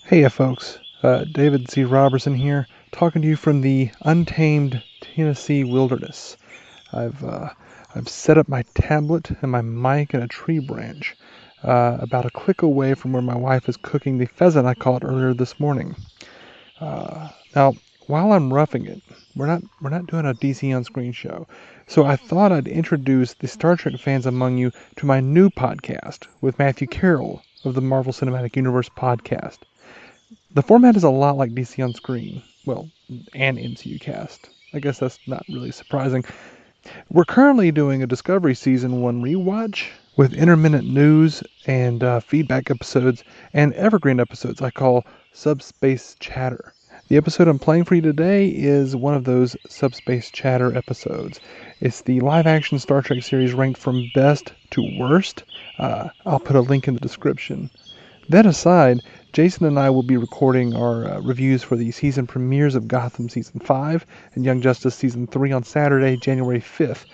Hey, folks. David C. Robertson here, talking to you from the untamed Tennessee wilderness. I've uh, I've set up my tablet and my mic in a tree branch, about a click away from where my wife is cooking the pheasant I caught earlier this morning. Now, while I'm roughing it, we're not doing a DC on Screen show, so I thought I'd introduce the Star Trek fans among you to my new podcast with Matthew Carroll of the Marvel Cinematic Universe podcast. The format is a lot like DC on Screen. Well, and MCU Cast. I guess that's not really surprising. We're currently doing a Discovery Season 1 rewatch with intermittent news and feedback episodes and evergreen episodes I call Subspace Chatter. The episode I'm playing for you today is one of those Subspace Chatter episodes. It's the live-action Star Trek series ranked from best to worst. I'll put a link in the description. That aside, Jason and I will be recording our reviews for the season premieres of Gotham Season 5 and Young Justice Season 3 on Saturday, January 5th.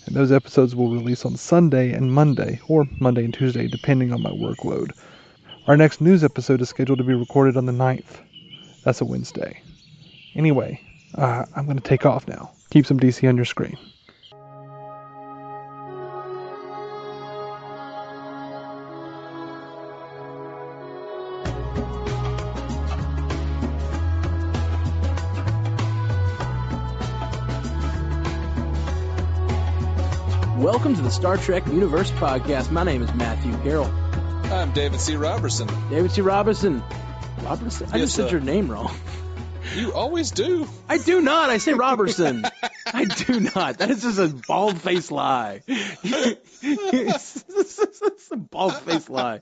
And those episodes will release on Sunday and Monday, or Monday and Tuesday, depending on my workload. Our next news episode is scheduled to be recorded on the 9th. That's a Wednesday. Anyway, I'm going to take off now. Keep some DC on your screen. Welcome to the Star Trek Universe Podcast. My name is Matthew Carroll. I'm David C. Robertson. David C. Robertson. Robertson? I just said your name wrong. You always do. I do not. I say Robertson. I do not. That is just a bald-faced lie. It's a bald-faced lie.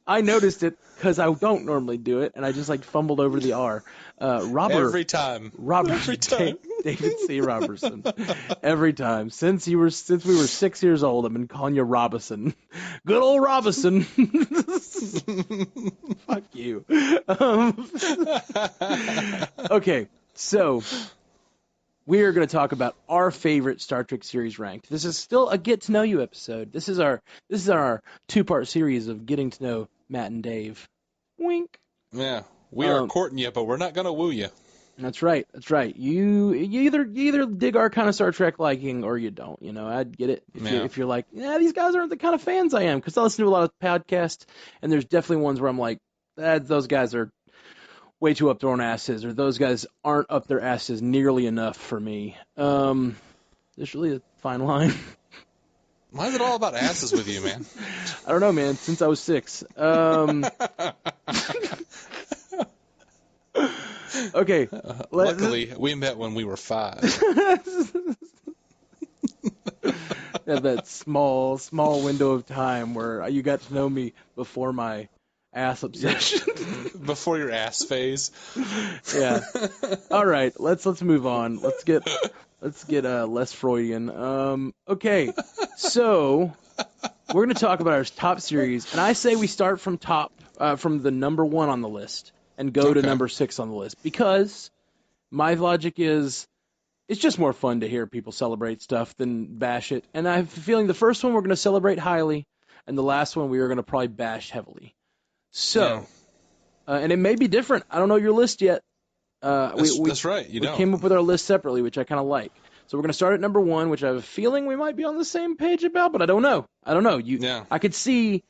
I noticed it because I don't normally do it, and I just fumbled over the R. Every time. Every time. David C. Robertson. Every time. Since we were 6 years old, I've been calling you Robinson. Good old Robinson. Fuck you. Okay, so we are going to talk about our favorite Star Trek series ranked. This is still a get to know you episode. This is our two-part series of getting to know Matt and Dave. Wink. Yeah, we are courting you, but we're not going to woo you. That's right. That's right. You either dig our kind of Star Trek liking or you don't. You know, I'd get it if you're like, yeah, these guys aren't the kind of fans I am, because I listen to a lot of podcasts, and there's definitely ones where I'm like, those guys are way too up their own asses, or those guys aren't up their asses nearly enough for me. There's really a fine line. Why is it all about asses with you, man? I don't know, man. Since I was 6. Okay. Luckily, we met when we were 5. Yeah, that small window of time where you got to know me before my ass obsession. Before your ass phase. Yeah. All right. Let's move on. Let's get less Freudian. Okay. So we're going to talk about our top series, and I say we start from the number 1 on the list and go to number 6 on the list, because my logic is it's just more fun to hear people celebrate stuff than bash it. And I have a feeling the first one we're going to celebrate highly, and the last one we are going to probably bash heavily. So, and it may be different. I don't know your list yet. That's right. We came up with our list separately, which I kind of like. So we're going to start at number 1, which I have a feeling we might be on the same page about, but I don't know. I could see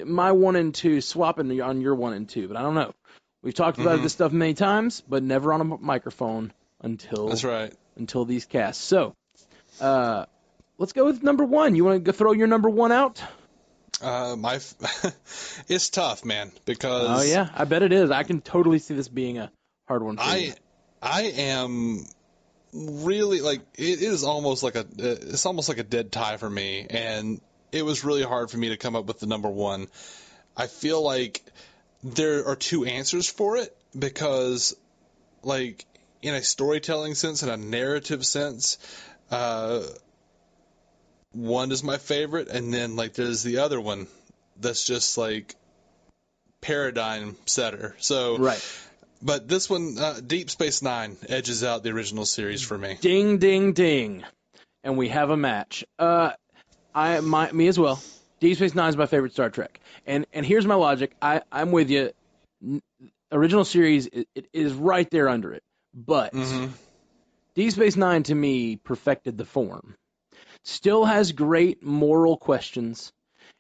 my 1 and 2 swapping on your 1 and 2, but I don't know. We've talked about this stuff many times, but never on a microphone until these casts. So, let's go with number 1. You want to throw your number 1 out? It's tough, man, because... Oh, yeah, I bet it is. I can totally see this being a hard one for you. I am really, it's almost like a dead tie for me, and it was really hard for me to come up with the number 1. I feel like there are 2 answers for it, because, in a storytelling sense and a narrative sense, one is my favorite, and then there's the other one that's just paradigm setter. So, right. But this one, Deep Space Nine, edges out the original series for me. Ding, ding, ding, and we have a match. Me as well. Deep Space Nine is my favorite Star Trek, and here's my logic. I'm with you. original series, it is right there under it. But Deep Space Nine, to me, perfected the form. Still has great moral questions.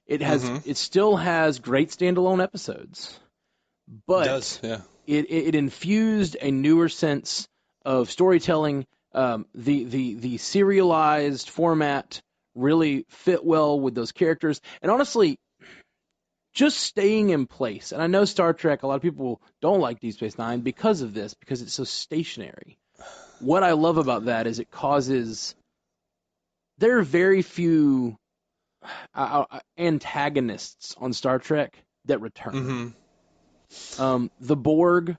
It still has great standalone episodes. But It does, yeah. it infused a newer sense of storytelling. The serialized format really fit well with those characters. And honestly, just staying in place. And I know Star Trek, a lot of people don't like Deep Space Nine because of this, because it's so stationary. What I love about that is it causes... There are very few antagonists on Star Trek that return. The Borg,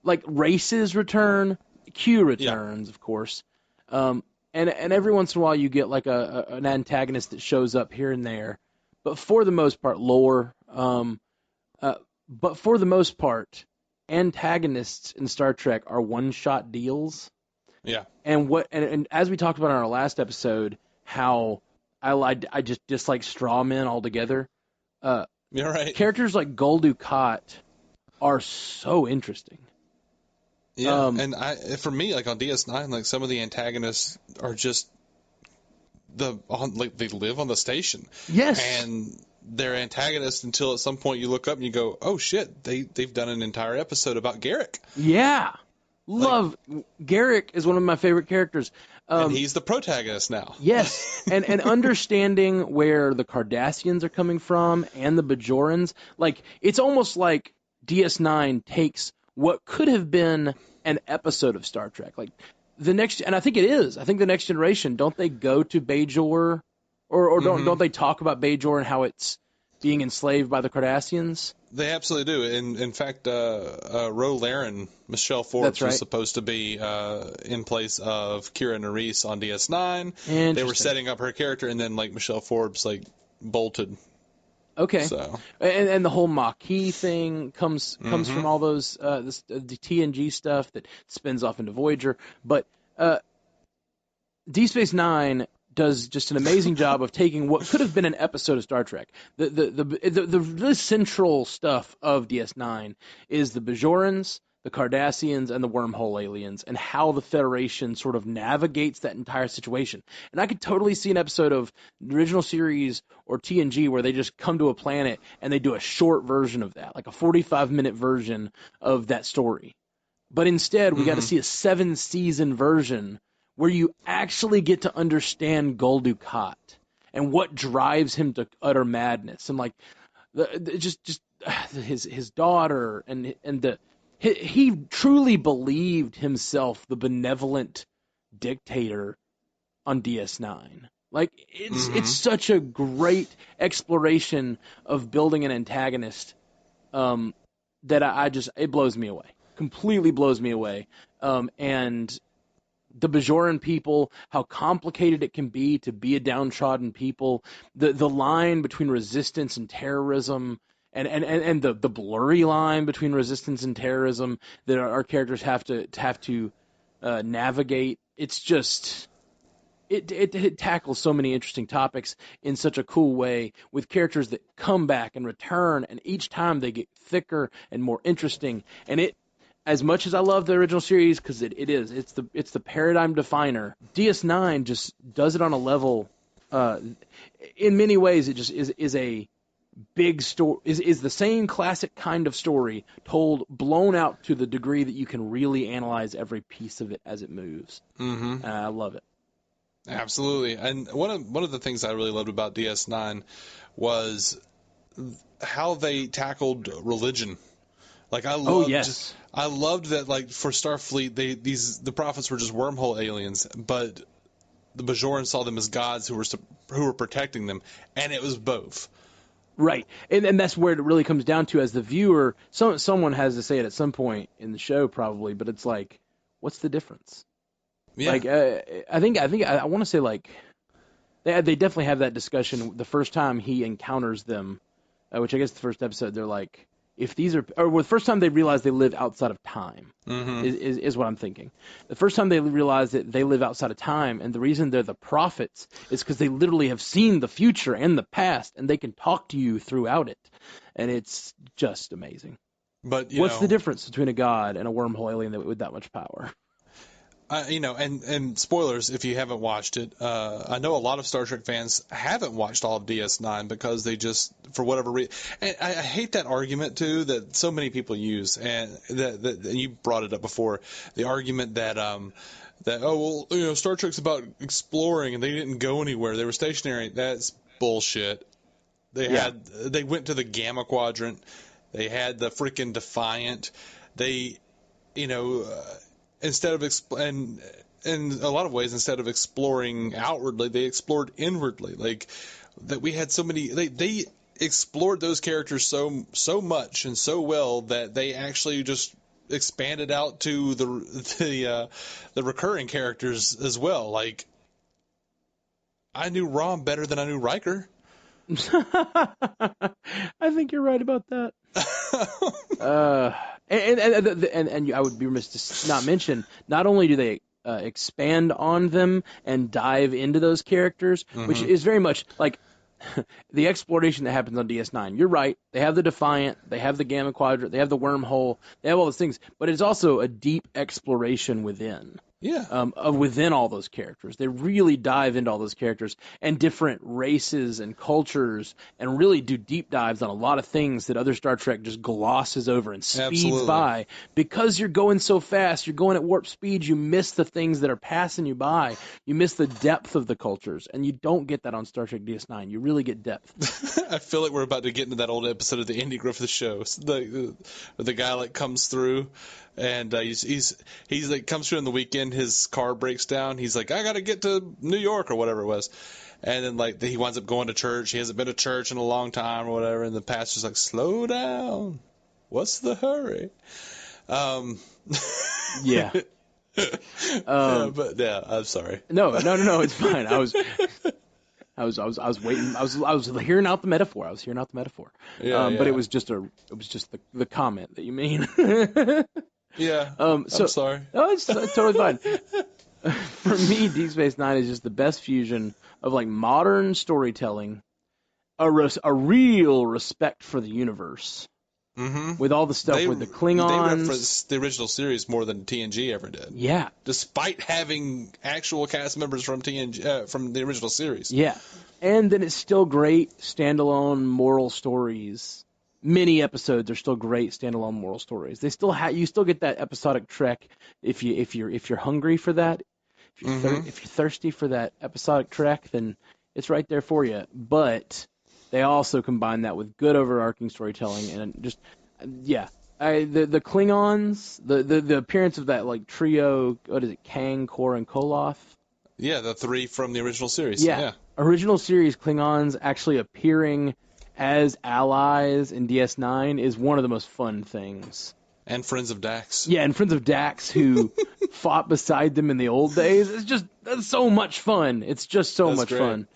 like, races return. Q returns, of course. And every once in a while you get like an antagonist that shows up here and there. But for the most part, lore. But for the most part, antagonists in Star Trek are one-shot deals. Yeah. And as we talked about in our last episode, how I just dislike straw men altogether. You're right. Characters like Gul Dukat are so interesting. Yeah, and for me, like on DS9, like some of the antagonists are just they live on the station. Yes. And they're antagonists until at some point you look up and you go, oh shit, they've done an entire episode about Garrick. Yeah. Garrick is one of my favorite characters. And he's the protagonist now. Yes, and understanding where the Cardassians are coming from and the Bajorans, like, it's almost like DS9 takes what could have been an episode of Star Trek, like and I think it is. I think the Next Generation, don't they go to Bajor, or don't they talk about Bajor and how it's being enslaved by the Cardassians? They absolutely do. In fact, Ro Laren, Michelle Forbes, was supposed to be in place of Kira Nerys on DS9. They were setting up her character, and then like Michelle Forbes bolted. Okay. So and the whole Maquis thing comes from all those the TNG stuff that spins off into Voyager. But Deep Space Nine does just an amazing job of taking what could have been an episode of Star Trek. The really central stuff of DS9 is the Bajorans, the Cardassians, and the wormhole aliens, and how the Federation sort of navigates that entire situation. And I could totally see an episode of the original series or TNG where they just come to a planet and they do a short version of that, like a 45-minute version of that story. But instead, we got to see a 7-season version where you actually get to understand Gul Dukat and what drives him to utter madness, and like his daughter and he truly believed himself the benevolent dictator on DS9. Like it's such a great exploration of building an antagonist that it blows me away, completely blows me away, and the Bajoran people, how complicated it can be to be a downtrodden people, the line between resistance and terrorism, and the blurry line between resistance and terrorism that our characters have to navigate. It's just it tackles so many interesting topics in such a cool way, with characters that come back and return, and each time they get thicker and more interesting. And as much as I love the original series, because it's the paradigm definer, DS9 just does it on a level. In many ways, it just is a big story. Is the same classic kind of story told, blown out to the degree that you can really analyze every piece of it as it moves. And I love it. Absolutely. And one of the things I really loved about DS9 was how they tackled religion. Like I loved that, like, for Starfleet, the prophets were just wormhole aliens, but the Bajorans saw them as gods who were protecting them, and it was both. Right, and that's where it really comes down to, as the viewer. Someone has to say it at some point in the show, probably, but it's like, what's the difference? Yeah. Like, I want to say, like, they definitely have that discussion the first time he encounters them, which I guess the first episode, they're like, if these are, or the first time they realize they live outside of time, is what I'm thinking. The first time they realize that they live outside of time, and the reason they're the prophets is because they literally have seen the future and the past, and they can talk to you throughout it, and it's just amazing. But What's the difference between a god and a wormhole alien with that much power? And spoilers if you haven't watched it. I know a lot of Star Trek fans haven't watched all of DS9 because they just, for whatever reason, and I hate that argument too that so many people use, and that you brought it up before, the argument that Star Trek's about exploring and they didn't go anywhere, they were stationary. That's bullshit. They went to the Gamma Quadrant, they had the freaking Defiant, they, instead of in a lot of ways, instead of exploring outwardly, they explored inwardly. Like that, we had so many. They explored those characters so much and so well that they actually just expanded out to the recurring characters as well. Like I knew Rom better than I knew Riker. I think you're right about that. And I would be remiss to not mention, not only do they expand on them and dive into those characters, which is very much like the exploration that happens on DS9. You're right. They have the Defiant, they have the Gamma Quadrant, they have the Wormhole, they have all those things, but it's also a deep exploration within. Yeah. Within all those characters. They really dive into all those characters and different races and cultures and really do deep dives on a lot of things that other Star Trek just glosses over and speeds by. Because you're going so fast, you're going at warp speed, you miss the things that are passing you by. You miss the depth of the cultures, and you don't get that on Star Trek DS9. You really get depth. I feel like we're about to get into that old episode of the Andy Griffith Show. The guy like comes through, and he's like comes through on the weekend. His car breaks down. He's like, I gotta get to New York or whatever it was, and then like he winds up going to church. He hasn't been to church in a long time or whatever, and the pastor's like, slow down. What's the hurry? Yeah. But yeah, I'm sorry. No, it's fine. I was waiting. I was hearing out the metaphor. But it was just the comment that you mean. Yeah. I'm sorry. No, it's totally fine. For me, Deep Space Nine is just the best fusion of like modern storytelling, a real respect for the universe, with all the stuff with the Klingons. They referenced the original series more than TNG ever did. Yeah. Despite having actual cast members from TNG from the original series. Yeah. And then it's still great standalone moral stories. Many episodes are still great standalone moral stories. They still you still get that episodic Trek if you're hungry for that. If you're thirsty for that episodic Trek, then it's right there for you. But they also combine that with good overarching storytelling and just the Klingons, the appearance of that like trio. What is it? Kang, Kor, and Koloth. Yeah, the three from the original series. Yeah. Original series Klingons actually appearing as allies in DS9 is one of the most fun things. And Friends of Dax. Yeah, and Friends of Dax who fought beside them in the old days. That's so much fun. It's just so much fun.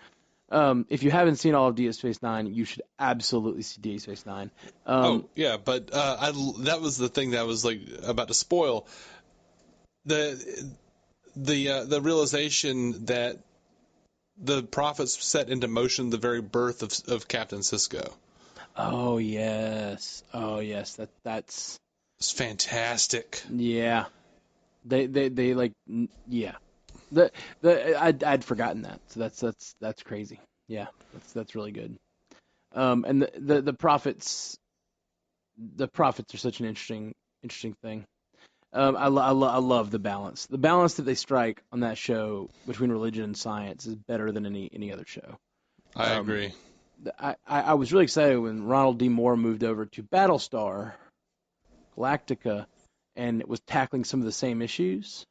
If you haven't seen all of Deep Space Nine, you should absolutely see Deep Space Nine. But that was the thing that I was like about to spoil. The realization that the prophets set into motion the very birth of Captain Sisko. Oh yes. That's it's fantastic. Yeah. They like yeah. I'd forgotten that. So that's crazy. Yeah. That's really good. And the prophets are such an interesting thing. I love the balance. The balance that they strike on that show between religion and science is better than any other show. I agree. I was really excited when Ronald D. Moore moved over to Battlestar Galactica and it was tackling some of the same issues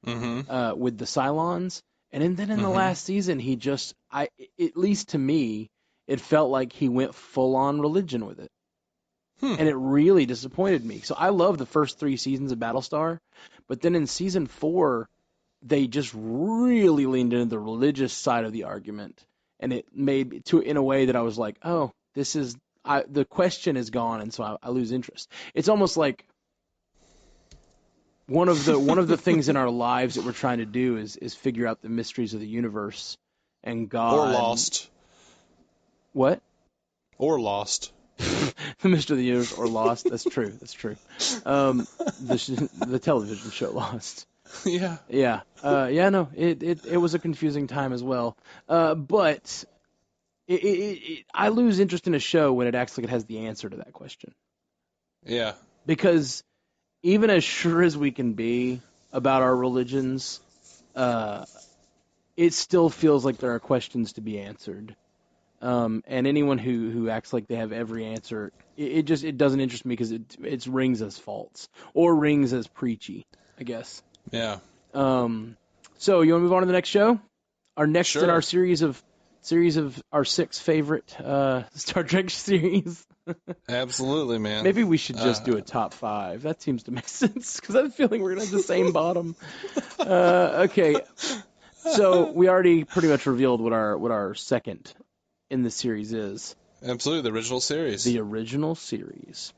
with the Cylons. And then in the last season, he just, at least to me, it felt like he went full on religion with it. And it really disappointed me. So I love the first 3 seasons of Battlestar, but then in season 4, they just really leaned into the religious side of the argument, and it made in a way that I was like, oh, the question is gone, and so I lose interest. It's almost like one of the things in our lives that we're trying to do is figure out the mysteries of the universe and God. Or Lost. What? Or Lost. The Mystery of the Universe or Lost. That's true. That's true. The television show Lost. Yeah. Yeah. No. It was a confusing time as well. But I lose interest in a show when it acts like it has the answer to that question. Yeah. Because even as sure as we can be about our religions, it still feels like there are questions to be answered. And anyone who acts like they have every answer, it doesn't interest me because it rings as false or rings as preachy, I guess. Yeah. So you want to move on to the next show? Our next in Sure. our series of our 6 favorite Star Trek series. Absolutely, man. Maybe we should just do a top 5. That seems to make sense because I'm feeling we're gonna have the same bottom. Okay, so we already pretty much revealed what our second in the series is. Absolutely, the original series. The original series.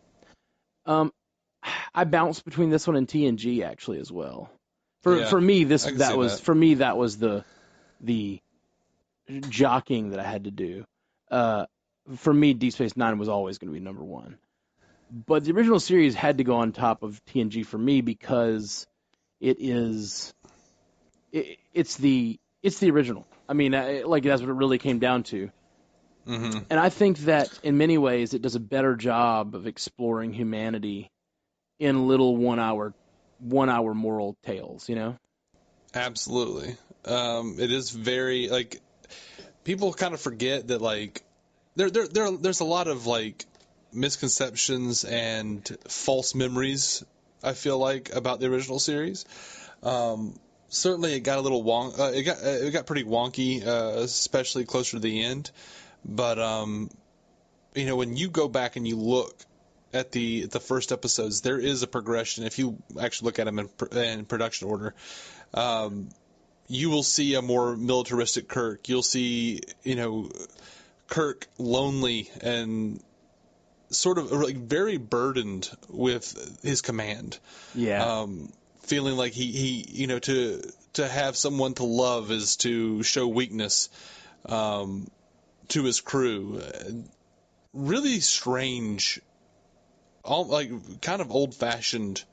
I bounced between this one and TNG actually as well. For me that was the jockeying that I had to do. For me, Deep Space Nine was always going to be number 1. But the original series had to go on top of TNG for me because it's the original. I mean, that's what it really came down to. Mm-hmm. And I think that in many ways it does a better job of exploring humanity in little 1 hour moral tales, you know? Absolutely. It is very, like, people kind of forget that, like, there's a lot of, like, misconceptions and false memories, I feel like, about the original series. Certainly it got a little it got pretty wonky, especially closer to the end. But, when you go back and you look at the first episodes, there is a progression. If you actually look at them in production order, you will see a more militaristic Kirk. You'll see, Kirk lonely and sort of like very burdened with his command. Yeah. Feeling like he to have someone to love is to show weakness to his crew. Really strange, kind of old-fashioned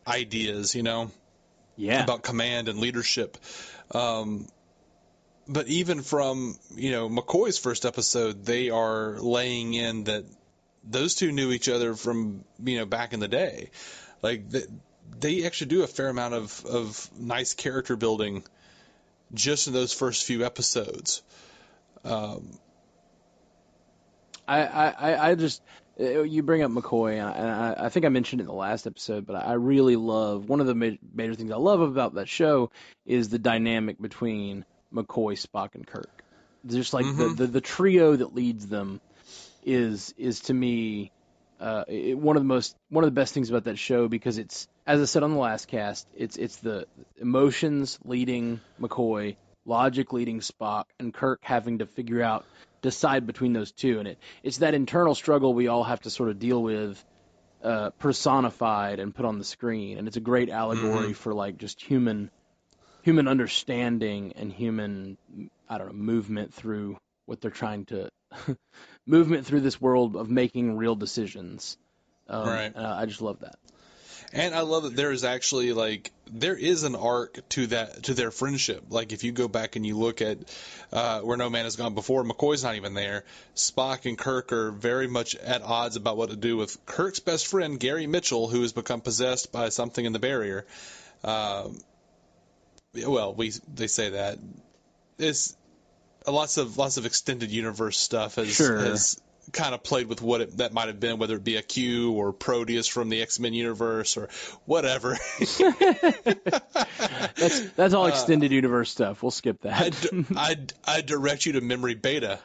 ideas, Yeah. about command and leadership. But even from, McCoy's first episode, they are laying in that those two knew each other from, back in the day. Like, they actually do a fair amount of nice character building just in those first few episodes. I just you bring up McCoy, and I think I mentioned it in the last episode, but I really love one of the major things I love about that show is the dynamic between McCoy, Spock, and Kirk. Just like the trio that leads them is to me one of the best things about that show because it's, as I said on the last cast, it's the emotions leading McCoy, logic leading Spock, and Kirk having to decide between those two, and it's that internal struggle we all have to sort of deal with, personified and put on the screen, and it's a great allegory for like just human understanding and human, I don't know, movement through what they're trying to movement through this world of making real decisions. Right. I just love that. And I love that there is an arc to their friendship. Like, if you go back and you look at Where No Man Has Gone Before, McCoy's not even there. Spock and Kirk are very much at odds about what to do with Kirk's best friend, Gary Mitchell, who has become possessed by something in the barrier. They say that. It's lots of extended universe stuff has kind of played with what that might have been, whether it be a Q or Proteus from the X-Men universe or whatever. That's all extended universe stuff. We'll skip that. I direct you to Memory Beta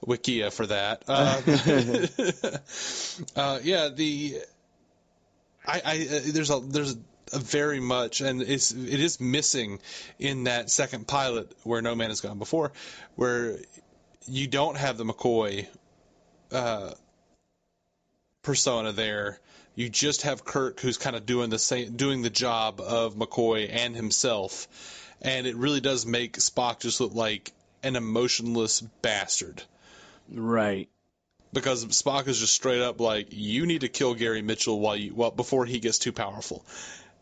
Wikia for that. There's a very much, and it is missing in that second pilot Where No Man Has Gone Before, where you don't have the McCoy persona there. You just have Kirk, who's kind of doing the job of McCoy and himself, and it really does make Spock just look like an emotionless bastard. Right. because Spock is just straight up like, you need to kill Gary Mitchell before he gets too powerful.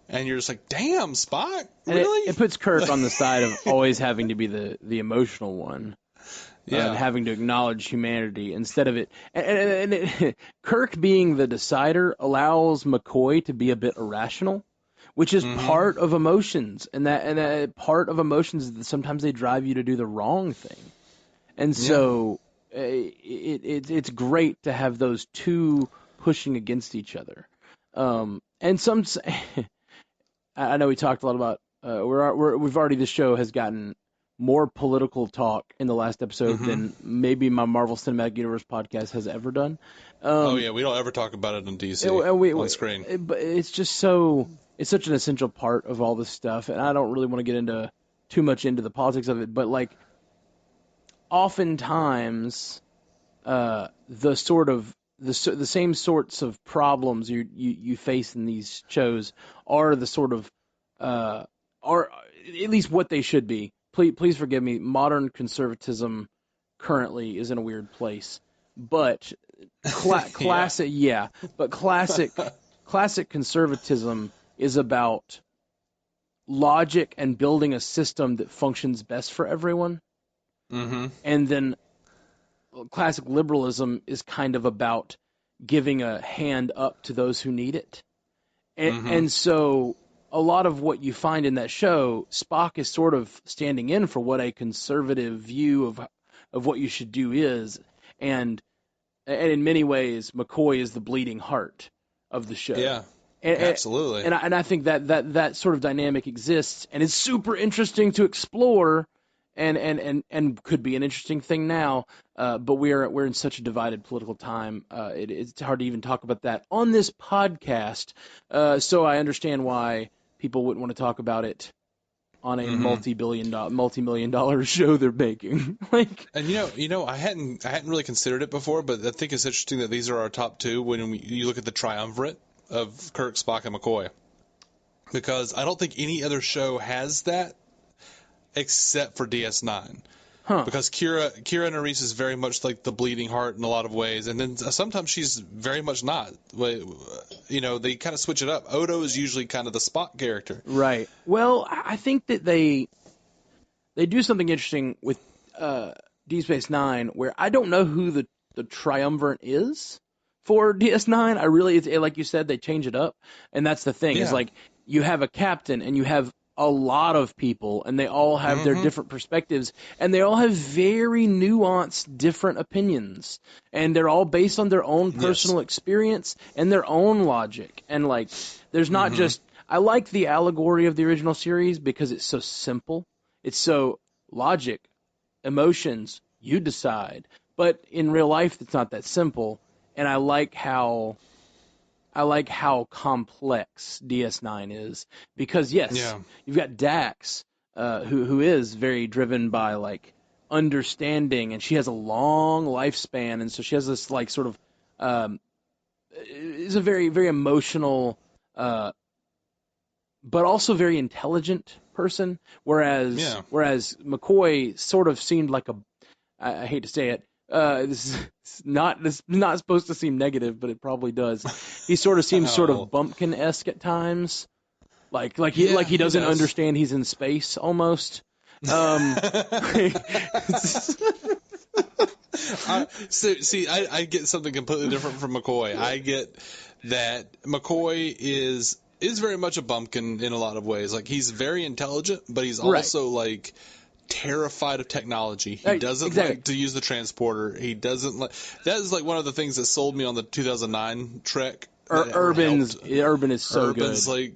And you're just like, damn, Spock, and really? it puts Kirk on the side of always having to be the emotional one. Yeah. And having to acknowledge humanity instead of it. Kirk being the decider allows McCoy to be a bit irrational, which is part of emotions. And that part of emotions is that sometimes they drive you to do the wrong thing. And so it's great to have those two pushing against each other. And some, I know we talked a lot about, this show has gotten more political talk in the last episode than maybe my Marvel Cinematic Universe podcast has ever done. We don't ever talk about it on DC on screen. But it's just it's such an essential part of all this stuff, and I don't really want to get too much into the politics of it, but like, oftentimes, the same sorts of problems you face in these shows are the sort of, are at least what they should be. Please forgive me. Modern conservatism currently is in a weird place, but classic conservatism is about logic and building a system that functions best for everyone. And then classic liberalism is kind of about giving a hand up to those who need it. And so a lot of what you find in that show, Spock is sort of standing in for what a conservative view of what you should do is, and in many ways, McCoy is the bleeding heart of the show. Yeah, absolutely. And I think that sort of dynamic exists, and it's super interesting to explore, and could be an interesting thing now. But we're in such a divided political time. It's hard to even talk about that on this podcast. So I understand why people wouldn't want to talk about it on a multi-million dollar show they're making. And I hadn't really considered it before, but I think it's interesting that these are our top two when you look at the triumvirate of Kirk, Spock, and McCoy, because I don't think any other show has that except for DS9. Because Kira Nerys is very much like the bleeding heart in a lot of ways, and then sometimes she's very much not. They kind of switch it up. Odo is usually kind of the Spock character. Right. Well, I think that they do something interesting with Deep Space Nine, where I don't know who the triumvirate is for DS9. It's like you said, they change it up, and that's the thing. Is like you have a captain and you have a lot of people, and they all have their different perspectives, and they all have very nuanced, different opinions, and they're all based on their own personal experience and their own logic. And like, there's not just, I like the allegory of the original series because it's so simple. It's so logic, emotions, you decide. But in real life, it's not that simple, and I like how complex DS9 is, because you've got Dax, who is very driven by like understanding, and she has a long lifespan, and so she has this like sort of is a very, very emotional, but also very intelligent person. Whereas McCoy sort of seemed like I hate to say it. This is not supposed to seem negative, but it probably does. He sort of seems sort of Bumpkin-esque at times, like he doesn't understand he's in space almost. I get something completely different from McCoy. I get that McCoy is very much a bumpkin in a lot of ways. Like, he's very intelligent, but he's also like terrified of technology. He doesn't like to use the transporter. He doesn't like. That is like one of the things that sold me on the 2009 Trek. Urban is so good. Urban's like,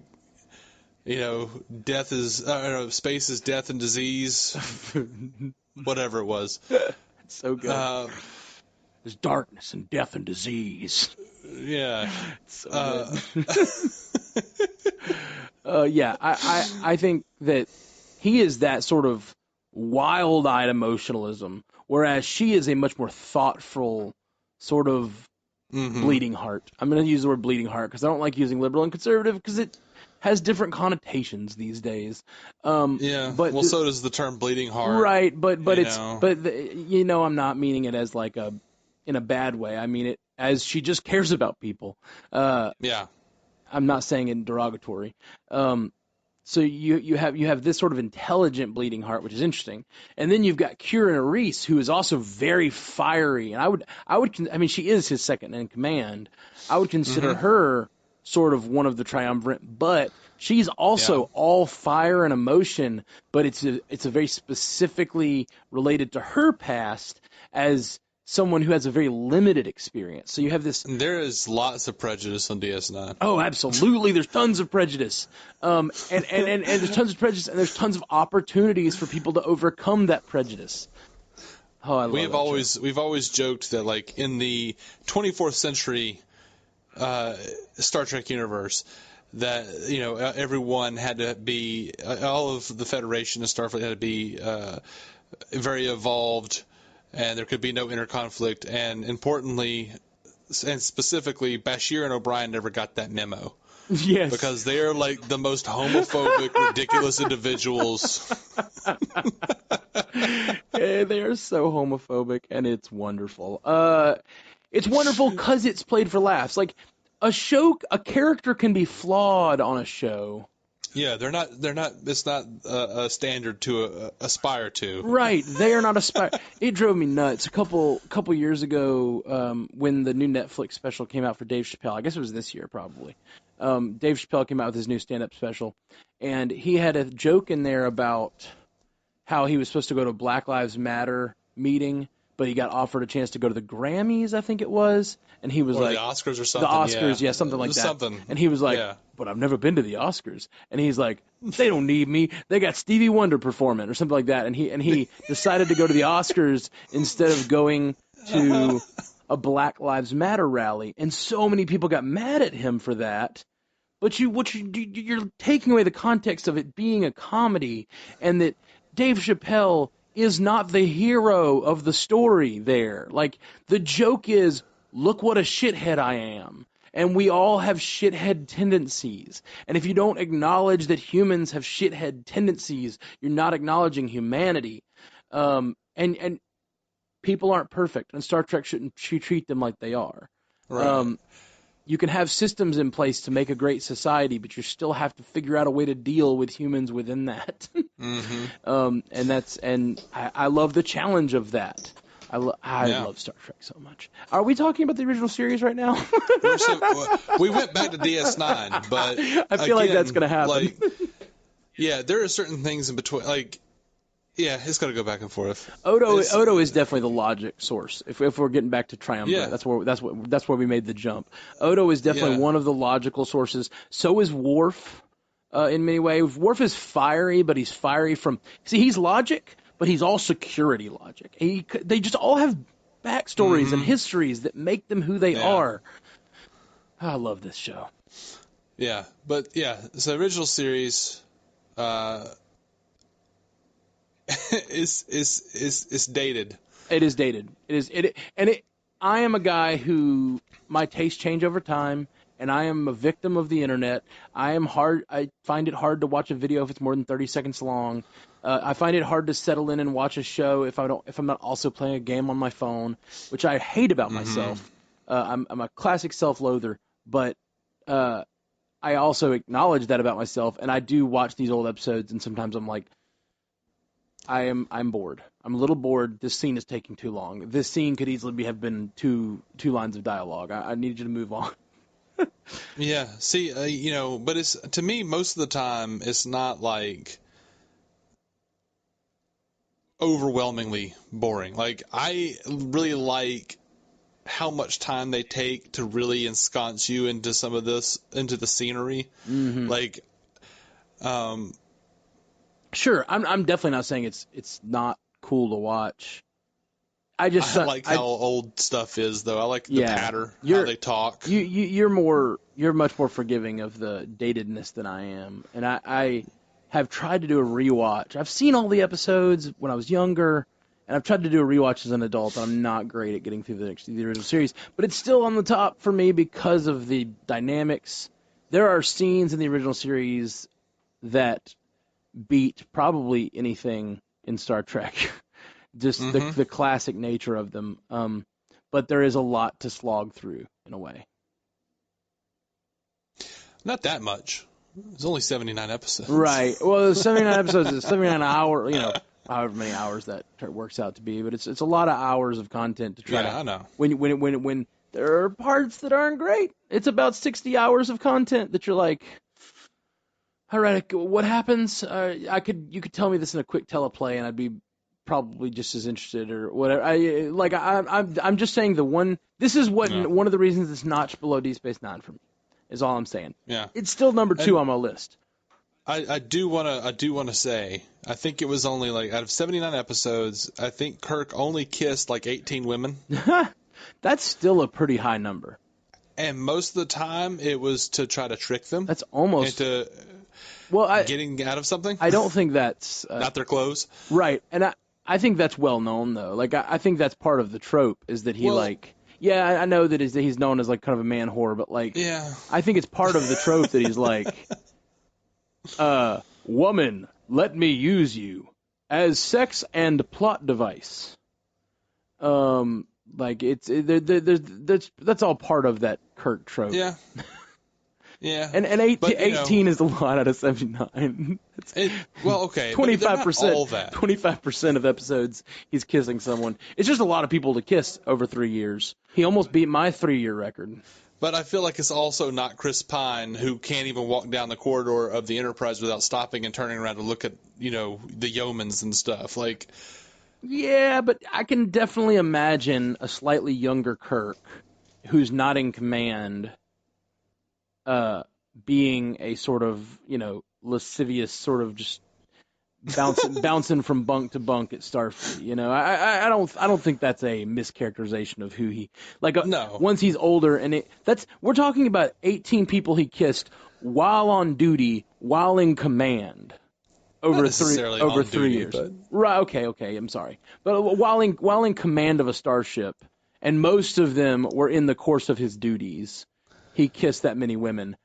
death is space is death and disease, whatever it was. It's so good. There's darkness and death and disease. Yeah. It's so good. I think that he is that sort of wild-eyed emotionalism, whereas she is a much more thoughtful sort of bleeding heart. I'm going to use the word bleeding heart because I don't like using liberal and conservative because it has different connotations these days. But so does the term bleeding heart. Right, but I'm not meaning it as like in in a bad way. I mean it as she just cares about people. Yeah. I'm not saying it derogatory. So you have this sort of intelligent bleeding heart, which is interesting, and then you've got Kira Reese, who is also very fiery, and I mean she is his second in command. I would consider her sort of one of the triumvirate, but she's also all fire and emotion, but it's a very specifically related to her past as someone who has a very limited experience. So you have this. There is lots of prejudice on DS9. Oh, absolutely. There's tons of prejudice. And there's tons of prejudice, and there's tons of opportunities for people to overcome that prejudice. Oh, I love We've always joked that, like, in the 24th century Star Trek universe, that, you know, everyone had to be, all of the Federation and Starfleet had to be very evolved, and there could be no inner conflict. And importantly, and specifically, Bashir and O'Brien never got that memo. Yes. Because they are like the most homophobic, ridiculous individuals. They are so homophobic, and it's wonderful. It's wonderful because it's played for laughs. Like, a character can be flawed on a show. Yeah, they're not. It's not a standard to aspire to. Right, they are not aspire. It drove me nuts. A couple years ago, when the new Netflix special came out for Dave Chappelle, I guess it was this year probably. Dave Chappelle came out with his new stand-up special, and he had a joke in there about how he was supposed to go to a Black Lives Matter meeting, but he got offered a chance to go to the Grammys, I think it was, and he was or like, the Oscars or something. The Oscars, yeah something like that. Something. And he was like, but I've never been to the Oscars. And he's like, they don't need me. They got Stevie Wonder performing or something like that. And he decided to go to the Oscars instead of going to a Black Lives Matter rally. And so many people got mad at him for that. But you're taking away the context of it being a comedy, and that Dave Chappelle is not the hero of the story there. Like, the joke is, look what a shithead I am. And we all have shithead tendencies. And if you don't acknowledge that humans have shithead tendencies, you're not acknowledging humanity. And people aren't perfect, and Star Trek shouldn't treat them like they are. Right. You can have systems in place to make a great society, but you still have to figure out a way to deal with humans within that. And I love the challenge of that. I love Star Trek so much. Are we talking about the original series right now? We went back to DS9, but I feel like that's going to happen. Like, yeah, there are certain things in between. Like, yeah, it's got to go back and forth. Odo is definitely the logic source. If we're getting back to Triumvirate, that's where we made the jump. Odo is definitely one of the logical sources. So is Worf, in many ways. Worf is fiery, but he's fiery he's logic, but he's all security logic. They just all have backstories and histories that make them who they are. I love this show. Yeah, but so the original series is dated. It is dated. I am a guy who my tastes change over time, and I am a victim of the internet. I find it hard to watch a video if it's more than 30 seconds long. I find it hard to settle in and watch a show if I'm not also playing a game on my phone, which I hate about myself. I'm a classic self-loather, but I also acknowledge that about myself, and I do watch these old episodes, and sometimes I'm like, I'm bored. I'm a little bored. This scene is taking too long. This scene could easily have been two lines of dialogue. I need you to move on. Yeah. See, but it's, to me, most of the time, it's not like overwhelmingly boring. Like, I really like how much time they take to really ensconce you into some of this, into the scenery. Like, sure, I'm definitely not saying it's not cool to watch. I like how old stuff is, though. I like the patter, how they talk. You're much more forgiving of the datedness than I am, and I have tried to do a rewatch. I've seen all the episodes when I was younger, and I've tried to do a rewatch as an adult, but I'm not great at getting through the original series. But it's still on the top for me because of the dynamics. There are scenes in the original series that beat probably anything in Star Trek. Just the classic nature of them. but there is a lot to slog through in a way. Not that much. There's only 79 episodes. Right. Well, there's 79 episodes. It's 79 hours. However many hours that works out to be, but it's a lot of hours of content to try to. I know. When there are parts that aren't great, it's about 60 hours of content that you're like, all right, what happens? You could tell me this in a quick teleplay, and I'd be probably just as interested or whatever. I'm just saying this is one of the reasons it's notched below Deep Space Nine for me. Is all I'm saying. Yeah. It's still number 2 on my list. I do want to say, I think it was only out of 79 episodes, I think Kirk only kissed 18 women. That's still a pretty high number. And most of the time, it was to try to trick them. That's almost into getting out of something. I don't think that's not their clothes. Right, and I think that's well known though. I think that's part of the trope is that he Yeah, I know that he's known as kind of a man whore, but I think it's part of the trope that he's woman, let me use you as sex and plot device. That's all part of that Kirk trope. Yeah. Yeah. And 18 is a lot out of 79. Well, okay. 25%. All that. 25% of episodes he's kissing someone. It's just a lot of people to kiss over 3 years. He almost beat my 3-year record. But I feel like it's also not Chris Pine, who can't even walk down the corridor of the Enterprise without stopping and turning around to look at, the yeomans and stuff. Yeah, but I can definitely imagine a slightly younger Kirk who's not in command being a sort of, lascivious sort of just bouncing from bunk to bunk at Starfleet. I don't think that's a mischaracterization of who he no. Once he's older and we're talking about 18 people he kissed while on duty, while in command. Over 3 years. But... Right, okay, I'm sorry. But while in command of a starship, and most of them were in the course of his duties, he kissed that many women.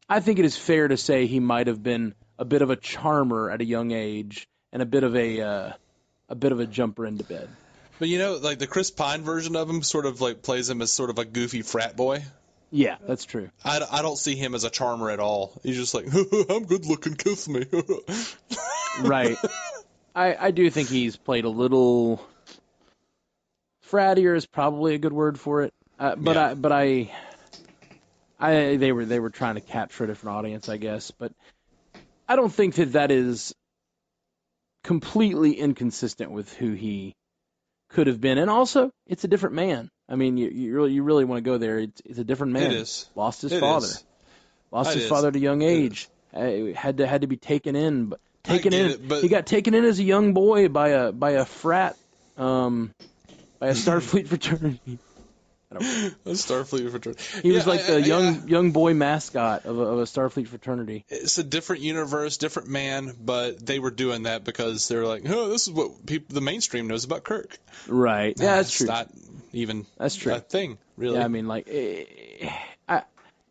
I think it is fair to say he might have been a bit of a charmer at a young age and a bit of a jumper into bed. But the Chris Pine version of him sort of plays him as sort of a goofy frat boy. Yeah, that's true. I don't see him as a charmer at all. He's just I'm good looking, kiss me. Right. I do think he's played a little frattier is probably a good word for it. They were trying to capture a different audience, I guess. But I don't think that is completely inconsistent with who he could have been. And also, it's a different man. I mean, you really want to go there. It's a different man. It is. Lost his father. Lost his father at a young age. Had to be taken in. But he got taken in as a young boy by a frat, by a Starfleet fraternity. A Starfleet fraternity. He was the young boy mascot of a Starfleet fraternity. It's a different universe, different man, but they were doing that because they're this is what the mainstream knows about Kirk. Right. Yeah, that's true. Not even that's true. A thing, really. Yeah, I mean,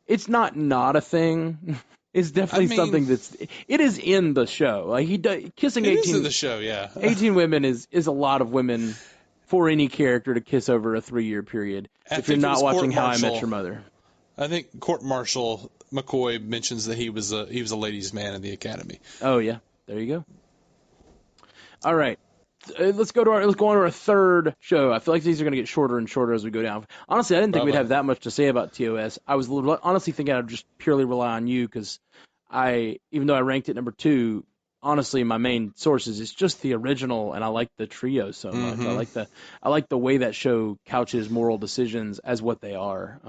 it's not a thing. It's definitely something it is in the show. Kissing 18 is in the show, yeah. 18 women is a lot of women for any character to kiss over a 3-year period. If you're not watching How I Met Your Mother. I think Court Marshal McCoy mentions that he was a ladies' man in the Academy. Oh yeah, there you go. All right. Let's go on to our third show. I feel like these are going to get shorter and shorter as we go down. Honestly, I didn't think we'd have that much to say about TOS. I was honestly thinking I'd just purely rely on you because even though I ranked it number 2, honestly, my main sources is just the original, and I like the trio so much. Mm-hmm. I like the way that show couches moral decisions as what they are.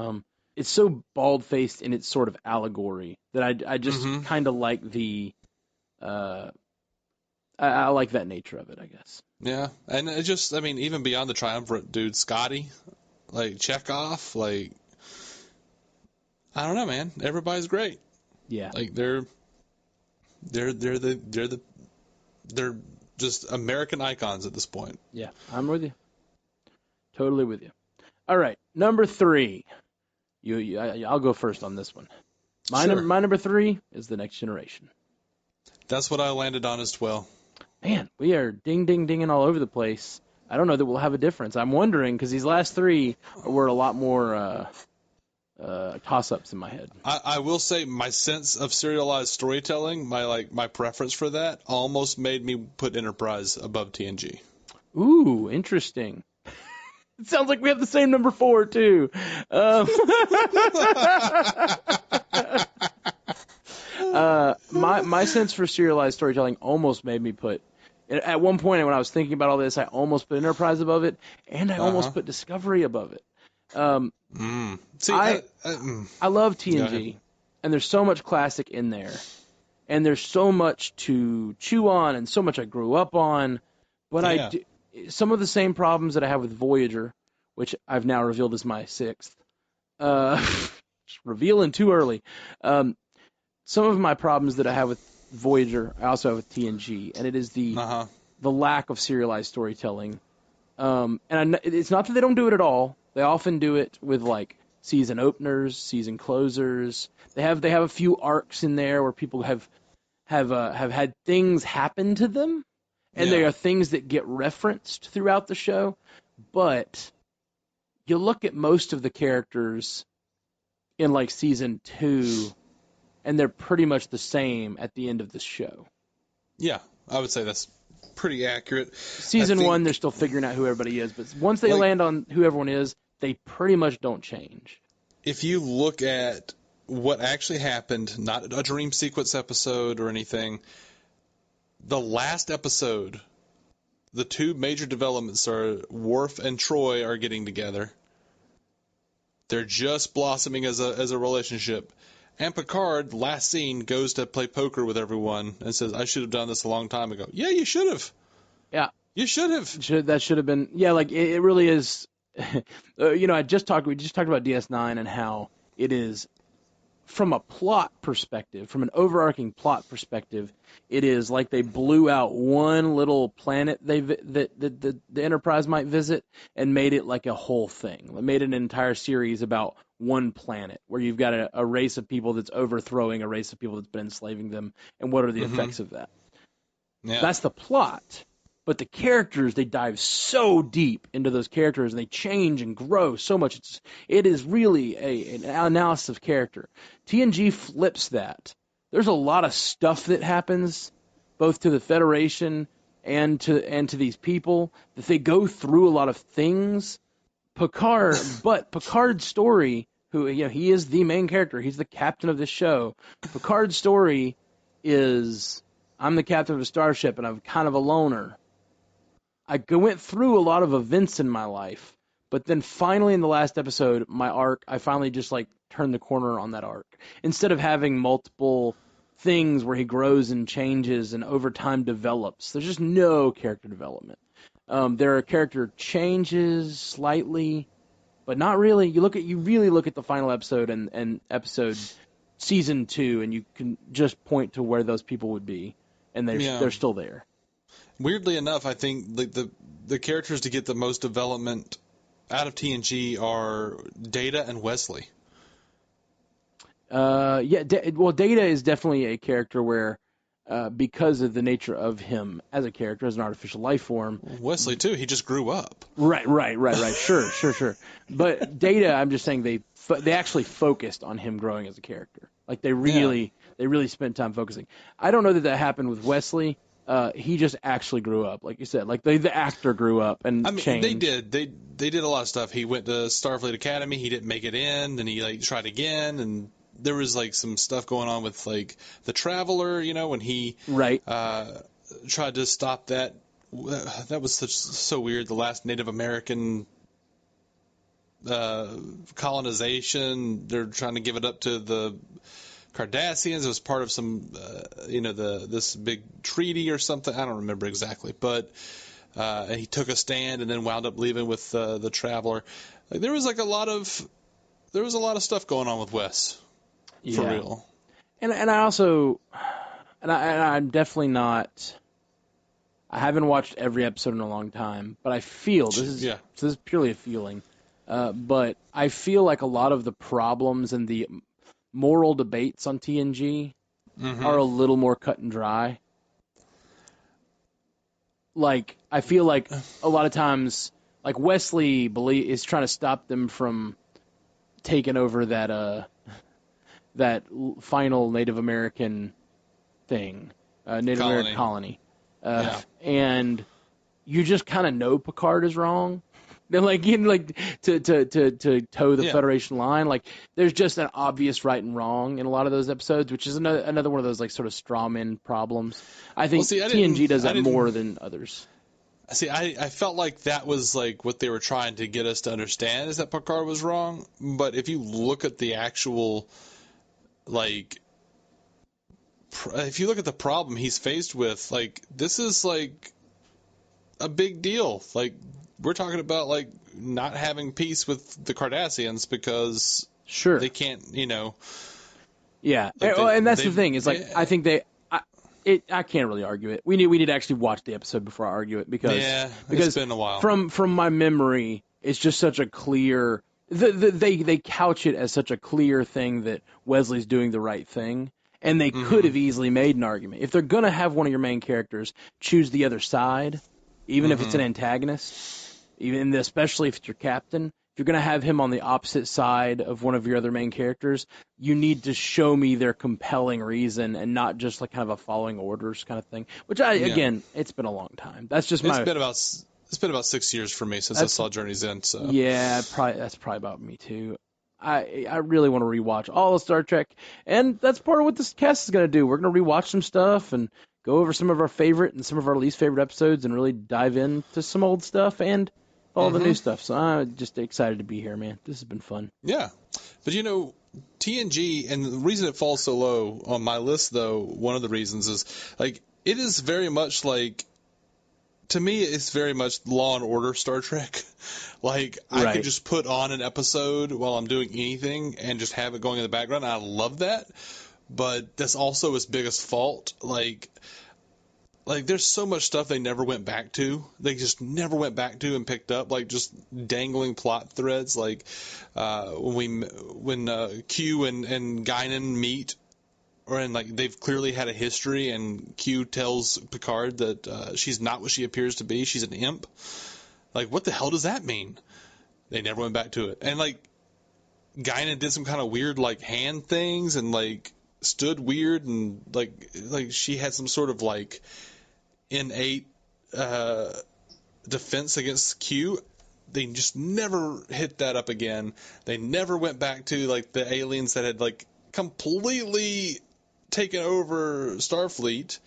It's so bald-faced in its sort of allegory that I just kind of like the. I like that nature of it, I guess. Yeah, and it just, even beyond the triumvirate, dude, Scotty, Chekhov, I don't know, man. Everybody's great. Yeah. They're just American icons at this point. Yeah, I'm with you. Totally with you. All right, number 3. I'll go first on this one. My number 3 is The Next Generation. That's what I landed on as well. Man, we are dinging all over the place. I don't know that we'll have a difference. I'm wondering because these last 3 were a lot more toss-ups in my head. I will say my sense of serialized storytelling, my preference for that, almost made me put Enterprise above TNG. Ooh, interesting. It sounds like we have the same number 4 too. My sense for serialized storytelling almost made me put. At one point when I was thinking about all this, I almost put Enterprise above it, and I almost put Discovery above it. See, I love TNG, and there's so much classic in there, and there's so much to chew on, and so much I grew up on. But some of the same problems that I have with Voyager, which I've now revealed is my 6th, revealing too early. Some of my problems that I have with Voyager, I also have with TNG, and it is the lack of serialized storytelling. It's not that they don't do it at all. They often do it with like season openers, season closers. They have a few arcs in there where people have had things happen to them, and they are things that get referenced throughout the show. But you look at most of the characters in like season 2, and they're pretty much the same at the end of the show. Yeah, I would say that's pretty accurate. Season 1, they're still figuring out who everybody is, but once they land on who everyone is, they pretty much don't change. If you look at what actually happened, not a dream sequence episode or anything, the last episode, the 2 major developments are Worf and Troy are getting together. They're just blossoming as a relationship. And Picard, last scene, goes to play poker with everyone and says, I should have done this a long time ago. Yeah, you should have. Yeah. You should have. That should have been. Yeah, like it really is. We just talked about DS9 and how it is, from a plot perspective, from an overarching plot perspective, it is like they blew out one little planet that the Enterprise might visit and made it like a whole thing. They made an entire series about one planet where you've got a race of people that's overthrowing a race of people that's been enslaving them, and what are the effects of that? Yeah. That's the plot. But the characters, they dive so deep into those characters, and they change and grow so much. It is really an analysis of character. TNG flips that. There's a lot of stuff that happens, both to the Federation and to these people, that they go through a lot of things. Picard's story, he is the main character. He's the captain of this show. Picard's story is, I'm the captain of a starship, and I'm kind of a loner. I went through a lot of events in my life, but then finally in the last episode, my arc, I finally just like turned the corner on that arc. Instead of having multiple things where he grows and changes and over time develops, there's just no character development. There are character changes slightly, but not really. You really look at the final episode and episode season 2, and you can just point to where those people would be, and they're still there. Weirdly enough, I think the characters to get the most development out of TNG are Data and Wesley. Data is definitely a character where, because of the nature of him as a character, as an artificial life form. Wesley too. He just grew up. Right. Sure. But Data, I'm just saying they actually focused on him growing as a character. Like they really spent time focusing. I don't know that happened with Wesley. He just actually grew up, like you said. Like the actor grew up and changed. They did. They did a lot of stuff. He went to Starfleet Academy. He didn't make it in. Then he tried again, and there was like some stuff going on with like the Traveler. When he tried to stop that. That was so weird. The last Native American colonization. They're trying to give it up to the Cardassians. It was part of some, this big treaty or something. I don't remember exactly, but he took a stand and then wound up leaving with the Traveler. Like, there was a lot of stuff going on with Wes, for real. And I'm definitely not. I haven't watched every episode in a long time, but I feel this is purely a feeling. But I feel like a lot of the problems and the moral debates on TNG are a little more cut and dry. like I feel like a lot of times, like Wesley is trying to stop them from taking over that final Native American thing, Native American colony, and you just kind of know Picard is wrong. They're like, to toe the Federation line. Like, there's just an obvious right and wrong in a lot of those episodes, which is another one of those like sort of straw man problems. I think TNG does that more than others. See, I felt like that was like what they were trying to get us to understand, is that Picard was wrong. But if you look at the actual, like, if you look at the problem he's faced with, like, this is like a big deal. Like, we're talking about like not having peace with the Cardassians because they can't, Yeah, like and that's the thing. Is like I think I can't really argue it. We need to actually watch the episode before I argue it because it's been a while. From my memory, it's just such a clear. They couch it as such a clear thing that Wesley's doing the right thing, and they could have easily made an argument. If they're gonna have one of your main characters choose the other side, even if it's an antagonist, especially if it's your captain, if you're going to have him on the opposite side of one of your other main characters, you need to show me their compelling reason and not just like kind of a following orders kind of thing. Which again, it's been a long time. That's just It's been about 6 years for me since I saw Journey's End. So yeah, that's probably about me too. I really want to rewatch all of Star Trek, and that's part of what this cast is going to do. We're going to rewatch some stuff and go over some of our favorite and some of our least favorite episodes and really dive into some old stuff and all the new stuff. So I'm just excited to be here, man. This has been fun. Yeah. But TNG, and the reason it falls so low on my list, though, one of the reasons is, like, it is very much like, to me, it's very much Law and Order Star Trek. Like, I could just put on an episode while I'm doing anything and just have it going in the background. I love that. But that's also its biggest fault. Like there's so much stuff they never went back to. They just never went back to and picked up, like just dangling plot threads. Like when Q and Guinan meet, and like they've clearly had a history, and Q tells Picard that she's not what she appears to be. She's an imp. Like, what the hell does that mean? They never went back to it. And like Guinan did some kind of weird like hand things and like stood weird, and like she had some sort of like innate defense against Q. They just never hit that up again. They never went back to like the aliens that had like completely taken over Starfleet.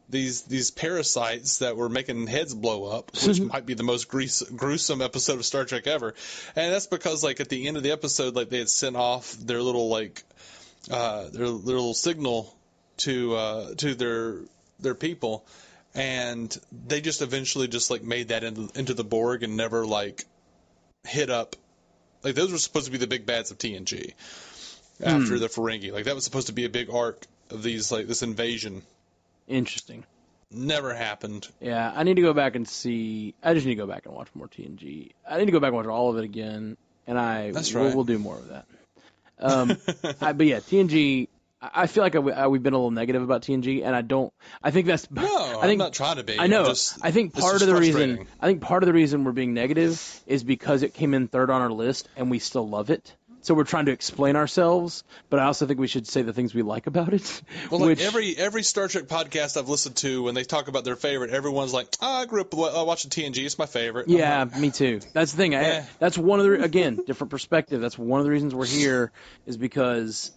These parasites that were making heads blow up, which might be the most gruesome episode of Star Trek ever. And that's because like at the end of the episode, like they had sent off their little like their little signal to their people, and they just eventually just like made that into the Borg and never like hit up. Like those were supposed to be the big bads of TNG after the Ferengi. Like that was supposed to be a big arc of these like this invasion. Interesting. Never happened. Yeah, I need to go back and see. I just need to go back and watch more TNG. I need to go back and watch all of it again, and we'll do more of that. But yeah, TNG. I feel like we've been a little negative about TNG, and I don't. I think that's. No, I'm not trying to be. I know. I think part of the reason. I think part of the reason we're being negative is because it came in third on our list, and we still love it. So we're trying to explain ourselves, but I also think we should say the things we like about it. Well, like every Star Trek podcast I've listened to, when they talk about their favorite, everyone's like, I grew up watching TNG. It's my favorite. Yeah, me too. That's the thing. That's one of the, again, different perspective. That's one of the reasons we're here, is because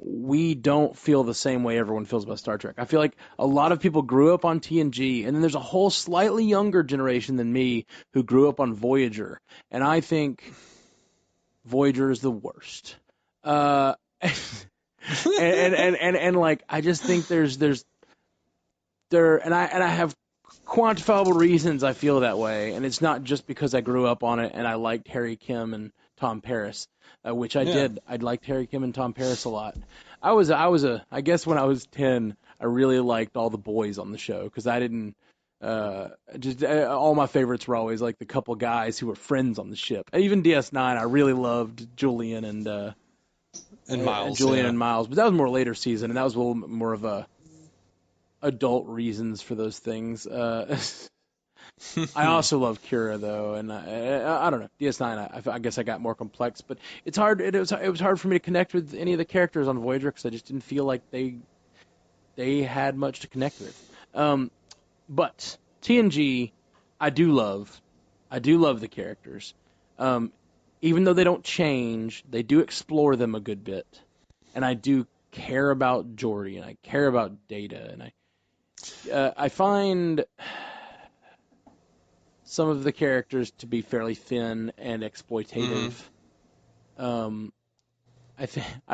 we don't feel the same way everyone feels about Star Trek. I feel like a lot of people grew up on TNG, and then there's a whole slightly younger generation than me who grew up on Voyager. And I think Voyager is the worst. And like I just think and I have quantifiable reasons I feel that way, and it's not just because I grew up on it and I liked Harry Kim and Tom Paris, which I did. I liked Harry Kim and Tom Paris a lot. I guess when I was 10, I really liked all the boys on the show because I didn't. All my favorites were always like the couple guys who were friends on the ship. Even DS9, I really loved Julian and Miles. And Miles, but that was more later season, and that was a little more of a adult reasons for those things. I also love Kira though, and I don't know DS9. I guess I got more complex, but it's hard. It was hard for me to connect with any of the characters on Voyager because I just didn't feel like they had much to connect with. But TNG, I do love. I do love the characters. Even though they don't change, they do explore them a good bit, and I do care about Geordi and I care about Data, and I find some of the characters to be fairly thin and exploitative. I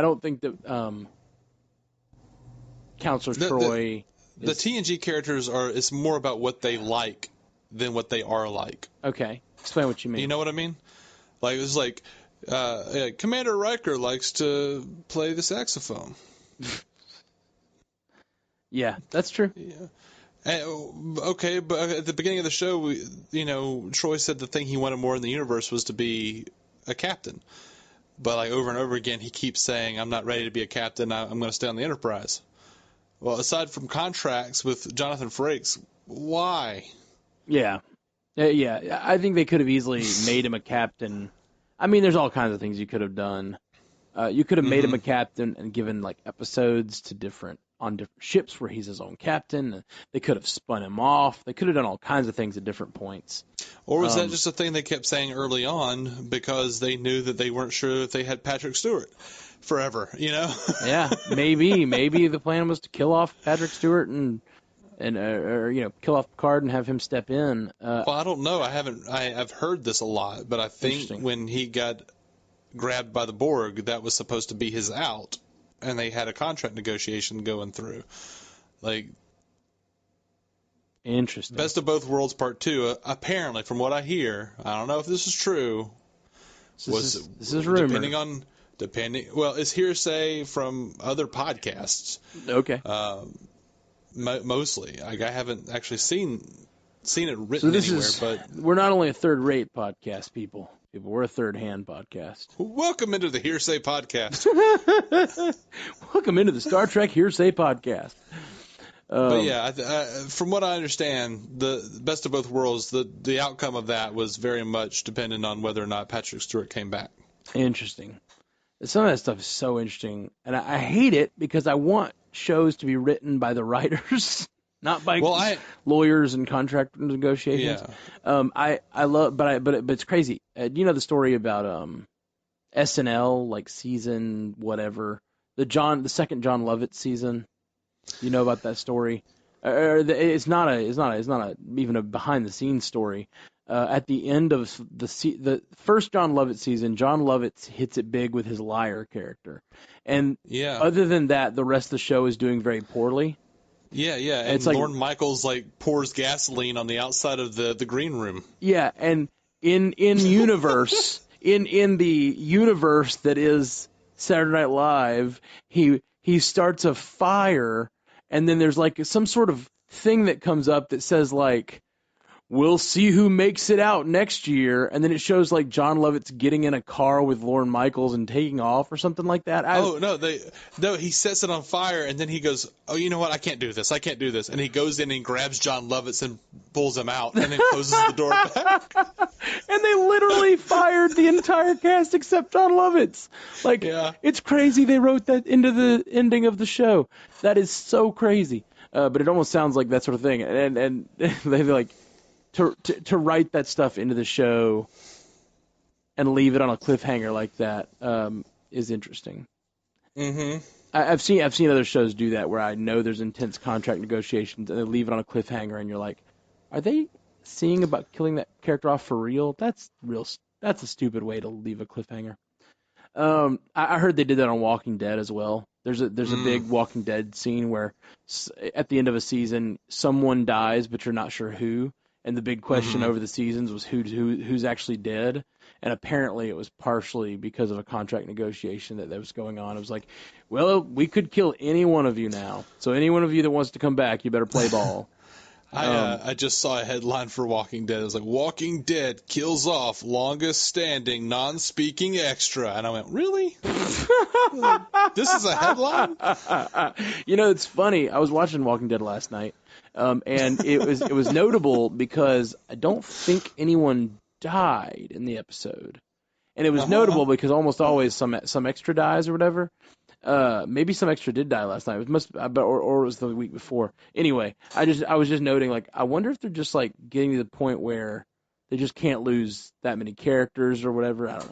don't think that Counselor Troy. The TNG characters it's more about what they like than what they are like. Okay, explain what you mean. You know what I mean? Like, it's like, Commander Riker likes to play the saxophone. Yeah, that's true. Yeah. Okay, but at the beginning of the show, Troy said the thing he wanted more in the universe was to be a captain. But like over and over again, he keeps saying, "I'm not ready to be a captain. I'm going to stay on the Enterprise." Well, aside from contracts with Jonathan Frakes, why? Yeah. Yeah. I think they could have easily made him a captain. I mean, there's all kinds of things you could have done. You could have made him a captain and given like episodes to different ships where he's his own captain. They could have spun him off. They could have done all kinds of things at different points. Or was that just a thing they kept saying early on because they knew that they weren't sure if they had Patrick Stewart forever, Yeah, maybe the plan was to kill off Patrick Stewart and kill off Picard and have him step in. Well, I don't know. I've heard this a lot, but I think when he got grabbed by the Borg, that was supposed to be his out, and they had a contract negotiation going through. Like, interesting. Best of Both Worlds Part 2, apparently, from what I hear, I don't know if this is true. This is rumor. Well, it's hearsay from other podcasts. Okay. Mostly. Like, I haven't actually seen it written anywhere. But we're not only a third-rate podcast, people. We're a third-hand podcast. Welcome into the Hearsay Podcast. Welcome into the Star Trek Hearsay Podcast. But yeah, from what I understand, the Best of Both Worlds, the outcome of that was very much dependent on whether or not Patrick Stewart came back. Interesting. Some of that stuff is so interesting, and I hate it because I want shows to be written by the writers, not by lawyers and contract negotiations. Yeah. I love, but it's crazy. You know the story about SNL, like season whatever, the second John Lovett season. You know about that story? It's not even a behind the scenes story. At the end of the first John Lovett season, John Lovett hits it big with his liar character, and other than that, the rest of the show is doing very poorly. Yeah, and it's Lorne Michaels pours gasoline on the outside of the green room. Yeah, and in universe, in the universe that is Saturday Night Live, he starts a fire, and then there's like some sort of thing that comes up that says like, "We'll see who makes it out next year," and then it shows like John Lovett's getting in a car with Lorne Michaels and taking off or something like that. He sets it on fire and then he goes, "Oh, you know what? I can't do this. And he goes in and grabs John Lovett and pulls him out and then closes the door back. And they literally fired the entire cast except John Lovitz. It's crazy they wrote that into the ending of the show. That is so crazy. But it almost sounds like that sort of thing. And they like. To write that stuff into the show and leave it on a cliffhanger like that is interesting. Mm-hmm. I've seen other shows do that where I know there's intense contract negotiations and they leave it on a cliffhanger and you're like, are they seeing about killing that character off for real? That's a stupid way to leave a cliffhanger. I heard they did that on Walking Dead as well. There's a big Walking Dead scene where at the end of a season someone dies but you're not sure who. And the big question over the seasons was who's actually dead. And apparently it was partially because of a contract negotiation that was going on. It was like, well, we could kill any one of you now. So any one of you that wants to come back, you better play ball. I just saw a headline for Walking Dead. It was like, Walking Dead kills off longest standing non-speaking extra. And I went, really? This is a headline? It's funny. I was watching Walking Dead last night, and it was notable because I don't think anyone died in the episode. And it was notable because almost always some extra dies or whatever. Maybe some extra did die last night. It must, or it was the week before. Anyway, I was just noting, like, I wonder if they're just like getting to the point where they just can't lose that many characters or whatever. I don't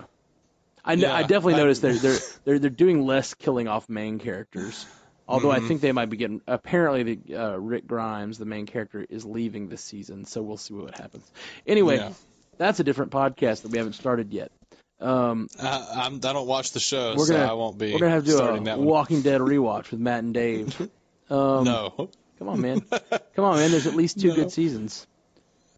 know. I definitely noticed they're doing less killing off main characters. Although I think they might be getting. Apparently, Rick Grimes, the main character, is leaving this season, so we'll see what happens. Anyway, that's a different podcast that we haven't started yet. I don't watch the show, so I won't be. We're gonna have to do a one. Walking Dead rewatch with Matt and Dave. No, come on, man. There's at least 2 good seasons.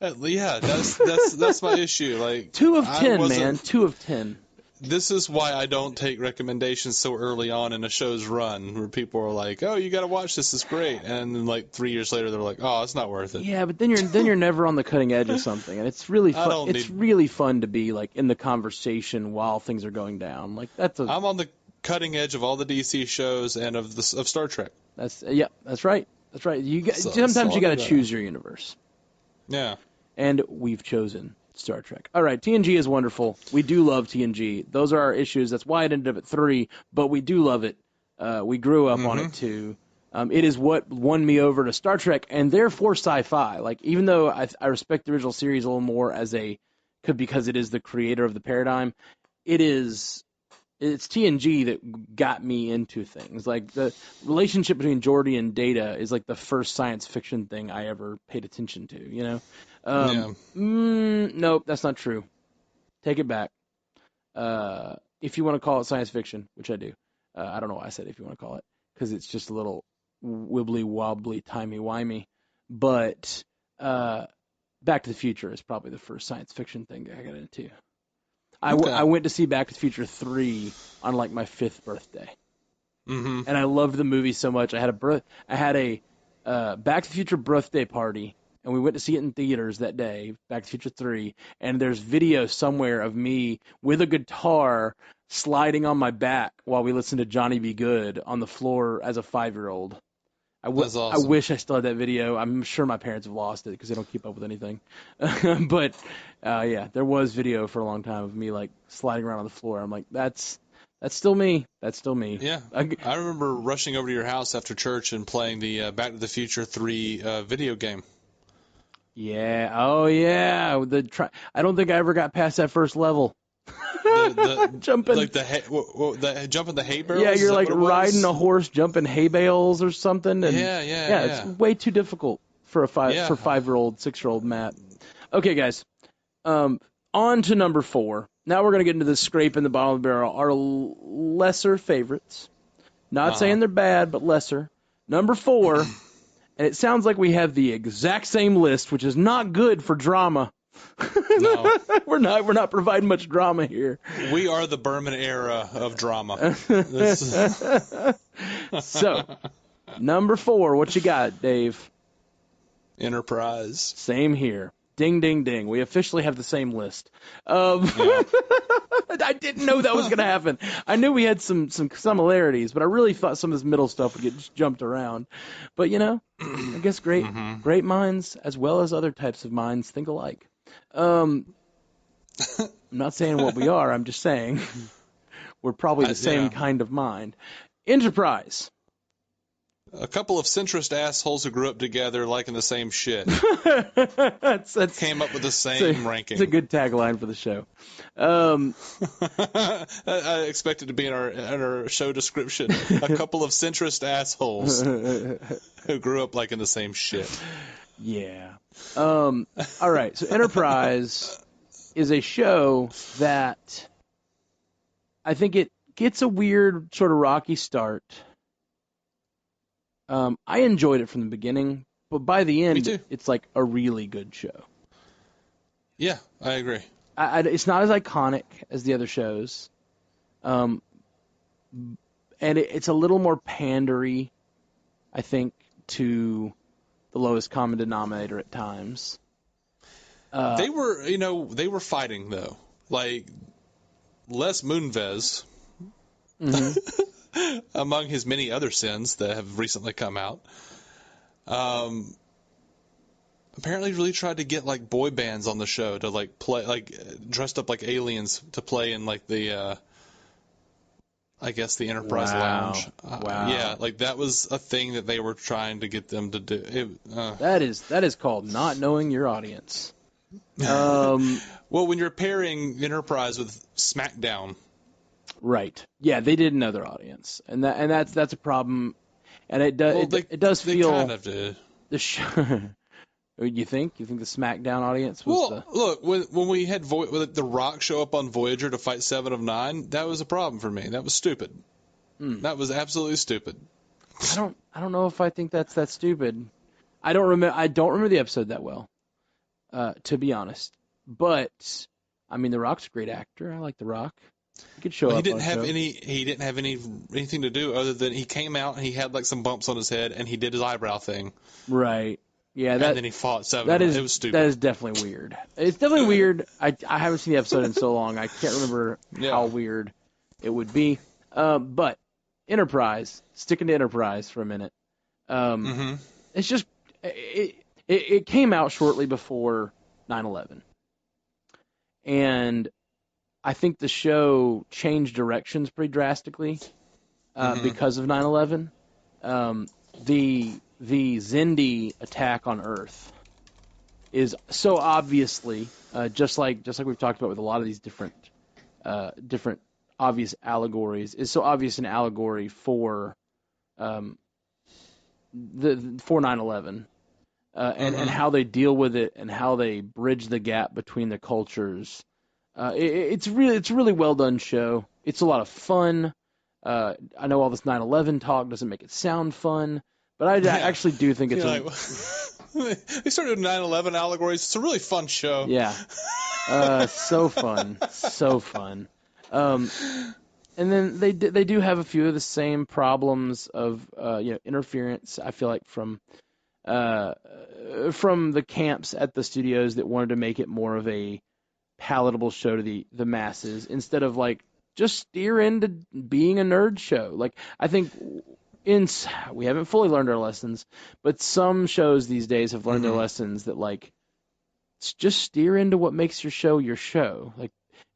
Yeah, that's my issue. Like 2 of 10, man. 2 of 10. This is why I don't take recommendations so early on in a show's run, where people are like, "Oh, you got to watch this. It's great," and then like 3 years later, they're like, "Oh, it's not worth it." Yeah, but then you're never on the cutting edge of something, and it's really fun. It's really fun to be like in the conversation while things are going down. Like I'm on the cutting edge of all the DC shows and of Star Trek. That's right. That's right. Sometimes you got to choose your universe. Yeah. And we've chosen Star Trek. All right, TNG is wonderful. We do love TNG. Those are our issues. That's why it ended up at 3, but we do love it. We grew up on it too. It is what won me over to Star Trek and therefore sci-fi. Like, even though I respect the original series a little more because it is the creator of the paradigm, it's TNG that got me into things. Like, the relationship between Geordi and Data is like the first science fiction thing I ever paid attention to, you know? Nope, that's not true. Take it back. If you want to call it science fiction, which I do. I don't know why I said if you want to call it, because it's just a little wibbly-wobbly, timey-wimey. But Back to the Future is probably the first science fiction thing I got into. I went to see Back to the Future 3 on like my 5th birthday. And I loved the movie so much. I had a Back to the Future birthday party, and we went to see it in theaters that day, Back to the Future 3, and there's video somewhere of me with a guitar sliding on my back while we listened to Johnny B. Good on the floor as a 5-year-old. That's awesome. I wish I still had that video. I'm sure my parents have lost it because they don't keep up with anything. But, there was video for a long time of me, like, sliding around on the floor. I'm like, that's still me. That's still me. Yeah. I remember rushing over to your house after church and playing the Back to the Future 3 video game. Yeah. Oh, yeah. I don't think I ever got past that first level. Jumping. Like jumping the hay barrels? Yeah, you're like riding a horse, jumping hay bales or something. And yeah. It's way too difficult for for 5-year-old, 6-year-old Matt. Okay, guys. On to number 4. Now we're going to get into the scrape in the bottom of the barrel. Our lesser favorites. Not saying they're bad, but lesser. Number 4. And it sounds like we have the exact same list, which is not good for drama. No. We're not providing much drama here. We are the Berman era of drama. So, number 4, what you got, Dave? Enterprise. Same here. Ding, ding, ding. We officially have the same list. I didn't know that was going to happen. I knew we had some similarities, but I really thought some of this middle stuff would get just jumped around. But, I guess great minds, as well as other types of minds, think alike. I'm not saying what we are. I'm just saying we're probably the same kind of mind. Enterprise. A couple of centrist assholes who grew up together liking the same shit. That's came up with the same ranking. It's a good tagline for the show. I expect it to be in our show description. A couple of centrist assholes who grew up liking the same shit. Yeah. All right. So Enterprise is a show that I think it gets a weird sort of rocky start. I enjoyed it from the beginning, but by the end, it's like a really good show. Yeah, I agree. It's not as iconic as the other shows, and it's a little more pandery, I think, to the lowest common denominator at times. They were fighting though. Like Les Moonves, among his many other sins that have recently come out, apparently really tried to get like boy bands on the show to like play, like dressed up like aliens to play in like the I guess the Enterprise Lounge. Wow. Yeah, like that was a thing that they were trying to get them to do. That is called not knowing your audience. Well, when you're pairing Enterprise with SmackDown, right? Yeah, they didn't know their audience, and that's a problem. And it does it does feel kind of did. The show. You think the SmackDown audience was look, when we had The Rock show up on Voyager to fight 7 of 9, that was a problem for me. That was stupid. That was absolutely stupid. I don't know if I think that's that stupid. I don't remember the episode that well, to be honest. But I mean, The Rock's a great actor. I like The Rock. He could show up. He didn't have anything to do other than he came out and he had like some bumps on his head and he did his eyebrow thing. Right. Yeah, and then he fought 7. It was stupid. That is definitely weird. It's definitely weird. I haven't seen the episode in so long. I can't remember how weird it would be. But Enterprise, sticking to Enterprise for a minute. It's just it came out shortly before 9/11, and I think the show changed directions pretty drastically because of 9/11. The Xindi attack on Earth is so obviously just like we've talked about with a lot of these different obvious allegories, is so obvious an allegory for 9/11 and how they deal with it and how they bridge the gap between the cultures. It's a really well done show. It's a lot of fun. I know all this 9/11 talk doesn't make it sound fun, but I actually do think it's they started with 9/11 allegories. It's a really fun show. Yeah. So fun. And then they do have a few of the same problems of interference, I feel like, from the camps at the studios that wanted to make it more of a palatable show to the masses instead of like just steer into being a nerd show. Like, I think we haven't fully learned our lessons, but some shows these days have learned their lessons that like just steer into what makes your show. Like,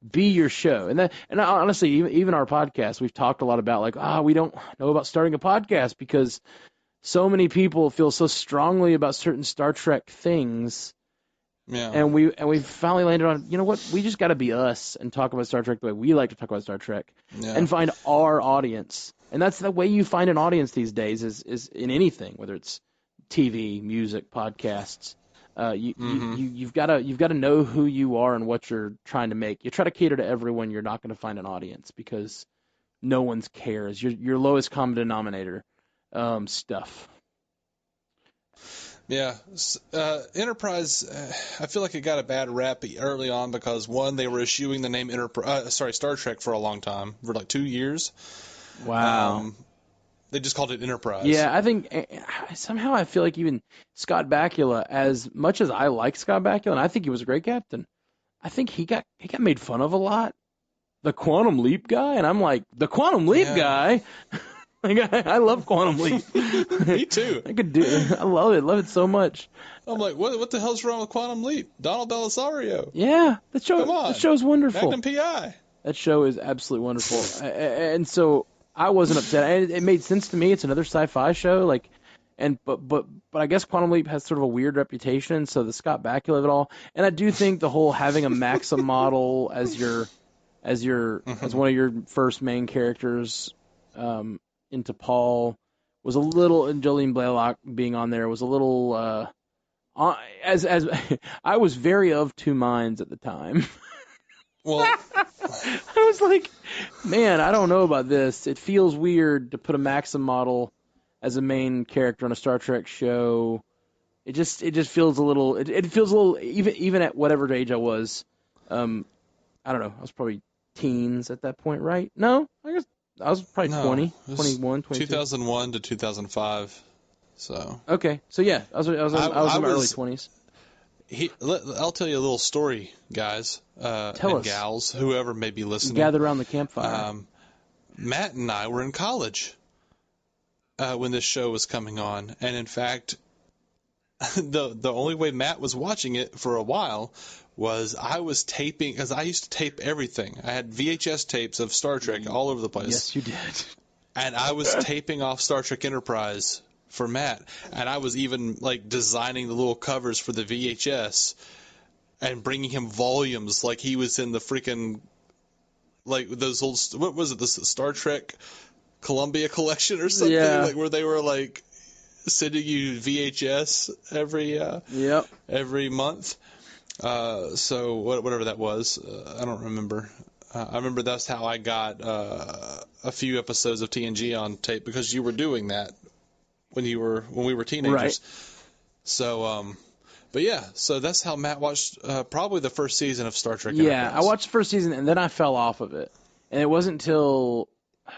be your show. And honestly, even our podcast, we've talked a lot about like, we don't know about starting a podcast because so many people feel so strongly about certain Star Trek things. Yeah. And we finally landed on, you know what, we just got to be us and talk about Star Trek the way we like to talk about Star Trek and find our audience. And that's the way you find an audience these days is in anything, whether it's TV, music, podcasts. You've got to know who you are and what you're trying to make. You try to cater to everyone, you're not going to find an audience because no one cares. Your lowest common denominator stuff. Yeah, Enterprise. I feel like it got a bad rap early on because one, they were eschewing the name Star Trek for a long time, for like 2 years. Wow. They just called it Enterprise. Yeah, I think somehow I feel like even Scott Bakula, as much as I like Scott Bakula, and I think he was a great captain, I think he got made fun of a lot. The Quantum Leap guy, and I'm like, the Quantum Leap guy. Like, I love Quantum Leap. Me too. I love it so much. I'm like, what the hell's wrong with Quantum Leap? Donald Belisario. Yeah, the show's wonderful. Magnum PI. That show is absolutely wonderful. And so I wasn't upset. And it made sense to me. It's another sci-fi show, like, but I guess Quantum Leap has sort of a weird reputation. So the Scott Bakula of it all, and I do think the whole having a Maxim model as one of your first main characters into Paul was a little, and Jolene Blaylock being on there was a little. As I was very of two minds at the time. Well, I was like, man, I don't know about this. It feels weird to put a Maxim model as a main character on a Star Trek show. It just feels a little. It feels a little, even at whatever age I was. I don't know. I was probably teens at that point, right? No, I guess I was probably 20, 21, 22. 2001 to 2005. So Okay, so yeah, I was in my early 20s. I'll tell you a little story, guys Tell and us. gals, whoever may be listening. Gather around the campfire. Matt and I were in college when this show was coming on, and in fact, the only way Matt was watching it for a while was I was taping, because I used to tape everything. I had VHS tapes of Star Trek all over the place. Yes, you did. And I was taping off Star Trek Enterprise for Matt, and I was even like designing the little covers for the VHS and bringing him volumes like he was in the freaking, like those old, what was it, the Star Trek Columbia collection or something, Yeah. like where they were like sending you VHS every month. So whatever that was, I don't remember. I remember that's how I got a few episodes of TNG on tape, because you were doing that when we were teenagers. Right. So, but yeah, so that's how Matt watched probably the first season of Star Trek. Yeah, Enterprise. I watched the first season, and then I fell off of it. And it wasn't until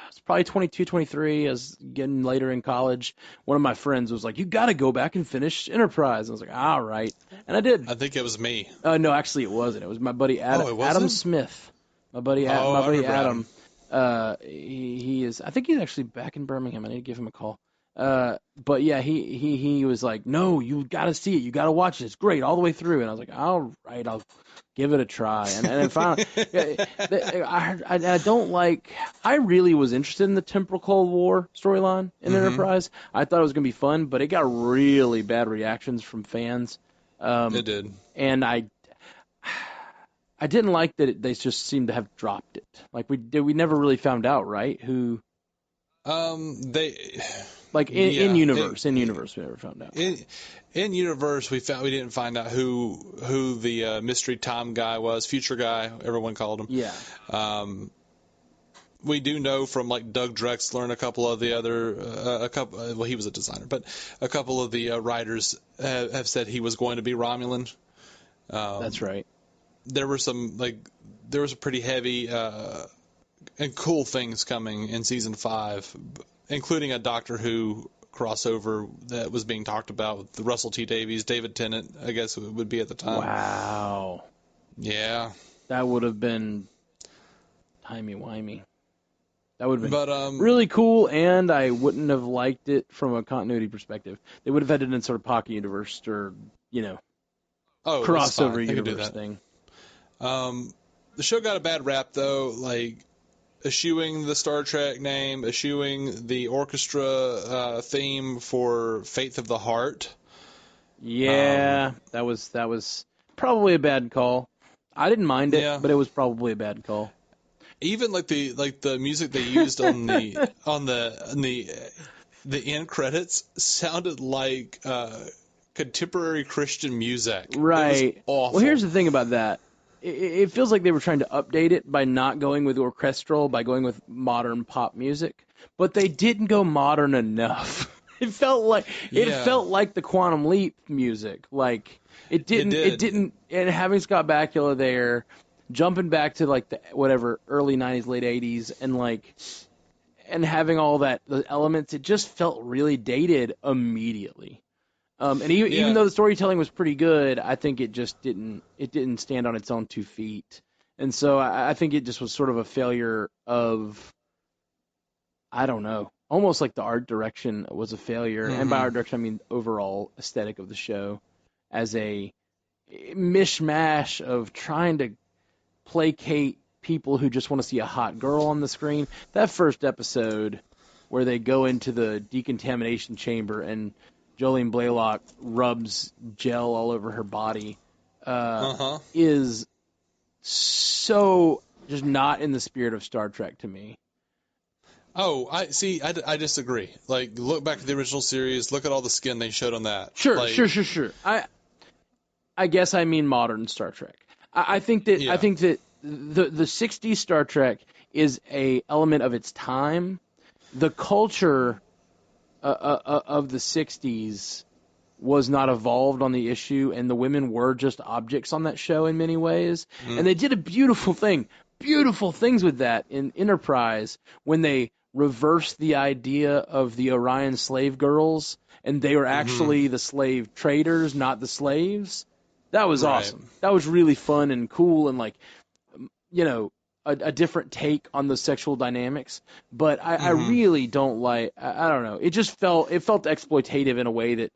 it's probably 22, 23, I was getting later in college. One of my friends was like, "You got to go back and finish Enterprise." I was like, "All right," and I did. I think it was me. No, actually, it wasn't. It was my buddy Adam. Oh, it wasn't? Adam Smith. My buddy I remember Adam. He is. I think he's actually back in Birmingham. I need to give him a call. But yeah, he was like, "No, you got to see it. You got to watch it. It's great all the way through." And I was like, "All right, I'll give it a try." And then finally, I don't like. I really was interested in the temporal Cold War storyline in Enterprise. I thought it was gonna be fun, but it got really bad reactions from fans. It did, and I didn't like that they just seemed to have dropped it. Like we never really found out, right? Who? They. Like in universe, we never found out. In universe, we didn't find out who the mystery Tom guy was, future guy, everyone called him. Yeah. We do know from like Doug Drexler and a couple of the other well, he was a designer, but a couple of the writers have said he was going to be Romulan. That's right. There was a pretty heavy and cool things coming in season 5, including a Doctor Who crossover that was being talked about with the Russell T Davies, David Tennant, I guess it would be at the time. Wow. Yeah. That would have been timey-wimey. That would have been But, really cool, and I wouldn't have liked it from a continuity perspective. They would have had it in sort of Pocket Universe or, crossover universe thing. The show got a bad rap, though, like eschewing the Star Trek name, eschewing the orchestra theme for Faith of the Heart. Yeah, that was probably a bad call. I didn't mind it, but it was probably a bad call. Even like the music they used on the end credits sounded like contemporary Christian music. Right. It was awful. Well, here's the thing about that. It feels like they were trying to update it by not going with orchestral, by going with modern pop music, but they didn't go modern enough. It felt like the Quantum Leap music. Like it didn't. And having Scott Bakula there, jumping back to like the early '90s, late '80s, and having all the elements, it just felt really dated immediately. And even though the storytelling was pretty good, I think it just didn't stand on its own 2 feet. And so I think it just was sort of a failure of, I don't know, almost like the art direction was a failure. Mm-hmm. And by art direction, I mean overall aesthetic of the show as a mishmash of trying to placate people who just want to see a hot girl on the screen. That first episode where they go into the decontamination chamber and Jolene Blaylock rubs gel all over her body is so just not in the spirit of Star Trek to me. Oh, I disagree. Like, look back at the original series. Look at all the skin they showed on that. Sure. I guess I mean modern Star Trek. I think that the '60s Star Trek is a element of its time. The culture of the '60s was not evolved on the issue, and the women were just objects on that show in many ways. And they did beautiful things with that in Enterprise when they reversed the idea of the Orion slave girls, and they were actually the slave traders, not the slaves. That was Right. awesome. That was really fun and cool, and like, you know, a different take on the sexual dynamics. But I really don't like. I don't know. It just felt exploitative in a way that,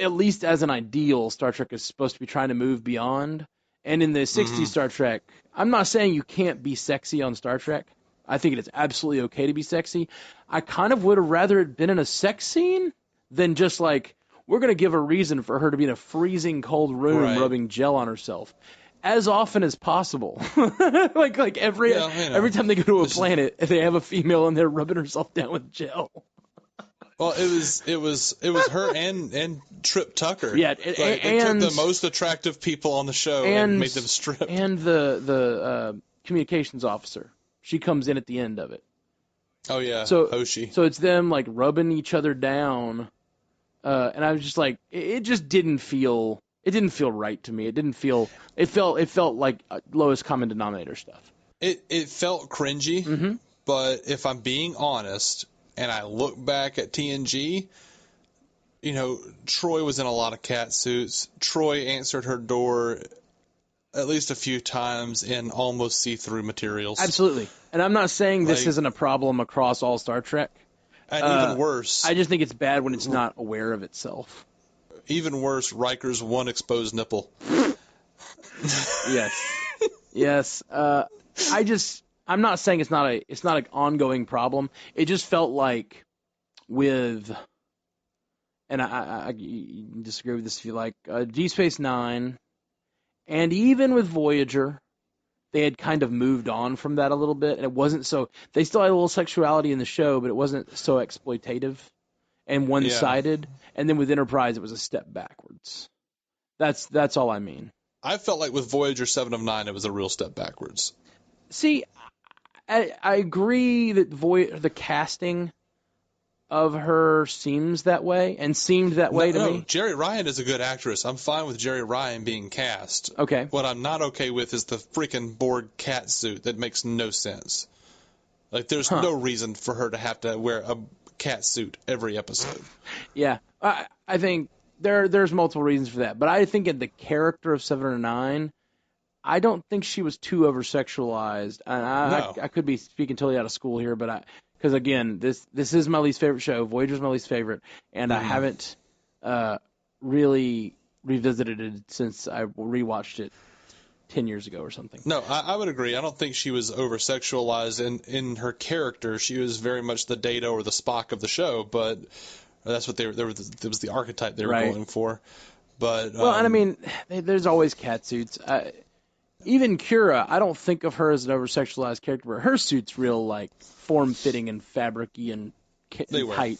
at least as an ideal, Star Trek is supposed to be trying to move beyond. And in the 60s Star Trek, I'm not saying you can't be sexy on Star Trek. I think it is absolutely okay to be sexy. I kind of would have rather it been in a sex scene than just like, we're going to give a reason for her to be in a freezing cold room Right. rubbing gel on herself. As often as possible. like every time they go to a planet, they have a female in there rubbing herself down with gel. Well, it was her and Trip Tucker. Yeah, they took the most attractive people on the show and made them strip. And the communications officer, she comes in at the end of it. Oh yeah, so Hoshi. So it's them like rubbing each other down, and I was just like, it just didn't feel. It didn't feel right to me. It felt like lowest common denominator stuff. It felt cringy, but if I'm being honest, and I look back at TNG, Troy was in a lot of cat suits. Troy answered her door at least a few times in almost see-through materials. Absolutely. And I'm not saying this isn't a problem across all Star Trek. And even worse. I just think it's bad when it's not aware of itself. Even worse, Riker's one exposed nipple. Yes. Yes. I'm not saying it's not an ongoing problem. It just felt like with, and I you can disagree with this if you like, Deep Space Nine, and even with Voyager, they had kind of moved on from that a little bit, and it wasn't so. They still had a little sexuality in the show, but it wasn't so exploitative and one-sided. Yeah. And then with Enterprise, it was a step backwards. That's all I mean. I felt like with Voyager 7 of 9, it was a real step backwards. See, I agree that the casting of her seemed that way to me. Jerry Ryan is a good actress. I'm fine with Jerry Ryan being cast. Okay. What I'm not okay with is the freaking Borg cat suit. That makes no sense. Like, there's no reason for her to have to wear a cat suit every episode. Yeah, I think there's multiple reasons for that, but I think in the character of 7 or 9, I don't think she was too over-sexualized. I could be speaking totally out of school here, but because again, this is my least favorite show. Voyager's my least favorite, and I haven't really revisited it since I rewatched it 10 years ago or something. No, I would agree. I don't think she was over-sexualized, and in her character, she was very much the Data or the Spock of the show, but that's what it was the archetype they were going for. But well, and I mean, there's always cat suits. Even Kira, I don't think of her as an over-sexualized character, but her suit's real, like, form-fitting and fabric-y and tight.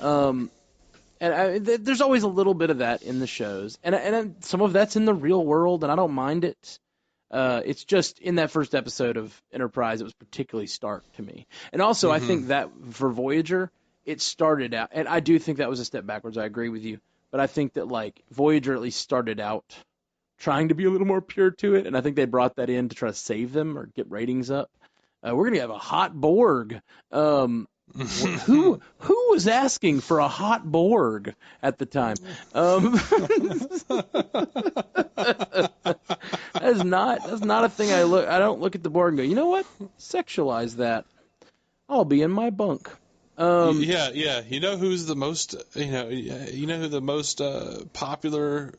And there's always a little bit of that in the shows. And some of that's in the real world, and I don't mind it. It's just in that first episode of Enterprise, it was particularly stark to me. And also, I think that for Voyager, it started out, and I do think that was a step backwards, I agree with you, but I think that, like, Voyager at least started out trying to be a little more pure to it, and I think they brought that in to try to save them or get ratings up. We're going to have a hot Borg. Who was asking for a hot Borg at the time? That's not a thing I don't look at the Borg and go, you know what? Sexualize that. I'll be in my bunk. Yeah. You know who's the most? You know who the most popular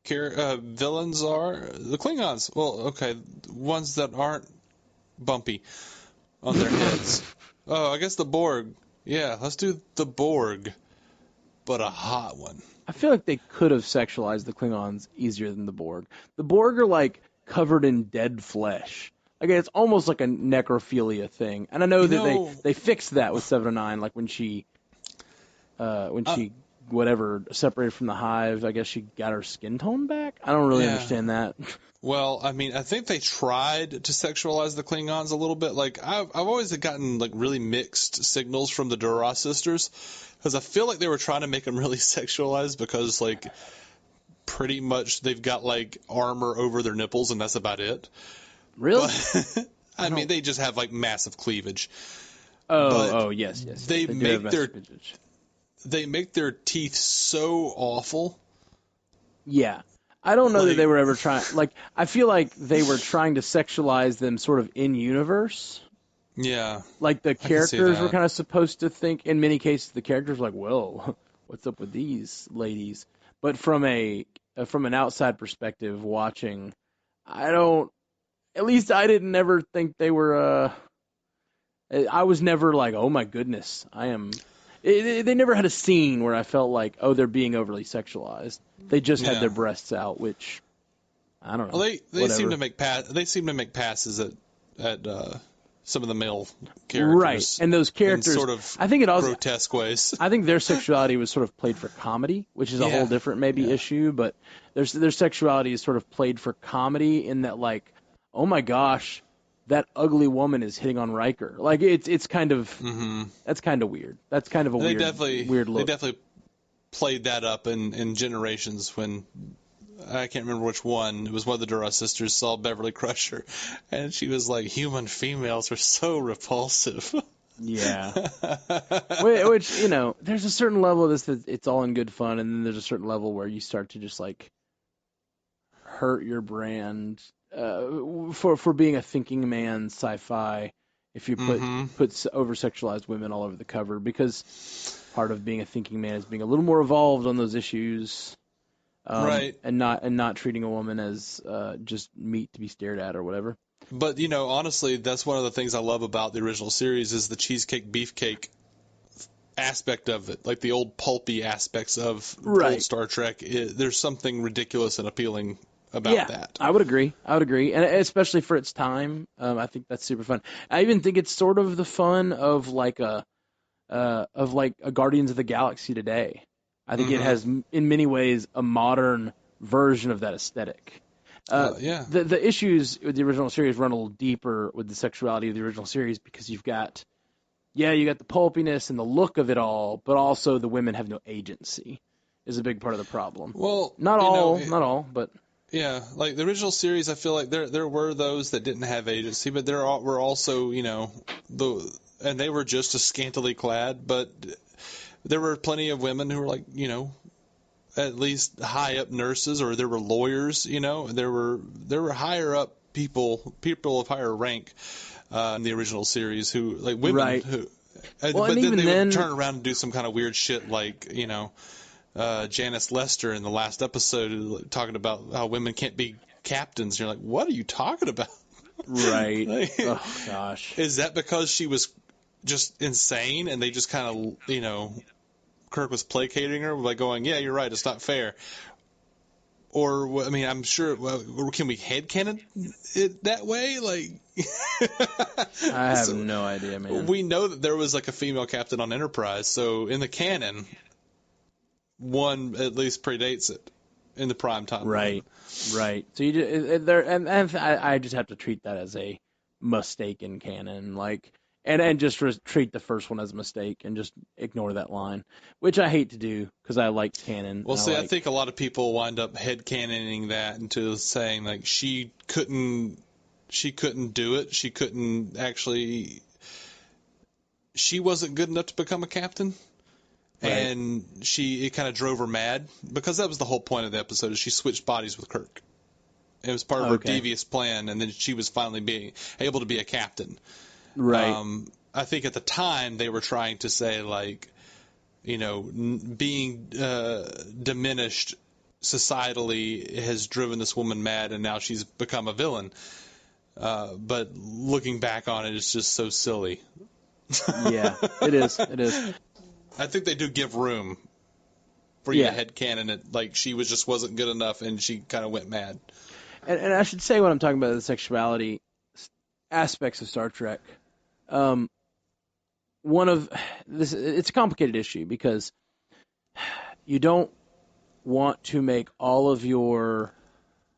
villains are? The Klingons. Well, okay, ones that aren't bumpy on their heads. Oh, I guess the Borg. Yeah, let's do the Borg, but a hot one. I feel like they could have sexualized the Klingons easier than the Borg. The Borg are like covered in dead flesh. Like it's almost like a necrophilia thing. And I know that they fixed that with 709, like when she whatever separated from the hive. I guess she got her skin tone back. I don't really understand that. Well, I mean, I think they tried to sexualize the Klingons a little bit. Like, I've always gotten, like, really mixed signals from the Duras sisters, because I feel like they were trying to make them really sexualized because, like, pretty much they've got, like, armor over their nipples, and that's about it. Really? But, I mean, they just have, like, massive cleavage. but Yes. they do make have their appendage. they make their teeth so awful. Yeah. I don't know that they Like, were ever trying. Like, I feel like they were trying to sexualize them sort of in universe. yeah, Like, the I can see characters were that. kind of supposed to think, in many cases, the characters were like, well, what's up with these ladies? But from an outside perspective, watching, I don't. At least I didn't ever think they were. I was never like, oh my goodness, I am. They never had a scene where I felt like, oh, they're being overly sexualized. They just had Yeah. their breasts out, which I don't know. Well, they seem Whatever. to make passes at some of the male Right, characters and those in characters, sort of I think it also. grotesque ways. I think their sexuality was sort of played for comedy, which is a whole Yeah, different maybe yeah, issue. But their sexuality is sort of played for comedy in that, like, oh my gosh, that ugly woman is hitting on Riker. Like it's kind of that's kind of weird. That's kind of a and weird they look. definitely played that up in Generations when I can't remember which one. It was one of the Duras sisters saw Beverly Crusher, and she was like, "Human females are so repulsive." Yeah. Which, there's a certain level of this that it's all in good fun, and then there's a certain level where you start to just like hurt your brand for being a thinking man sci-fi if you put over sexualized women all over the cover, because part of being a thinking man is being a little more evolved on those issues, Right. and not treating a woman as just meat to be stared at or whatever. But honestly, that's one of the things I love about the original series is the cheesecake beefcake aspect of it, like the old pulpy aspects of old Star Trek. There's something ridiculous and appealing about that. I would agree, and especially for its time, I think that's super fun. I even think it's sort of the fun of like a Guardians of the Galaxy today. I think it has in many ways a modern version of that aesthetic. Yeah. The issues with the original series run a little deeper with the sexuality of the original series, because you got the pulpiness and the look of it all, but also the women have no agency is a big part of the problem. Well, not all, but yeah, like the original series, I feel like there were those that didn't have agency, but there were also and they were just as scantily clad, but there were plenty of women who were like at least high up nurses, or there were lawyers, there were higher up people of higher rank in the original series who like women who. But then they would turn around and do some kind of weird shit like Janice Lester in the last episode talking about how women can't be captains. You're like, what are you talking about? Right. Like, oh gosh. Is that because she was just insane and they just kind of Kirk was placating her by going, yeah, you're right, it's not fair? Or, I mean, I'm sure, can we headcanon it that way? Like, I have no idea, man. We know that there was like a female captain on Enterprise, so in the canon, one at least predates it in the prime time. Right. So you just, there, and I just have to treat that as a mistake in canon, like, and just treat the first one as a mistake and just ignore that line, which I hate to do because I like canon. Well, see, I think a lot of people wind up headcanoning that into saying like she couldn't do it. She couldn't actually. She wasn't good enough to become a captain. Right. And it kind of drove her mad, because that was the whole point of the episode, is she switched bodies with Kirk. It was part of her devious plan, and then she was finally being able to be a captain. Right. I think at the time they were trying to say, like, being diminished societally has driven this woman mad, and now she's become a villain. But looking back on it, it's just so silly. Yeah, it is. I think they do give room for you to headcanon it, like she wasn't good enough and she kind of went mad. And I should say, when I'm talking about the sexuality aspects of Star Trek, it's a complicated issue, because you don't want to make all of your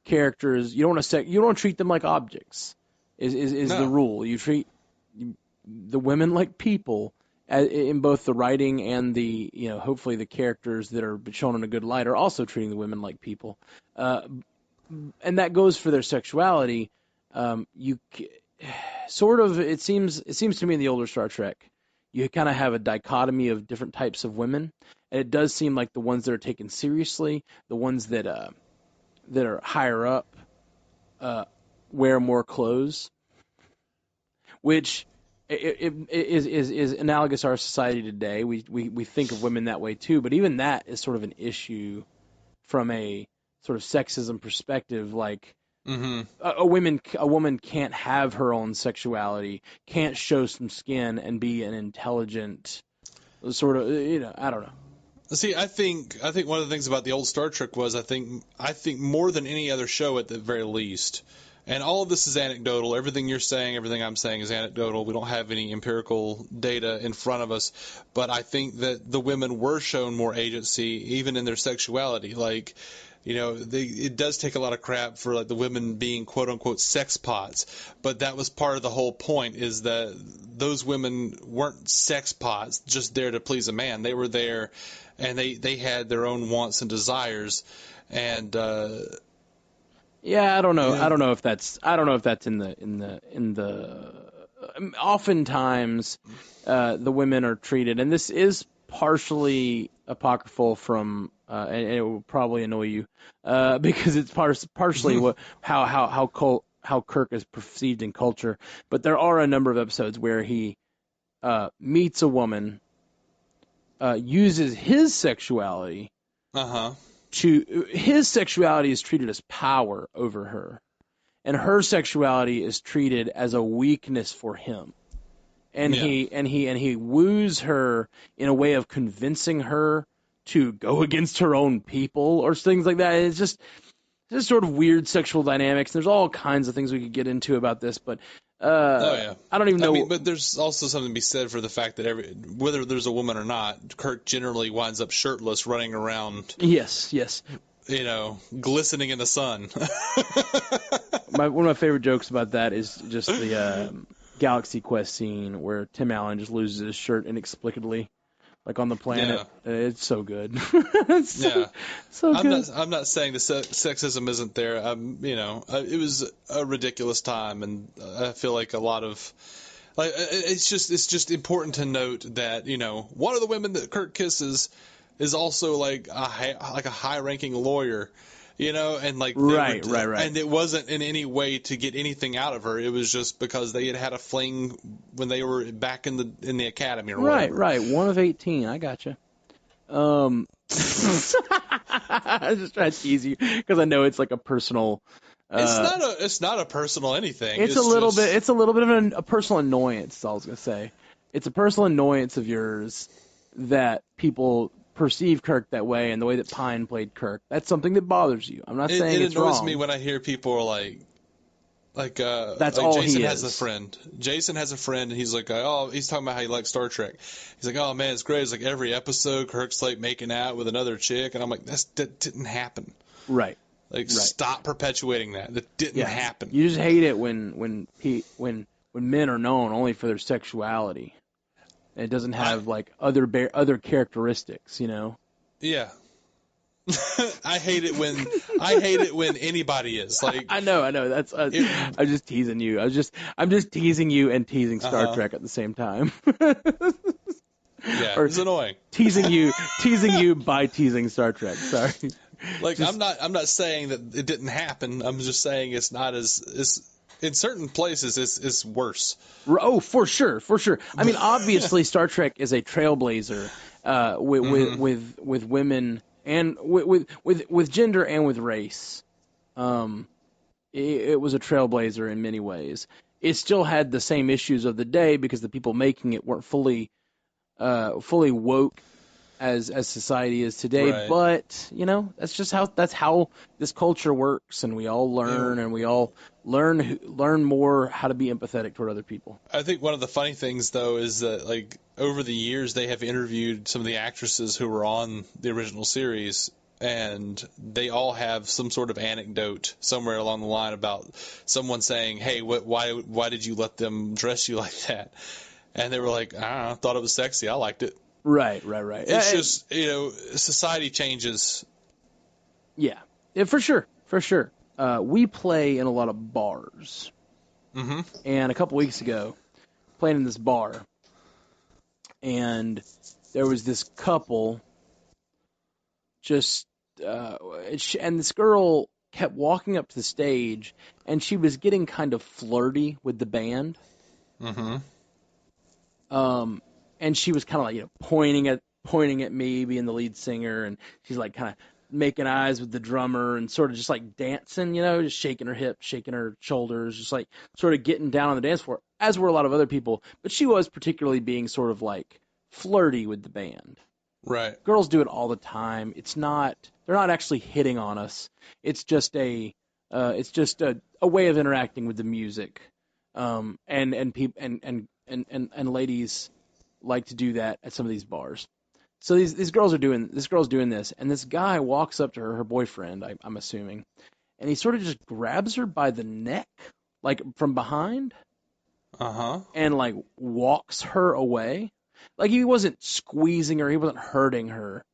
characters, you don't want to treat them like objects. Is the rule. You treat the women like people, in both the writing and the, hopefully the characters that are shown in a good light are also treating the women like people. And that goes for their sexuality. It seems to me in the older Star Trek, you kind of have a dichotomy of different types of women, and it does seem like the ones that are taken seriously, the ones that are higher up, wear more clothes, which is analogous to our society today. We think of women that way too, but even that is sort of an issue from a sort of sexism perspective. Like a woman can't have her own sexuality, can't show some skin and be an intelligent sort of, I don't know. See, I think one of the things about the old Star Trek was I think more than any other show at the very least. And all of this is anecdotal. Everything you're saying, everything I'm saying is anecdotal. We don't have any empirical data in front of us. But I think that the women were shown more agency, even in their sexuality. Like, it does take a lot of crap for like the women being quote unquote sex pots. But that was part of the whole point, is that those women weren't sex pots just there to please a man. They were there, and they had their own wants and desires, and yeah, I don't know. I don't know if that's in the. Oftentimes, the women are treated, and this is partially apocryphal from, and it will probably annoy you, because it's partially how Kirk is perceived in culture. But there are a number of episodes where he meets a woman, uses his sexuality. His sexuality is treated as power over her, and her sexuality is treated as a weakness for him. And he woos her in a way of convincing her to go against her own people or things like that. It's just sort of weird sexual dynamics. There's all kinds of things we could get into about this, but I don't even know. But there's also something to be said for the fact that whether there's a woman or not, Kirk generally winds up shirtless, running around. Yes. Glistening in the sun. One of my favorite jokes about that is just the Galaxy Quest scene where Tim Allen just loses his shirt inexplicably, like on the planet. Yeah. It's so good. So good. I'm not saying the sexism isn't there. It was a ridiculous time, and I feel like a lot of it's just important to note that one of the women that Kirk kisses is also like a high-ranking lawyer. And like right. And it wasn't in any way to get anything out of her. It was just because they had a fling when they were back in the academy or whatever. Right. One of 18. I gotcha. I was just trying to tease you because I know it's like a personal. It's not a personal anything. It's a little bit. It's a little bit of a personal annoyance. Is all I was gonna say. It's a personal annoyance of yours that people perceive Kirk that way, and the way that Pine played Kirk. That's something that bothers you. I'm not saying it's wrong. It annoys me when I hear people are like that's all Jason he has is. a friend. Jason has a friend, and he's like, he's talking about how he likes Star Trek. He's like, oh man, it's great. It's like every episode, Kirk's like making out with another chick, and I'm like, that didn't happen. Right. Stop perpetuating that. That didn't happen. You just hate it when men are known only for their sexuality. And it doesn't have like other characteristics, Yeah. I hate it when anybody is like. I know. That's I'm just teasing you. I'm just teasing you and teasing Star Trek at the same time. It's annoying. Teasing you by teasing Star Trek. Sorry. I'm not saying that it didn't happen. I'm just saying it's not as in certain places it's worse. Oh, for sure. I mean, obviously, Star Trek is a trailblazer with women and with gender and with race. It was a trailblazer in many ways. It still had the same issues of the day because the people making it weren't fully woke as society is today. Right. But that's how this culture works, and we all learn, and we all learn more how to be empathetic toward other people. I think one of the funny things though is that like over the years they have interviewed some of the actresses who were on the original series, and they all have some sort of anecdote somewhere along the line about someone saying, hey, why did you let them dress you like that? And they were like, I don't know, thought it was sexy, I liked it. Right. It's just, society changes. Yeah, for sure. We play in a lot of bars. Mm-hmm. And a couple weeks ago, playing in this bar, and there was this couple just and this girl kept walking up to the stage, and she was getting kind of flirty with the band. Mm-hmm. And she was kind of like, pointing at me being the lead singer, and she's like kind of making eyes with the drummer and sort of just like dancing, just shaking her hips, shaking her shoulders, just like sort of getting down on the dance floor, as were a lot of other people. But she was particularly being sort of like flirty with the band. Right. Girls do it all the time. They're not actually hitting on us. It's just a way of interacting with the music. And people and ladies like to do that at some of these bars. So these girls doing this, and this guy walks up to her boyfriend, I'm assuming, and he sort of just grabs her by the neck, like from behind, and like walks her away. Like he wasn't squeezing her, he wasn't hurting her,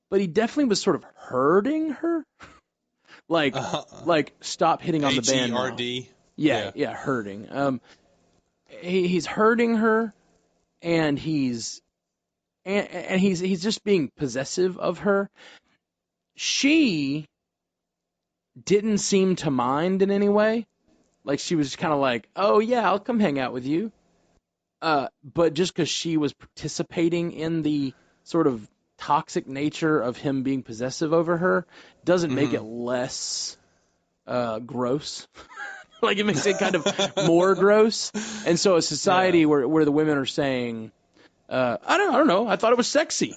but he definitely was sort of hurting her. Like stop hitting on the band now. H-E-R-D. Yeah, hurting. He's hurting her, and he's just being possessive of her. She didn't seem to mind in any way. Like she was kind of like, "Oh yeah, I'll come hang out with you." But just because she was participating in the sort of toxic nature of him being possessive over her doesn't make it less gross. Like it makes it kind of more gross. And so a society where the women are saying, I don't know, I thought it was sexy.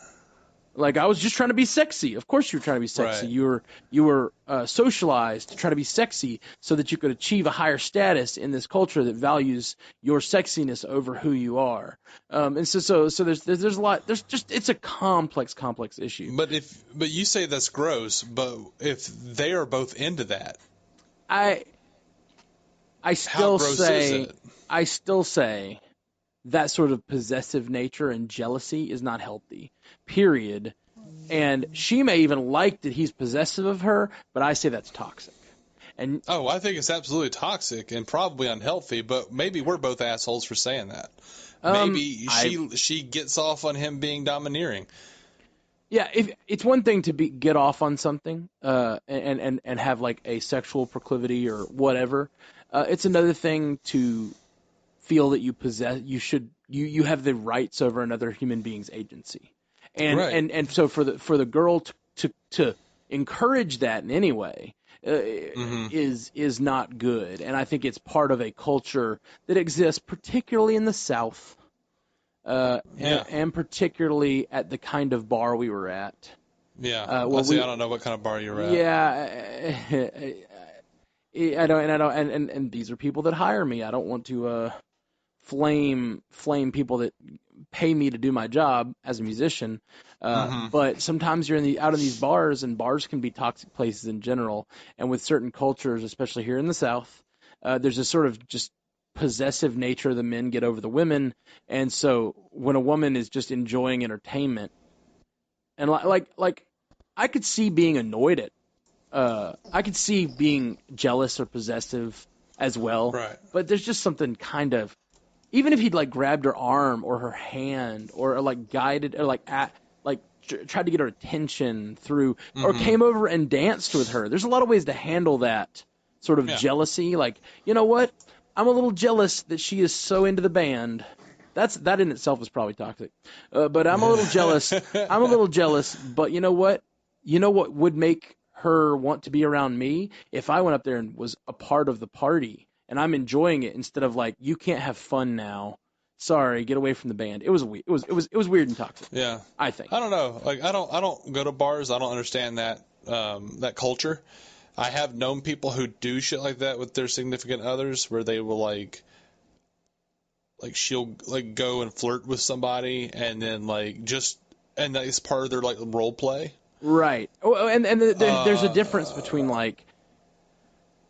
Like I was just trying to be sexy. Of course you were trying to be sexy. Right. You were socialized to try to be sexy so that you could achieve a higher status in this culture that values your sexiness over who you are. And so there's a lot. It's a complex issue. But you say that's gross, but if they are both into that, I how gross is it? I still say that sort of possessive nature and jealousy is not healthy, period. And she may even like that he's possessive of her, but I say that's toxic. And I think it's absolutely toxic and probably unhealthy, but maybe we're both assholes for saying that. Maybe she gets off on him being domineering. Yeah, it's one thing to get off on something and have like a sexual proclivity or whatever. It's another thing to feel that you have the rights over another human being's agency, and so for the girl to encourage that in any way is not good, and I think it's part of a culture that exists particularly in the South, and particularly at the kind of bar we were at. Yeah, I don't know what kind of bar you're at. Yeah, and these are people that hire me. I don't want to flame people that pay me to do my job as a musician. But sometimes you're out in these bars, and bars can be toxic places in general. And with certain cultures, especially here in the South, there's a sort of just possessive nature the men get over the women. And so when a woman is just enjoying entertainment, and like I could see being annoyed at, I could see being jealous or possessive as well. Right. But there's just something kind of, even if he'd like grabbed her arm or her hand or like guided or tried to get her attention through or came over and danced with her. There's a lot of ways to handle that sort of jealousy. Like, you know what? I'm a little jealous that she is so into the band. That in itself is probably toxic. But I'm a little jealous. I'm a little jealous, but you know what? You know what would make her want to be around me? If I went up there and was a part of the party. And I'm enjoying it instead of like, you can't have fun now. Sorry, get away from the band. It was weird. It was weird and toxic. Yeah, I think. I don't know. Like I don't go to bars. I don't understand that culture. I have known people who do shit like that with their significant others, where they will like she'll like go and flirt with somebody, and then and that is part of their like role play. Right. Oh, and there's a difference between like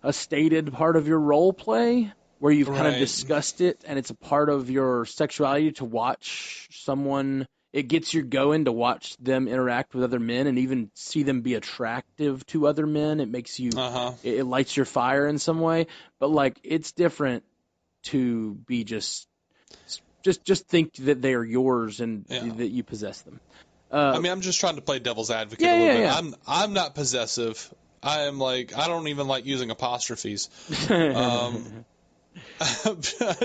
a stated part of your role play where you've kind of discussed it and it's a part of your sexuality to watch someone. It gets you going to watch them interact with other men and even see them be attractive to other men. It makes you, it lights your fire in some way. But like, it's different to be just Just think that they are yours and Yeah. that you possess them. I mean, I'm just trying to play devil's advocate a little bit. I'm not possessive. I am like, I don't even like using apostrophes.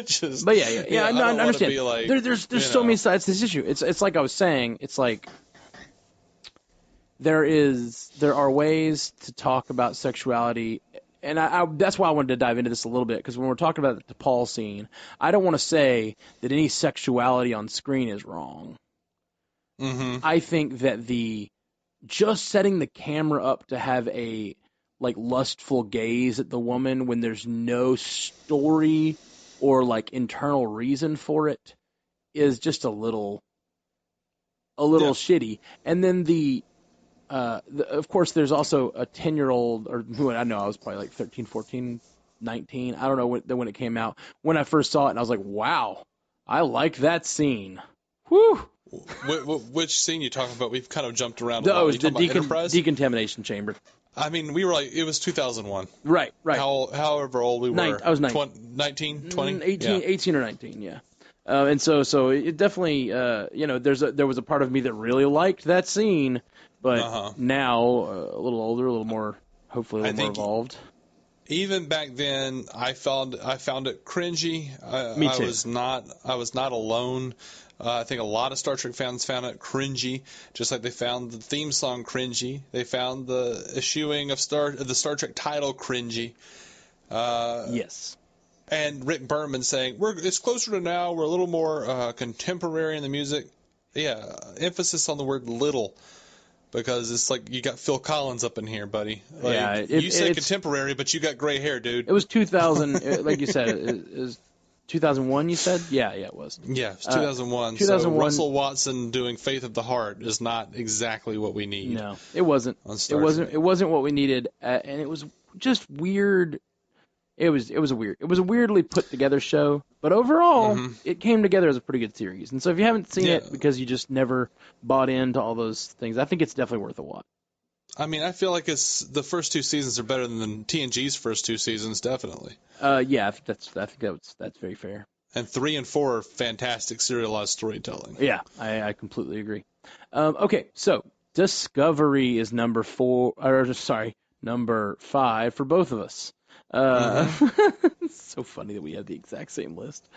Just, But yeah, I don't I understand. Be like, there's so many sides to this issue. It's like I was saying. It's like there are ways to talk about sexuality, and I that's why I wanted to dive into this a little bit, because when we're talking about the Paul scene, I don't want to say that any sexuality on screen is wrong. Mm-hmm. I think that just setting the camera up to have a like lustful gaze at the woman when there's no story or like internal reason for it is just a little shitty. And then of course there's also a 10-year-old, or who I know, I was probably like 13, 14, 19. I don't know when it came out. When I first saw it, and I was like, wow, I like that scene. Whew. Which scene you talking about? We've kind of jumped around a Oh, lot. it was the decontamination chamber. I mean, we were like, it was 2001. Right. However old we were. I was 19. 19, 20? 18 or 19, yeah. And so it definitely, there was a part of me that really liked that scene, but now a little older, a little more, hopefully a little more evolved. Even back then, I found it cringy. Me too. I was not alone. I think a lot of Star Trek fans found it cringy, just like they found the theme song cringy. They found the eschewing of the Star Trek title cringy. Yes. And Rick Berman saying, it's closer to now, we're a little more contemporary in the music. Yeah, emphasis on the word little, because it's like you got Phil Collins up in here, buddy. Like, you say contemporary, but you got gray hair, dude. It was 2000, like you said, it was 2001, you said? Yeah, it was. Yeah, it's 2001. 2001. So Russell Watson doing Faith of the Heart is not exactly what we need. No, it wasn't. It wasn't what we needed, and it was just weird. It was a weirdly put together show, but overall, it came together as a pretty good series. And so if you haven't seen it because you just never bought into all those things, I think it's definitely worth a watch. I mean, I feel like the first two seasons are better than TNG's first two seasons, definitely. Yeah, I think that's very fair. And 3 and 4 are fantastic serialized storytelling. Yeah, I completely agree. Okay, so Discovery is number 5 for both of us. It's so funny that we have the exact same list.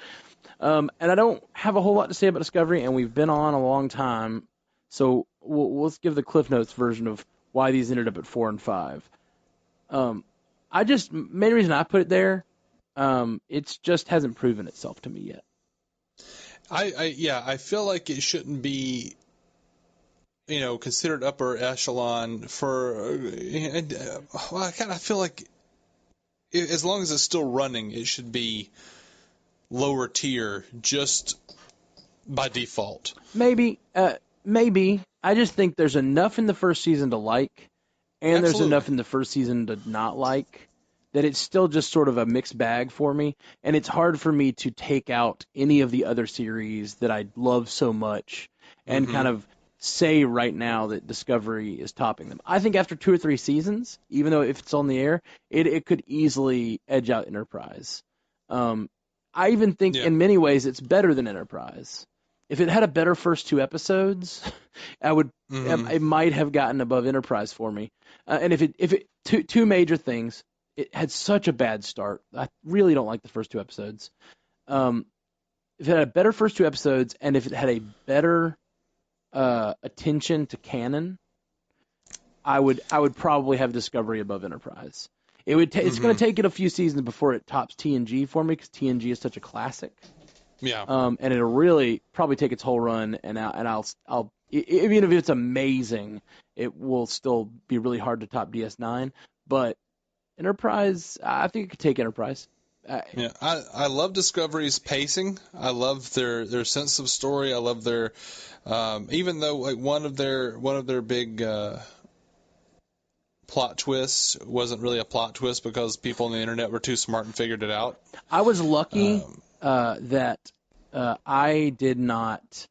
And I don't have a whole lot to say about Discovery, and we've been on a long time, so let's give the Cliff Notes version of why these ended up at 4 and 5. Main reason I put it there, it just hasn't proven itself to me yet. I feel like it shouldn't be, considered upper echelon for. I kind of feel like, as long as it's still running, it should be lower tier just by default. Maybe. I just think there's enough in the first season to like, and Absolutely. There's enough in the first season to not like, that it's still just sort of a mixed bag for me, and it's hard for me to take out any of the other series that I love so much and kind of say right now that Discovery is topping them. I think after 2 or 3 seasons, even though if it's on the air, it could easily edge out Enterprise. I even think in many ways it's better than Enterprise. If it had a better first 2 episodes, it might have gotten above Enterprise for me. And if it two major things, it had such a bad start. I really don't like the first 2 episodes. If it had a better first 2 episodes, and if it had a better attention to canon, I would probably have Discovery above Enterprise. It's going to take it a few seasons before it tops TNG for me, because TNG is such a classic. Yeah. And it'll really probably take its whole run, and I'll even if it's amazing, it will still be really hard to top DS9. But Enterprise, I think it could take Enterprise. I love Discovery's pacing. I love their sense of story. I love their, even though like one of their big plot twists wasn't really a plot twist because people on the internet were too smart and figured it out. I was lucky that I did not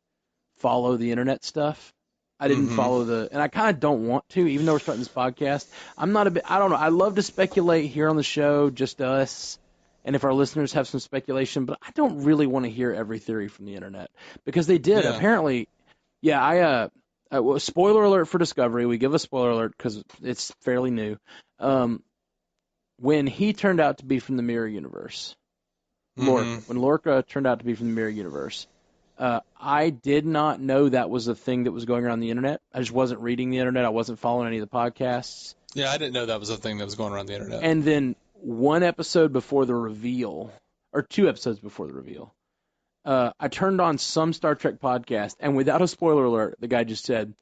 follow the internet stuff. I didn't follow and I kind of don't want to, even though we're starting this podcast. I don't know. I love to speculate here on the show, just us, and if our listeners have some speculation, but I don't really want to hear every theory from the internet because they did Yeah. apparently. Yeah, well, spoiler alert for Discovery. We give a spoiler alert because it's fairly new. When he turned out to be from the Mirror Universe, Lorca. When Lorca turned out to be from the Mirror Universe, I did not know that was a thing that was going around the internet. I just wasn't reading the internet. I wasn't following any of the podcasts. Yeah, I didn't know that was a thing that was going around the internet. And then one episode before the reveal, or 2 episodes before the reveal, I turned on some Star Trek podcast, and without a spoiler alert, the guy just said,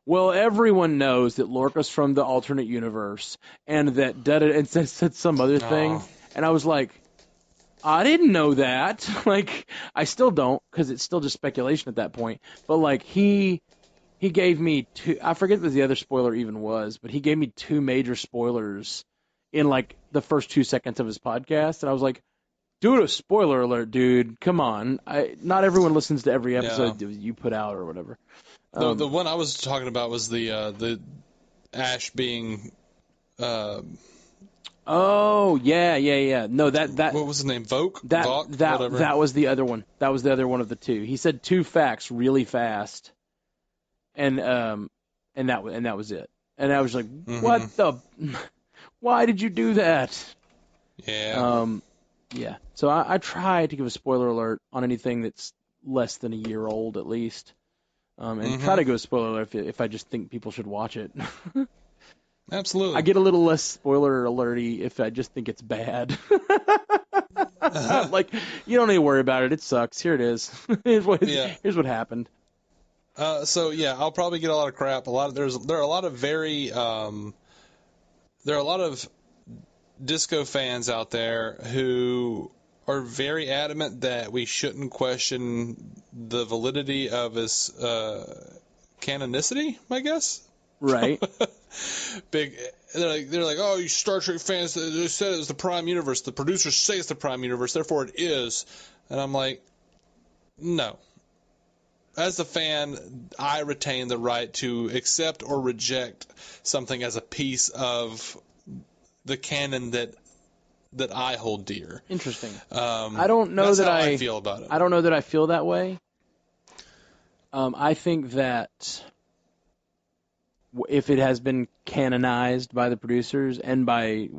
well, everyone knows that Lorca's from the alternate universe, and that and said some other thing. And I was like, I didn't know that. Like, I still don't, because it's still just speculation at that point. But, like, he gave me 2, I forget what the other spoiler even was, but he gave me 2 major spoilers in, like, the first 2 seconds of his podcast. And I was like, dude, a spoiler alert, dude. Come on. Not everyone listens to every episode that you put out or whatever. The one I was talking about was the Ash being... Oh, yeah. No, that what was his name? Vok? That was the other one. That was the other one of the 2. He said 2 facts really fast, and that was it. And I was like, what the? Why did you do that? Yeah. Yeah. So I try to give a spoiler alert on anything that's less than a year old at least, and try to go spoiler alert if I just think people should watch it. Absolutely. I get a little less spoiler alerty if I just think it's bad. Like, you don't need to worry about it. It sucks. Here it is. Here's what happened. So yeah, I'll probably get a lot of crap. There are a lot of disco fans out there who are very adamant that we shouldn't question the validity of his canonicity, I guess. Right. They're like, oh, you Star Trek fans, they said it was the Prime Universe. The producers say it's the Prime Universe, therefore it is. And I'm like, no. As a fan, I retain the right to accept or reject something as a piece of the canon that I hold dear. Interesting. I don't know that's how I feel about it. I don't know that I feel that way. I think that if it has been canonized by the producers and by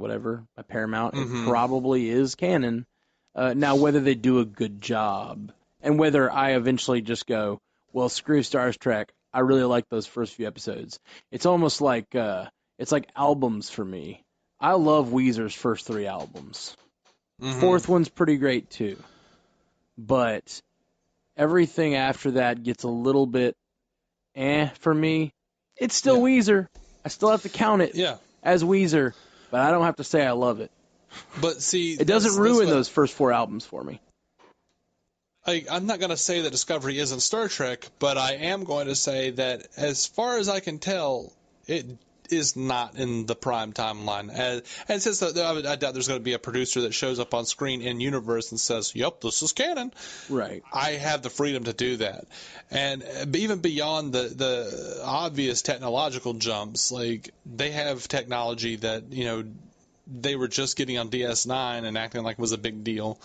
Paramount, it probably is canon. Now, whether they do a good job, and whether I eventually just go, well, screw Star Trek, I really like those first few episodes. It's almost like it's like albums for me. I love Weezer's first 3 albums. 4th one's pretty great too, but everything after that gets a little bit for me. It's still Weezer. I still have to count it as Weezer, but I don't have to say I love it. But see, it doesn't ruin those first 4 albums for me. I'm not going to say that Discovery isn't Star Trek, but I am going to say that as far as I can tell, it is not in the prime timeline. And since I doubt there's going to be a producer that shows up on screen in universe and says, yep, this is canon. Right. I have the freedom to do that. And even beyond the obvious technological jumps, like they have technology that, they were just getting on DS9 and acting like it was a big deal.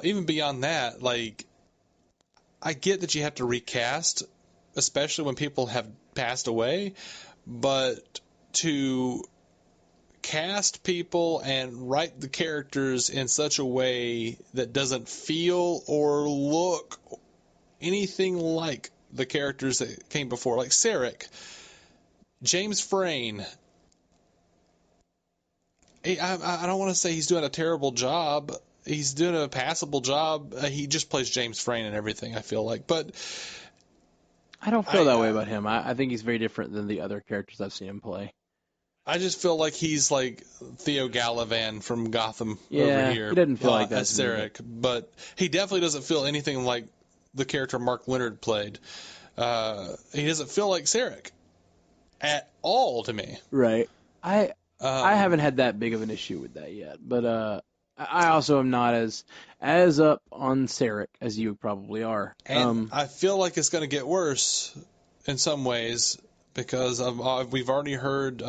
Even beyond that, like, I get that you have to recast, especially when people have passed away, but to cast people and write the characters in such a way that doesn't feel or look anything like the characters that came before, like Sarek, James Frain. I don't want to say he's doing a terrible job. He's doing a passable job. He just plays James Frain and everything, I feel like. But I don't feel that way about him. I think he's very different than the other characters I've seen him play. I just feel like he's like Theo Gallivan from Gotham over here. He doesn't feel like that. As Sarek, but he definitely doesn't feel anything like the character Mark Leonard played. He doesn't feel like Sarek at all to me. Right. I haven't had that big of an issue with that yet, but I also am not as up on Sarek as you probably are. And I feel like it's going to get worse in some ways because we've already heard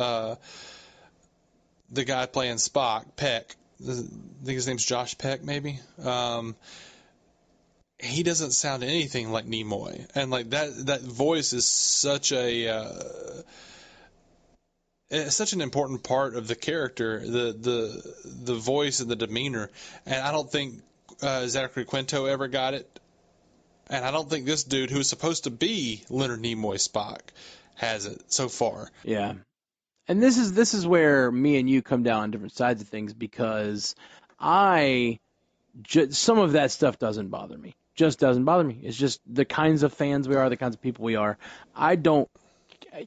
the guy playing Spock, Peck, I think his name's Josh Peck, maybe. He doesn't sound anything like Nimoy, and like that voice is such an important part of the character, the voice and the demeanor, and I don't think Zachary Quinto ever got it, and I don't think this dude who's supposed to be Leonard Nimoy Spock has it so far. Yeah. And this is where me and you come down on different sides of things, because some of that stuff doesn't bother me. Just doesn't bother me. It's just the kinds of fans we are, the kinds of people we are.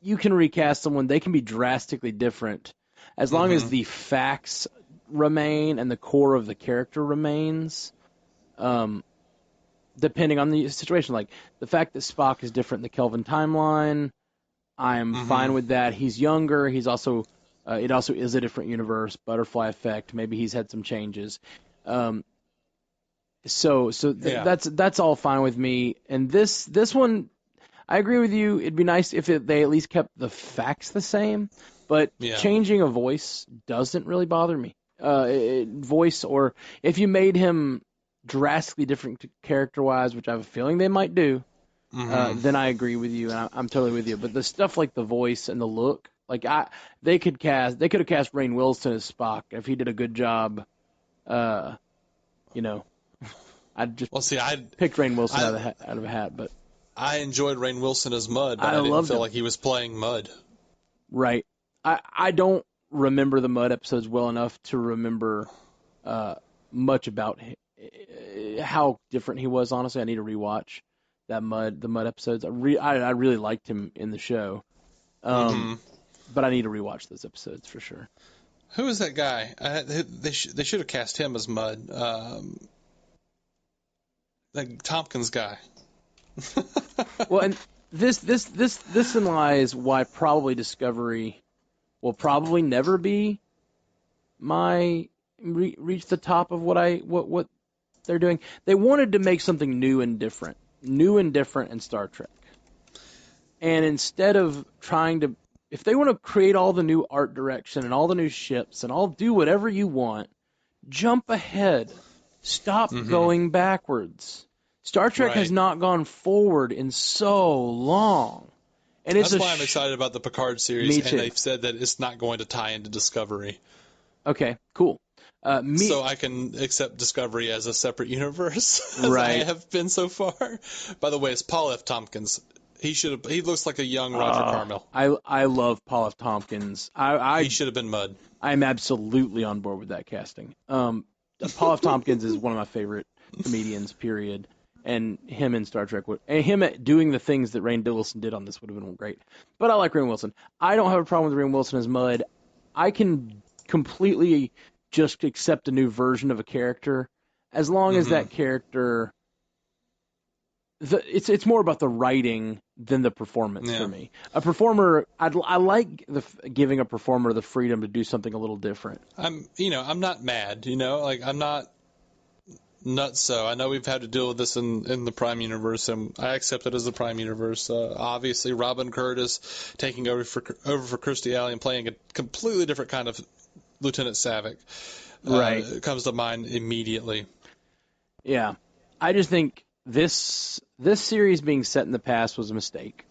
You can recast someone, they can be drastically different as long as the facts remain and the core of the character remains, depending on the situation. Like the fact that Spock is different in the Kelvin timeline, I'm fine with that. He's younger. He's also it also is a different universe, butterfly effect. Maybe he's had some changes. That's all fine with me. And this one, I agree with you. It'd be nice if they at least kept the facts the same, but changing a voice doesn't really bother me. Voice, or if you made him drastically different character-wise, which I have a feeling they might do, then I agree with you, and I'm totally with you. But the stuff like the voice and the look, like they could have cast Rainn Wilson as Spock if he did a good job. I'd just picked Rainn Wilson out of a hat, but I enjoyed Rainn Wilson as Mud, but I didn't feel like he was playing Mud. Right. I don't remember the Mud episodes well enough to remember much about how different he was. Honestly, I need to rewatch the Mud episodes. I really liked him in the show, but I need to rewatch those episodes for sure. Who is that guy? They should have cast him as Mud. That Tompkins guy. Well, and this in lies why probably Discovery will probably never be reach the top of what they're doing. They wanted to make something new and different in Star Trek. And instead of trying to, if they want to create all the new art direction and all the new ships and all do whatever you want, jump ahead. Stop going backwards. Star Trek has not gone forward in so long. And that's why I'm excited about the Picard series, Me too. And they've said that it's not going to tie into Discovery. Okay, cool. So I can accept Discovery as a separate universe, as I have been so far. By the way, it's Paul F. Tompkins. He looks like a young Roger Carmel. I love Paul F. Tompkins. He should have been Mud. I'm absolutely on board with that casting. Paul F. Tompkins is one of my favorite comedians, period. And him in Star Trek him doing the things that Rainn Wilson did on this would have been great. But I like Rainn Wilson. I don't have a problem with Rainn Wilson as Mud. I can completely just accept a new version of a character as long as that character. It's more about the writing than the performance for me. A performer, I like giving a performer the freedom to do something a little different. I'm not mad. I'm not nuts. So I know we've had to deal with this in the Prime Universe, and I accept it as the Prime Universe. Obviously, Robin Curtis taking over for Kirstie Alley and playing a completely different kind of Lieutenant Savick. Comes to mind immediately. Yeah, I just think this series being set in the past was a mistake.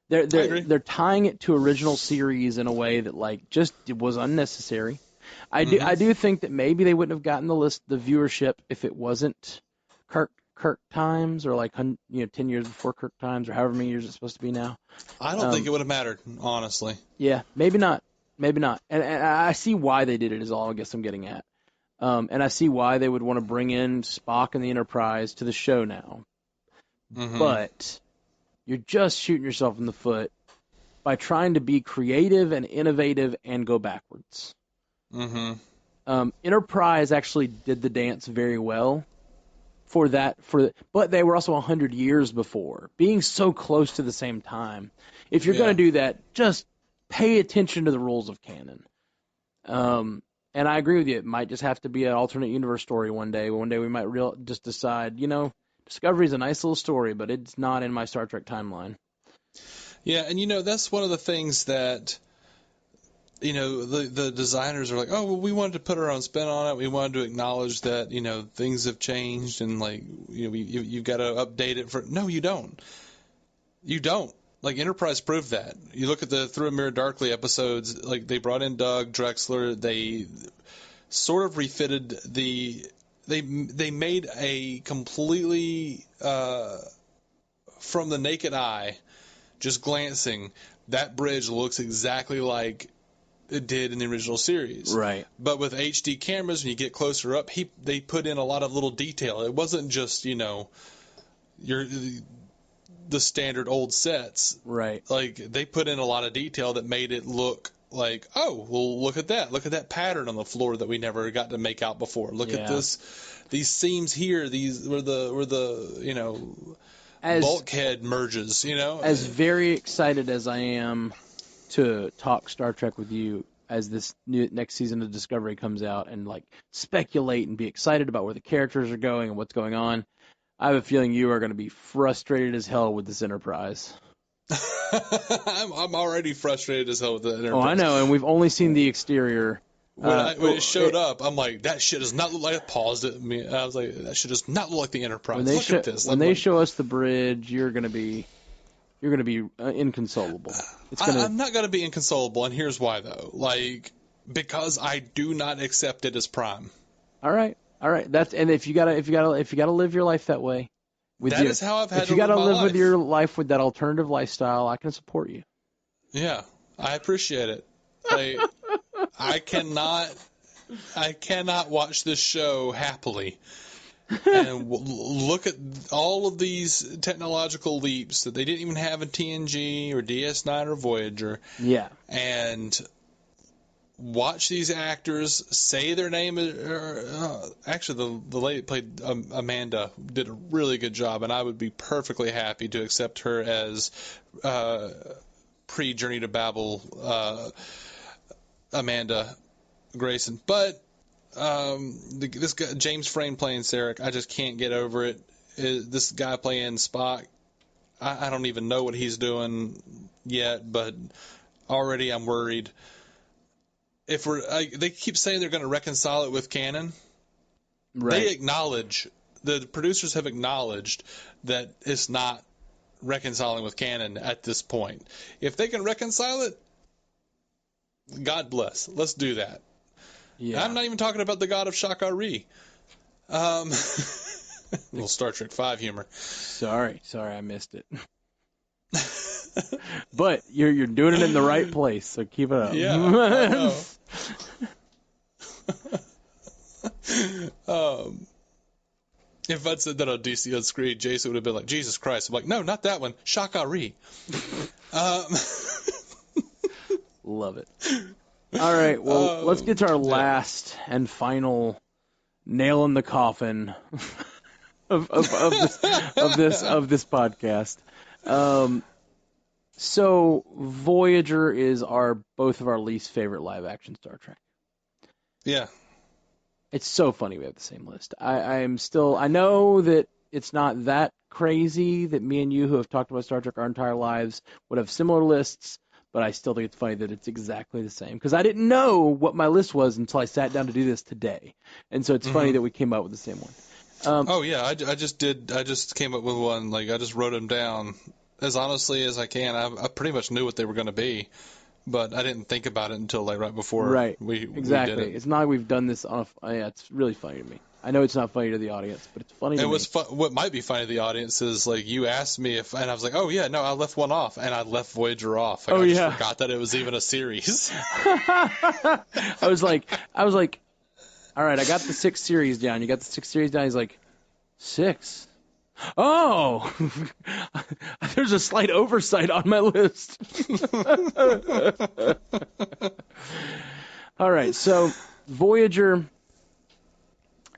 They're tying it to original series in a way that just it was unnecessary. I do think that maybe they wouldn't have gotten the viewership if it wasn't Kirk times, or 10 years before Kirk times, or however many years it's supposed to be now. I don't think it would have mattered, honestly. Yeah, maybe not. And I see why they did it, is all I guess I'm getting at. And I see why they would want to bring in Spock and the Enterprise to the show now. But you're just shooting yourself in the foot by trying to be creative and innovative and go backwards. Enterprise actually did the dance very well for that, but they were also 100 years before, being so close to the same time. If you're going to do that, just pay attention to the rules of canon. And I agree with you. It might just have to be an alternate universe story one day. One day we might just decide, Discovery's a nice little story, but it's not in my Star Trek timeline. Yeah, and that's one of the things that the designers are like, oh, well, we wanted to put our own spin on it. We wanted to acknowledge that, things have changed and, like, you've got to update it for. No, you don't. You don't. Like, Enterprise proved that. You look at the Through a Mirror Darkly episodes, like, they brought in Doug Drexler. They sort of refitted they made a completely, from the naked eye, just glancing, that bridge looks exactly like it did in the original series. Right. But with HD cameras, when you get closer up, they put in a lot of little detail. It wasn't just, the standard old sets. Right. Like, they put in a lot of detail that made it look like, oh, well, look at that. Look at that pattern on the floor that we never got to make out before. Look at these seams here. These were the bulkhead merges, As very excited as I am to talk Star Trek with you as this next season of Discovery comes out and, like, speculate and be excited about where the characters are going and what's going on, I have a feeling you are going to be frustrated as hell with this Enterprise. I'm already frustrated as hell with the Enterprise. Oh, I know, and we've only seen the exterior. When it showed up, I'm like, that shit does not look like. I paused it. I was like, that shit does not look like the Enterprise. Look at this. When they show us the bridge, you're gonna be inconsolable. I'm not gonna be inconsolable, and here's why though. Like, because I do not accept it as Prime. All right. And if you gotta live your life that way, is how I've had to live my life. If you gotta live with your life with that alternative lifestyle, I can support you. Yeah, I appreciate it. Like, I cannot watch this show happily and look at all of these technological leaps that they didn't even have in TNG or DS9 or Voyager. Yeah. And watch these actors say their name. Actually, the lady that played Amanda did a really good job, and I would be perfectly happy to accept her as pre-Journey to Babel Amanda Grayson. But this guy, James Frame playing Sarek, I just can't get over it. This guy playing Spock, I don't even know what he's doing yet, but already I'm worried. They keep saying they're going to reconcile it with canon. Right. The producers have acknowledged that it's not reconciling with canon at this point. If they can reconcile it, God bless. Let's do that. Yeah. I'm not even talking about the god of Shakari. Little Star Trek V humor. Sorry, I missed it. But you're doing it in the right place, so keep it up. Yeah, I know. If I'd said that on DC on screen, Jason would have been like, Jesus Christ. I'm like, no, not that one. Shakari. Love it. All right, well, let's get to our last and final nail in the coffin of this podcast. So Voyager is both of our least favorite live action Star Trek. Yeah. It's so funny we have the same list. I know that it's not that crazy that me and you who have talked about Star Trek our entire lives would have similar lists, but I still think it's funny that it's exactly the same. Because I didn't know what my list was until I sat down to do this today. And so it's funny that we came up with the same one. I just came up with one. Like, I just wrote them down as honestly as I can. I pretty much knew what they were going to be, but I didn't think about it until like right before we did it. It's not like we've done this on it's really funny to me. I know it's not funny to the audience, but it's funny to me. What might be funny to the audience is, like, you asked me and I was like, oh yeah, no, I left one off, and I left Voyager off. I just forgot that it was even a series. I was like, all right, I got the 6 series down. You got the 6 series down? He's like, 6? Oh, there's a slight oversight on my list. All right, so Voyager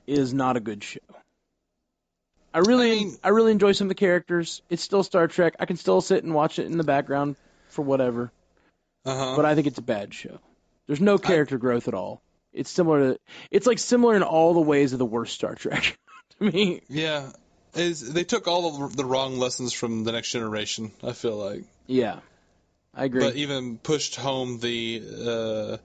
is not a good show. I really enjoy some of the characters. It's still Star Trek. I can still sit and watch it in the background for whatever. But I think it's a bad show. There's no character growth at all. It's similar in all the ways of the worst Star Trek to me. Yeah. They took all of the wrong lessons from The Next Generation, I feel like. Yeah. I agree. But even pushed home the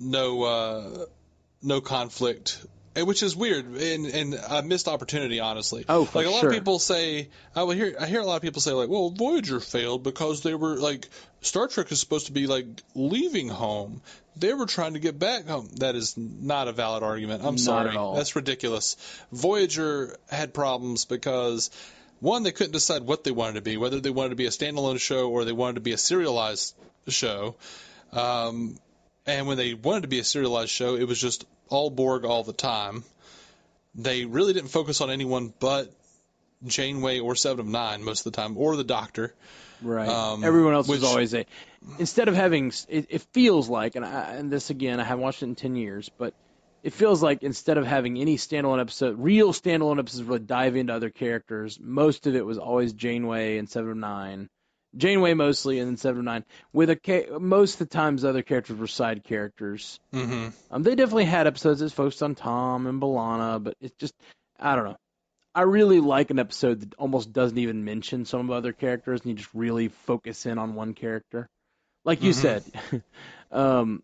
no conflict, which is weird and a missed opportunity, honestly. Oh, for like a lot sure. of people say, I hear a lot of people say like, well, Voyager failed because they were like, Star Trek is supposed to be like leaving home. They were trying to get back home. That is not a valid argument. I'm Not sorry. at all. That's ridiculous. Voyager had problems because, one, they couldn't decide what they wanted to be, whether they wanted to be a standalone show or they wanted to be a serialized show. And when they wanted to be a serialized show, it was just all Borg all the time. They really didn't focus on anyone but Janeway or Seven of Nine most of the time, or the Doctor. Right. Everyone else was always instead of having, it feels like, and this again, I haven't watched it in 10 years, but it feels like instead of having any real standalone episodes really dive into other characters, most of it was always Janeway and Seven of Nine. Janeway mostly, and then Seven of Nine. Most of the times, other characters were side characters. Mm-hmm. They definitely had episodes that focused on Tom and B'Elanna, but it's just, I don't know. I really like an episode that almost doesn't even mention some of the other characters, and you just really focus in on one character. Like you said, you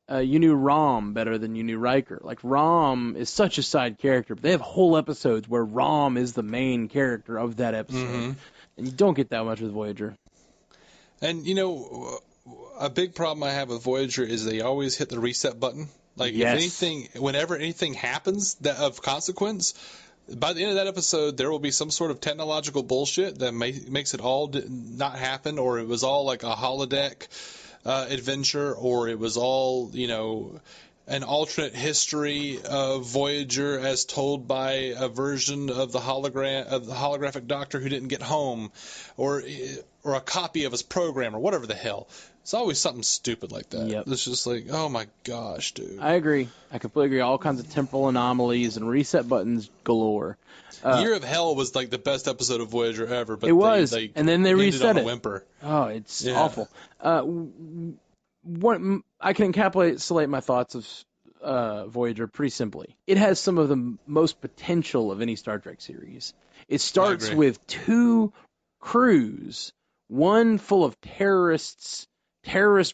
knew Rom better than you knew Riker. Like, Rom is such a side character, but they have whole episodes where Rom is the main character of that episode. And you don't get that much with Voyager. And, a big problem I have with Voyager is they always hit the reset button. Like, Yes. whenever anything happens of consequence, by the end of that episode, there will be some sort of technological bullshit that makes it all not happen, or it was all like a holodeck adventure, or it was all, an alternate history of Voyager as told by a version of the holographic Doctor who didn't get home, or a copy of his program, or whatever the hell. It's always something stupid like that. Yep. It's just like, oh my gosh, dude. I agree. I completely agree. All kinds of temporal anomalies and reset buttons galore. Year of Hell was like the best episode of Voyager ever, but It was, they and then they ended reset on a it. whimper. Oh, it's awful. I can encapsulate my thoughts of Voyager pretty simply. It has some of the most potential of any Star Trek series. It starts with two crews, one full of terrorist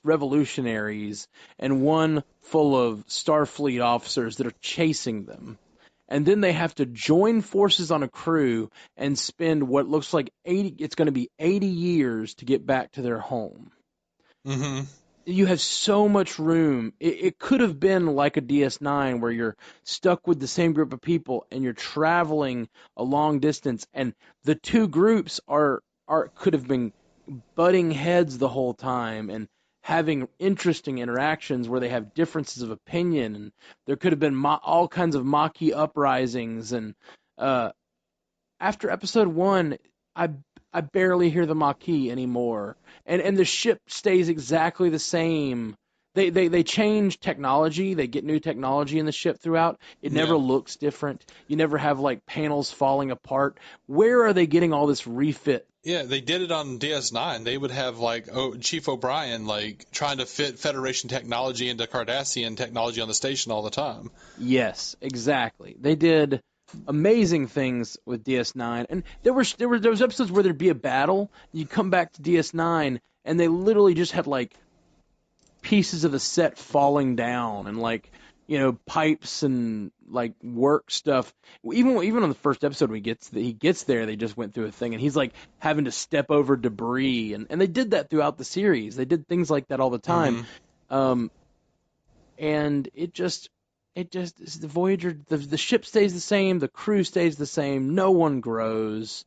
revolutionaries, and one full of Starfleet officers that are chasing them. And then they have to join forces on a crew and spend what looks like 80 years to get back to their home. Mm-hmm. You have so much room. It could have been like a DS9 where you're stuck with the same group of people and you're traveling a long distance, and the two groups could have been butting heads the whole time and having interesting interactions where they have differences of opinion, and there could have been all kinds of Maquis uprisings. And after episode 1, I barely hear the Maquis anymore, and the ship stays exactly the same. They change technology. They get new technology in the ship throughout. It never looks different. You never have like panels falling apart. Where are they getting all this refit? Yeah, they did it on DS9. They would have like Chief O'Brien like trying to fit Federation technology into Cardassian technology on the station all the time. Yes, exactly. They did amazing things with DS9, and there was episodes where there'd be a battle. You come back to DS9, and they literally just had like pieces of the set falling down, and like pipes and like work stuff. Even on the first episode, he gets there, they just went through a thing, and he's like having to step over debris, and they did that throughout the series. They did things like that all the time, and it just the Voyager, the ship stays the same, the crew stays the same, no one grows.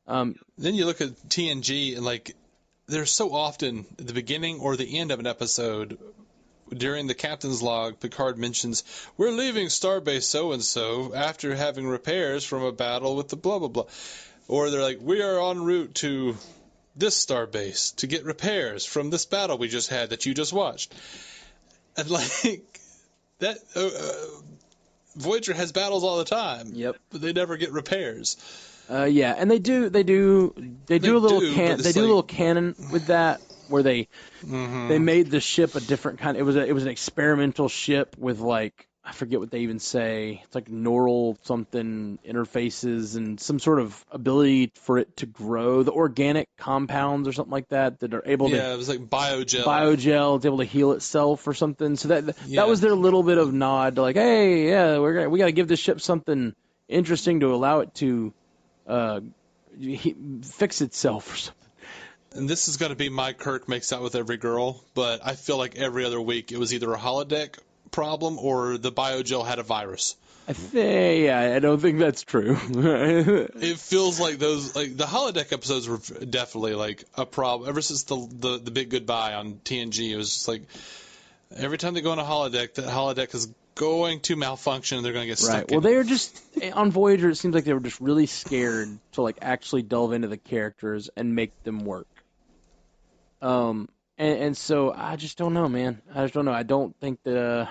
Then you look at TNG, and like there's so often at the beginning or the end of an episode. During the captain's log, Picard mentions, we're leaving starbase so-and-so after having repairs from a battle with the blah, blah, blah. Or they're like, we are en route to this starbase to get repairs from this battle we just had that you just watched. And like, that Voyager has battles all the time. Yep. But they never get repairs. Yeah, and they do a little canon with that, where they made the ship a different kind. It was an experimental ship with like I forget what they even say. It's like neural something interfaces and some sort of ability for it to grow the organic compounds or something like that that are able to it was like biogel. biogel. It's able to heal itself or something. So that Yeah. was their little bit of nod to like, hey, yeah, we got to give this ship something interesting to allow it to fix itself or something. And this is going to be my Kirk makes out with every girl, but I feel like every other week it was either a holodeck problem or the biogel had a virus. I don't think that's true. It feels like those, like the holodeck episodes were definitely like a problem. Ever since the big goodbye on TNG, it was just like every time they go on a holodeck, that holodeck is going to malfunction and they're going to get stuck. Right. Well, they're just on Voyager. It seems like they were just really scared to like actually delve into the characters and make them work. And so I just don't know, man. I just don't know. I don't think that.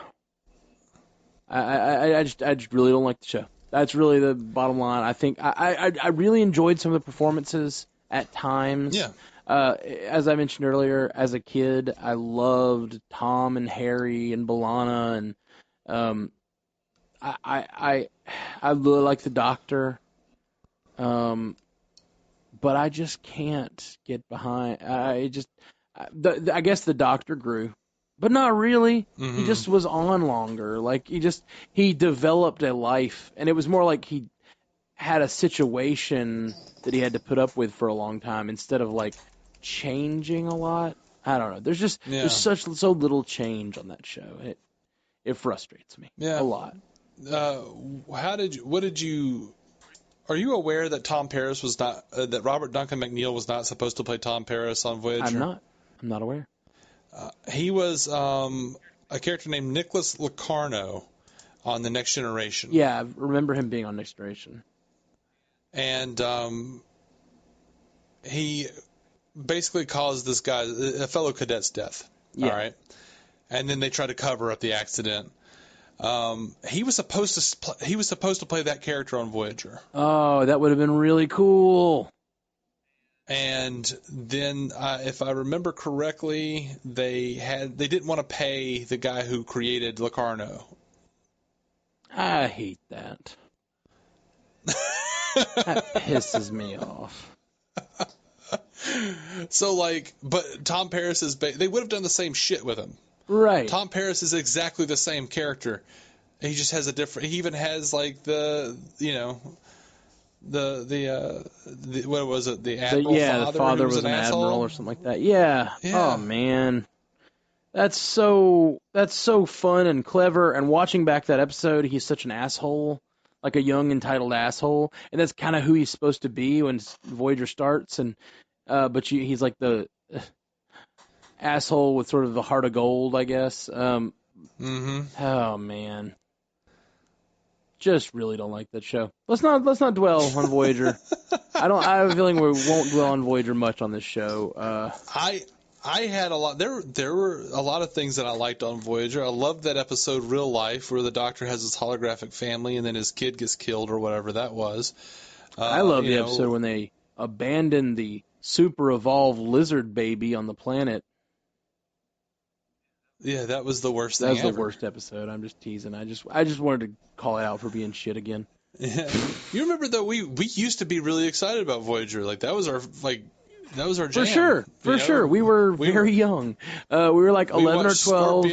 I just really don't like the show. That's really the bottom line. I think I really enjoyed some of the performances at times. Yeah. As I mentioned earlier, as a kid, I loved Tom and Harry and B'Elanna, and I really like the Doctor. But I just can't get behind. I guess the Doctor grew, but not really. Mm-hmm. He just was on longer. Like he developed a life, and it was more like he had a situation that he had to put up with for a long time instead of like changing a lot. I don't know. There's so little change on that show. It frustrates me a lot. Are you aware that Tom Paris was not that Robert Duncan McNeil was not supposed to play Tom Paris on Voyager? I'm not aware. He was a character named Nicholas Locarno on The Next Generation. Yeah, I remember him being on Next Generation. And he basically caused this guy, a fellow cadet's death. Yeah. All right. And then they tried to cover up the accident. He was supposed to play that character on Voyager. Oh, that would have been really cool. And then, if I remember correctly, they didn't want to pay the guy who created Locarno. I hate that. That pisses me off. So, but Tom Paris they would have done the same shit with him. Right. Tom Paris is exactly the same character. He just has he even has what was it? The admiral the father was an admiral or something like that. Yeah. Oh man. That's so fun and clever, and watching back that episode, he's such an asshole, like a young entitled asshole, and that's kind of who he's supposed to be when Voyager starts, and he's like the asshole with sort of the heart of gold, I guess. Oh man, just really don't like that show. Let's not dwell on Voyager. I have a feeling we won't dwell on Voyager much on this show. I had a lot. There were a lot of things that I liked on Voyager. I loved that episode, Real Life, where the Doctor has his holographic family and then his kid gets killed or whatever that was. I love the episode when they abandoned the super evolved lizard baby on the planet. Yeah, that was the worst thing ever. That was the worst episode. I'm just teasing. I just wanted to call it out for being shit again. Yeah. You remember though we used to be really excited about Voyager. Like that was our jam. For sure. We were very young. We were like 11 or 12.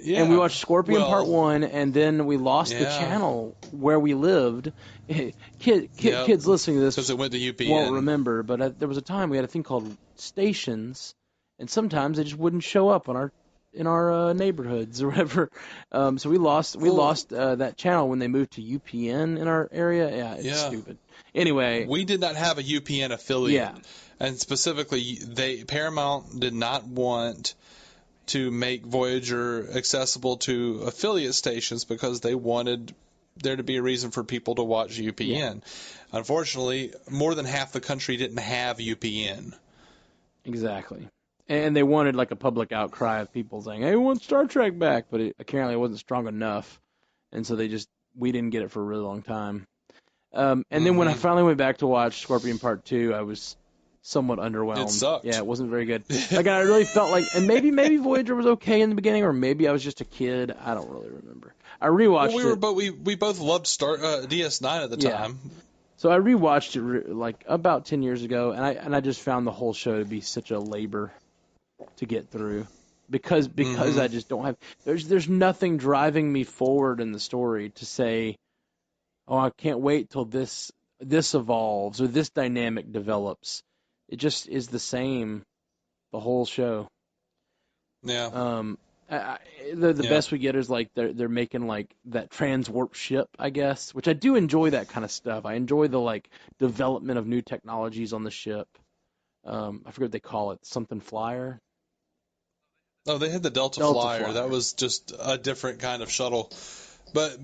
And we watched Scorpion Part 1, and then we lost the channel where we lived. Kids listening to this because it went to UPN. Won't remember, but there was a time we had a thing called stations, and sometimes they just wouldn't show up in our neighborhoods or whatever. So we lost that channel when they moved to UPN in our area. Yeah, it's stupid. Anyway, we did not have a UPN affiliate. Yeah. And specifically, Paramount did not want to make Voyager accessible to affiliate stations because they wanted there to be a reason for people to watch UPN. Yeah. Unfortunately, more than half the country didn't have UPN. Exactly. And they wanted like a public outcry of people saying, hey, we want Star Trek back, but apparently it wasn't strong enough. And so we didn't get it for a really long time. And then when I finally went back to watch Scorpion Part 2, I was somewhat underwhelmed. It sucked. Yeah, it wasn't very good. Like I really felt like, and maybe Voyager was okay in the beginning, or maybe I was just a kid. I don't really remember. I rewatched Well, it. we both loved DS9 at the Yeah. time. So I rewatched it like about 10 years ago, and I just found the whole show to be such a labor to get through because I just don't have there's nothing driving me forward in the story to say, oh, I can't wait till this evolves or this dynamic develops. It just is the same the whole show. Yeah. The Yeah. best we get is like they're making like that transwarp ship, I guess, which I do enjoy that kind of stuff. I enjoy the like development of new technologies on the ship. I forget what they call it, something flyer. Oh, they had the Delta Flyer. That was just a different kind of shuttle, but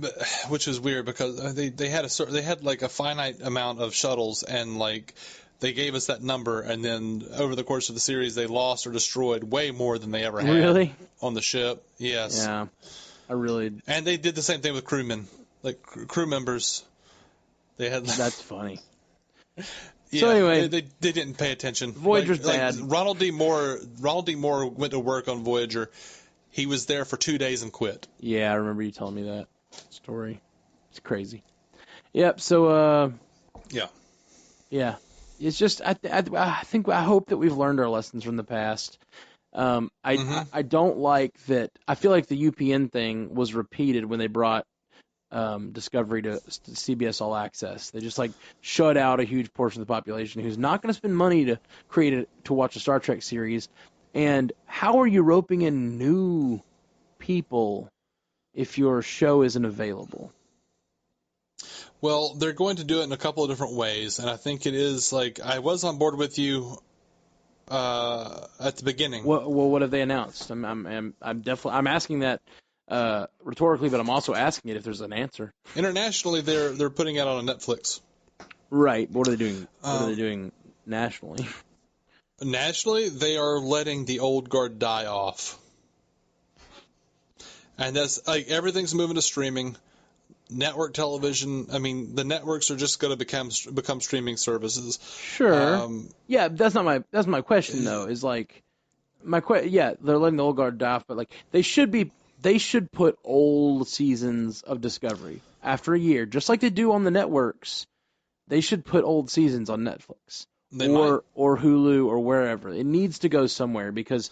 which is weird because they had like a finite amount of shuttles, and like they gave us that number, and then over the course of the series, they lost or destroyed way more than they ever had Really? on the ship. Yes. Yeah, I really. And they did the same thing with crewmen, like crew members. They had. That's funny. Yeah, so anyway, they didn't pay attention. Voyager's bad. Ronald D. Moore went to work on Voyager. He was there for 2 days and quit. Yeah, I remember you telling me that story. It's crazy. Yep. So Yeah. yeah, it's just I hope that we've learned our lessons from the past. I don't like that. I feel like the UPN thing was repeated when they brought Discovery to CBS All Access. They just like shut out a huge portion of the population who's not going to spend money to watch a Star Trek series. And how are you roping in new people if your show isn't available? Well, they're going to do it in a couple of different ways, and I think it is like I was on board with you at the beginning. Well, what have they announced? I'm asking that rhetorically, but I'm also asking it if there's an answer. Internationally, they're putting it on Netflix. Right. What are they doing? What are they doing nationally? Nationally, they are letting the old guard die off, and that's like everything's moving to streaming. Network television. I mean, the networks are just going to become streaming services. Sure. Yeah, that's my question though. Is like yeah, they're letting the old guard die off, but like they should put old seasons of Discovery after a year, just like they do on the networks. They should put old seasons on Netflix or Hulu or wherever. It needs to go somewhere because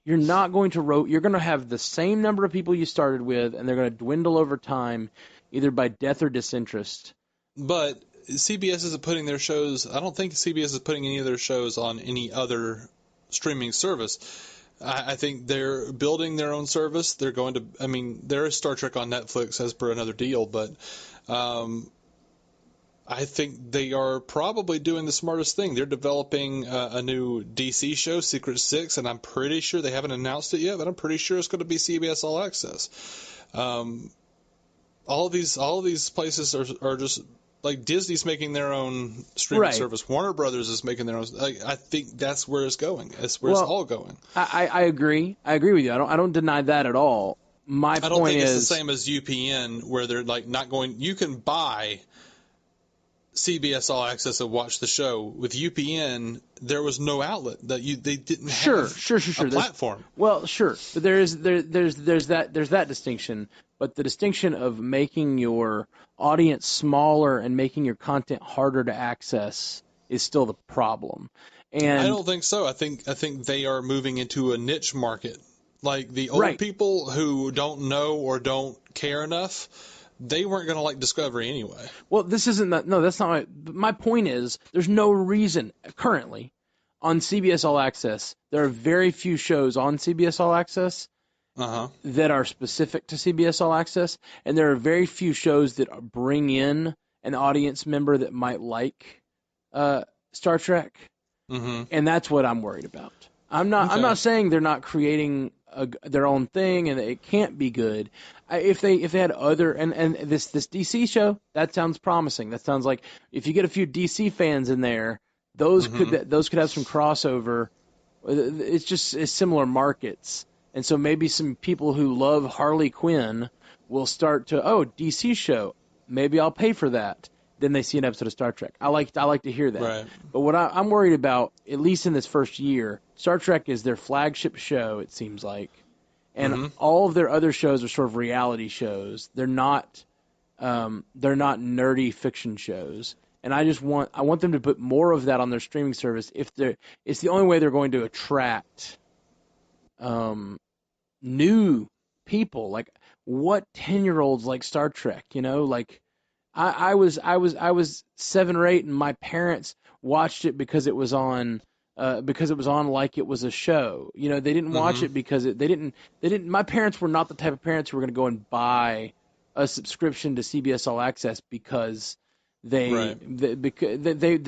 you're not going to you're going to have the same number of people you started with, and they're going to dwindle over time, either by death or disinterest. But CBS isn't putting their shows. I don't think CBS is putting any of their shows on any other streaming service. I think they're building their own service. They're going to. I mean, there is Star Trek on Netflix as per another deal, but I think they are probably doing the smartest thing. They're developing a new DC show, Secret Six, and I'm pretty sure they haven't announced it yet, but I'm pretty sure it's going to be CBS All Access. All of these places are just like Disney's making their own streaming service. Warner Brothers is making their own. I think that's where it's going. That's where it's all going. I agree. I agree with you. I don't deny that at all. I don't think it's the same as UPN, where they're like not going. You can buy CBS All Access and watch the show. With UPN, there was no outlet that they didn't have a platform. Well, sure, but there's that distinction. But the distinction of making your audience smaller and making your content harder to access is still the problem. And I don't think so. I think they are moving into a niche market. Like the old people who don't know or don't care enough, they weren't going to like Discovery anyway. Well, this isn't that. No, that's not my point. Is there's no reason currently on CBS All Access. There are very few shows on CBS All Access that are specific to CBS All Access, and there are very few shows that bring in an audience member that might like Star Trek, and that's what I'm worried about. I'm not saying they're not creating their own thing and it can't be good. If they had other and this DC show, that sounds promising. That sounds like if you get a few DC fans in there, those could have some crossover. It's similar markets, and so maybe some people who love Harley Quinn will start to DC show. Maybe I'll pay for that. Then they see an episode of Star Trek. I like to hear that. Right. But what I'm worried about, at least in this first year, Star Trek is their flagship show, it seems like. and all of their other shows are sort of reality shows. They're not nerdy fiction shows. And I want them to put more of that on their streaming service. It's the only way they're going to attract new people. Like, what 10-year-olds like Star Trek? Like, I was 7 or 8, and my parents watched it because it was on like it was a show. They didn't watch it because they didn't. My parents were not the type of parents who were going to go and buy a subscription to CBS All Access because they're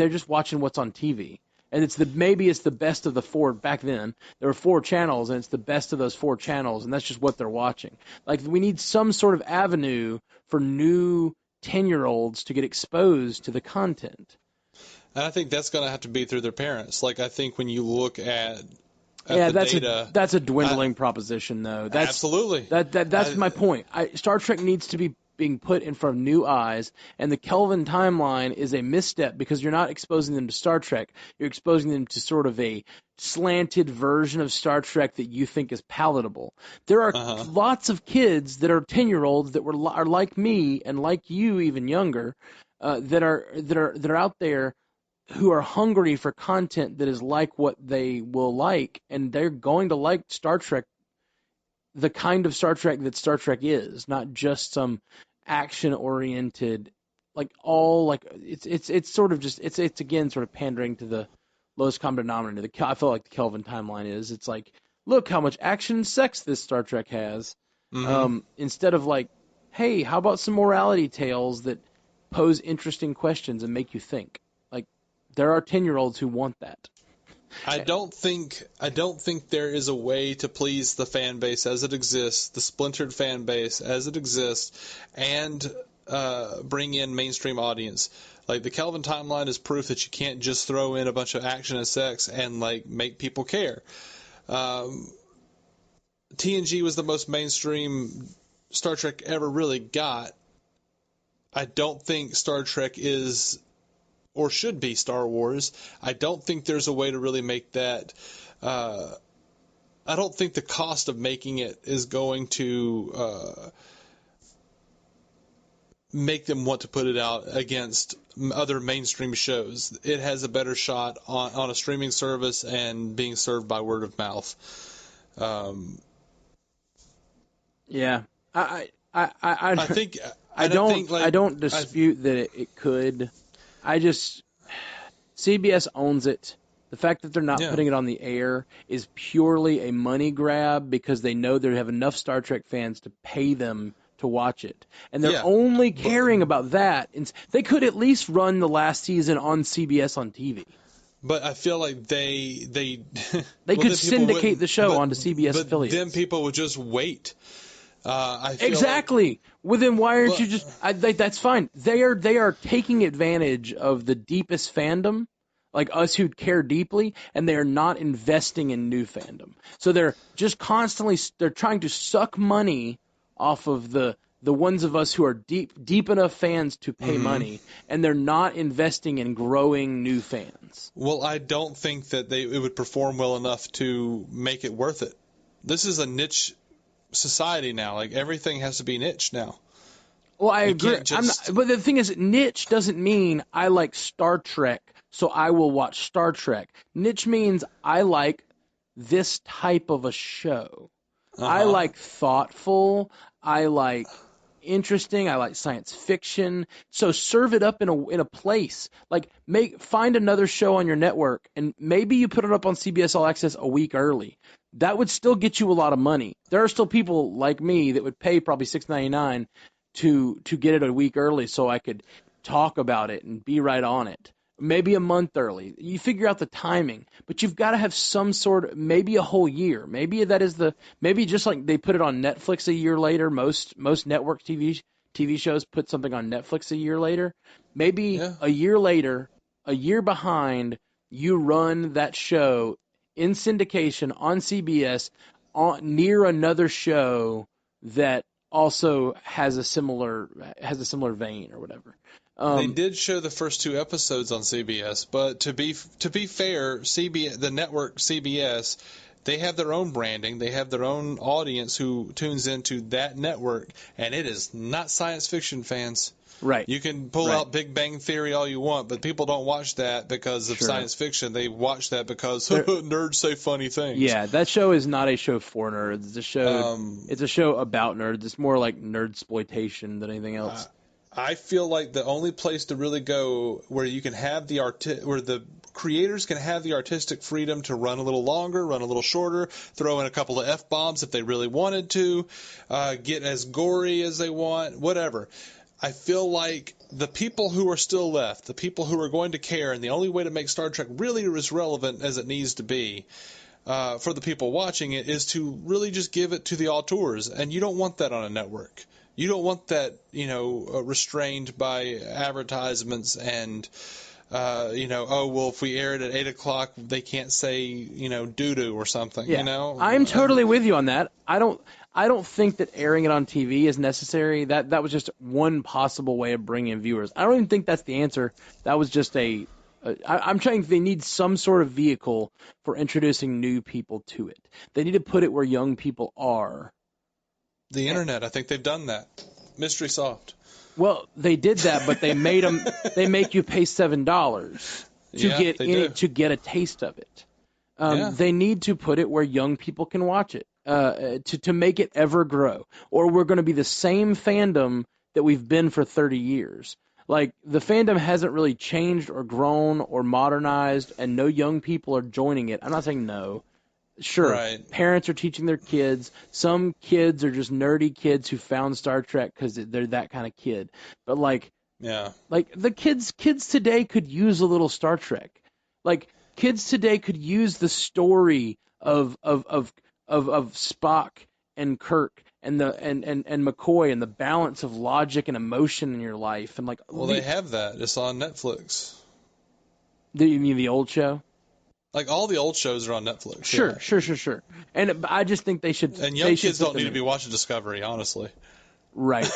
just watching what's on TV. And maybe it's the best of the 4. Back then there were 4 channels, and it's the best of those 4 channels, and that's just what they're watching. Like, we need some sort of avenue for new 10-year-olds to get exposed to the content. And I think that's going to have to be through their parents. Like, I think when you look at that's data, that's a dwindling proposition, though. Absolutely. That's my point. Star Trek needs to be being put in front of new eyes, and the Kelvin timeline is a misstep because you're not exposing them to Star Trek. You're exposing them to sort of a slanted version of Star Trek that you think is palatable. There are lots of kids that are 10-year-olds that are like me and like you, even younger, that are out there who are hungry for content that is like what they will like, and they're going to like Star Trek, the kind of Star Trek that Star Trek is, not just some action-oriented, it's sort of just, it's again sort of pandering to the lowest common denominator. I feel like the Kelvin timeline is. It's like, look how much action and sex this Star Trek has, instead of like, hey, how about some morality tales that pose interesting questions and make you think. There are 10-year-olds who want that. I don't think there is a way to please the fan base as it exists, the splintered fan base as it exists, and bring in mainstream audience. Like, the Kelvin timeline is proof that you can't just throw in a bunch of action and sex and like make people care. TNG was the most mainstream Star Trek ever really got. I don't think Star Trek is or should be Star Wars. I don't think there's a way to really make that. I don't think the cost of making it is going to make them want to put it out against other mainstream shows. It has a better shot on a streaming service and being served by word of mouth. Yeah, I think don't dispute that it could. CBS owns it. The fact that they're not putting it on the air is purely a money grab because they know they have enough Star Trek fans to pay them to watch it. And they're only caring about that. And they could at least run the last season on CBS on TV. But I feel like they could syndicate the show onto CBS affiliates. Then people would just wait. Exactly. Well, then why aren't you just? That's fine. They are taking advantage of the deepest fandom, like us who care deeply, and they are not investing in new fandom. So they're just constantly trying to suck money off of the ones of us who are deep enough fans to pay money, and they're not investing in growing new fans. Well, I don't think that it would perform well enough to make it worth it. This is a niche society now. Like, everything has to be niche now. Well, I agree. But the thing is, niche doesn't mean I like Star Trek, so I will watch Star Trek. Niche means I like this type of a show. I like thoughtful. I like interesting. I like science fiction. So serve it up in a place. Like, find another show on your network, and maybe you put it up on CBS All Access a week early. That would still get you a lot of money. There are still people like me that would pay probably $6.99 to get it a week early so I could talk about it and be right on it. Maybe a month early. You figure out the timing, but you've got to have some sort of, maybe a whole year. Maybe just like they put it on Netflix a year later. Most network TV shows put something on Netflix a year later. Maybe a year later, a year behind, you run that show in syndication on CBS near another show that also has a similar vein or whatever. They did show the first 2 episodes on CBS, but to be fair, the network CBS They have their own branding. They have their own audience who tunes into that network, and it is not science fiction fans. Right. You can pull out Big Bang Theory all you want, but people don't watch that because of science fiction. They watch that because nerds say funny things. Yeah, that show is not a show for nerds. It's a show. It's a show about nerds. It's more like nerd-sploitation than anything else. I feel like the only place to really go where you can have where the creators can have the artistic freedom to run a little longer, run a little shorter, throw in a couple of F-bombs if they really wanted to, get as gory as they want, whatever. I feel like the people who are still left, the people who are going to care, and the only way to make Star Trek really as relevant as it needs to be for the people watching it is to really just give it to the auteurs, and you don't want that on a network. You don't want that, restrained by advertisements and, if we air it at 8 o'clock, they can't say, doo-doo or something, I'm totally with you on that. I don't think that airing it on TV is necessary. That was just one possible way of bringing in viewers. I don't even think that's the answer. That was just I'm trying. They need some sort of vehicle for introducing new people to it. They need to put it where young people are. The internet, I think they've done that. Mystery Soft. Well, they did that, but they made them. They make you pay $7 to get a taste of it. They need to put it where young people can watch it to make it ever grow, or we're going to be the same fandom that we've been for 30 years. Like, the fandom hasn't really changed or grown or modernized, and no young people are joining it. I'm not saying no. Sure, parents are teaching their kids. Some kids are just nerdy kids who found Star Trek because they're that kind of kid. But like the kids today could use a little Star Trek. Like, kids today could use the story of Spock and Kirk and McCoy and the balance of logic and emotion in your life and they have that. It's on Netflix. You mean the old show? Like, all the old shows are on Netflix. Sure. And I just think they should. And young kids don't need to be watching Discovery, honestly. Right.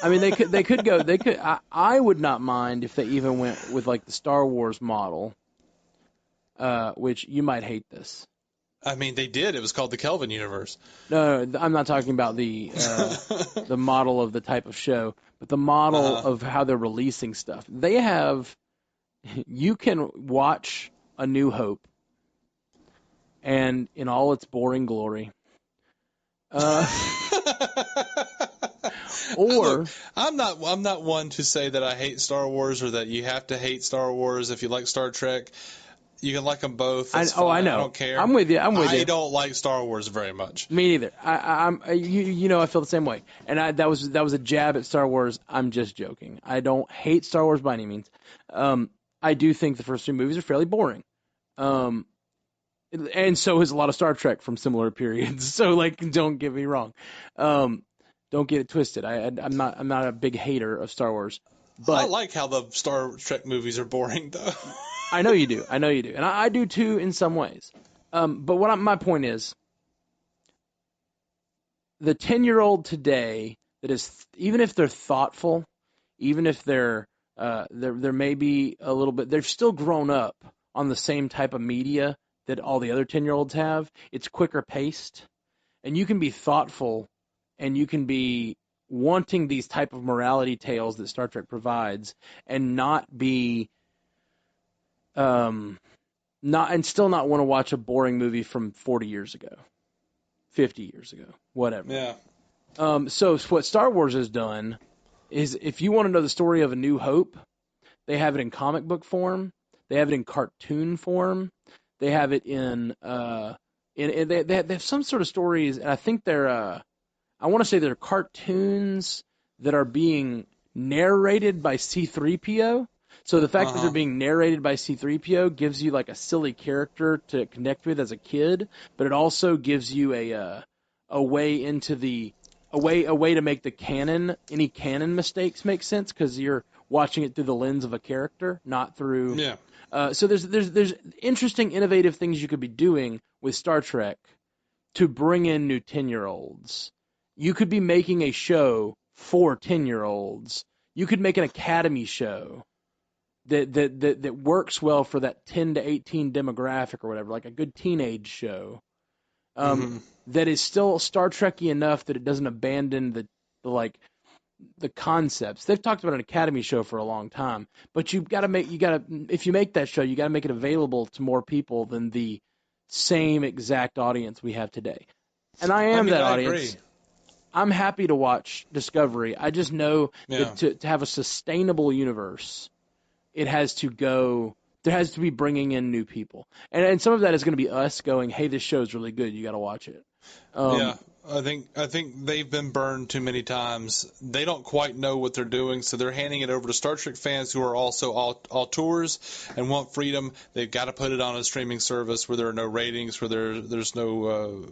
I mean, they could go. They could. I would not mind if they even went with like the Star Wars model, which you might hate this. I mean, they did. It was called the Kelvin universe. No, I'm not talking about the the model of the type of show, but the model of how they're releasing stuff. They have. You can watch A New Hope, and in all its boring glory. Look, I'm not one to say that I hate Star Wars or that you have to hate Star Wars if you like Star Trek. You can like them both. I know. I don't care. I'm with you. I don't like Star Wars very much. Me neither. I feel the same way. And that was a jab at Star Wars. I'm just joking. I don't hate Star Wars by any means. I do think the first two movies are fairly boring. And so is a lot of Star Trek from similar periods. So, like, don't get me wrong. Don't get it twisted. I'm not a big hater of Star Wars. But I like how the Star Trek movies are boring, though. I know you do. And I do too in some ways. But my point is, the 10-year-old today that is, even if they're thoughtful, even if they're there may be a little bit, they're still grown up on the same type of media that all the other 10-year-olds have. It's quicker paced, and you can be thoughtful, and you can be wanting these type of morality tales that Star Trek provides, and not be still not want to watch a boring movie from 40 years ago, 50 years ago, whatever. Yeah. So what Star Wars has done is, if you want to know the story of A New Hope, they have it in comic book form, they have it in cartoon form, they have it in they have some sort of stories, and I think they're I want to say they're cartoons that are being narrated by C-3PO. So the fact that they're being narrated by C-3PO gives you like a silly character to connect with as a kid, but it also gives you a way into a way to make the canon, any canon mistakes make sense, because you're watching it through the lens of a character, not through. Yeah. So there's interesting, innovative things you could be doing with Star Trek to bring in new 10-year-olds. You could be making a show for 10-year-olds. You could make an Academy show that works well for that 10 to 18 demographic or whatever, like a good teenage show. that is still Star Trek-y enough that it doesn't abandon the concepts. They've talked about an Academy show for a long time, but if you make that show, you got to make it available to more people than the same exact audience we have today. And I am that audience. Agree. I'm happy to watch Discovery. I just know that to have a sustainable universe, it has to go. There has to be bringing in new people, and some of that is going to be us going, "Hey, this show's really good. You got to watch it." I think they've been burned too many times. They don't quite know what they're doing, so they're handing it over to Star Trek fans who are also auteurs and want freedom. They've got to put it on a streaming service where there are no ratings, where there's no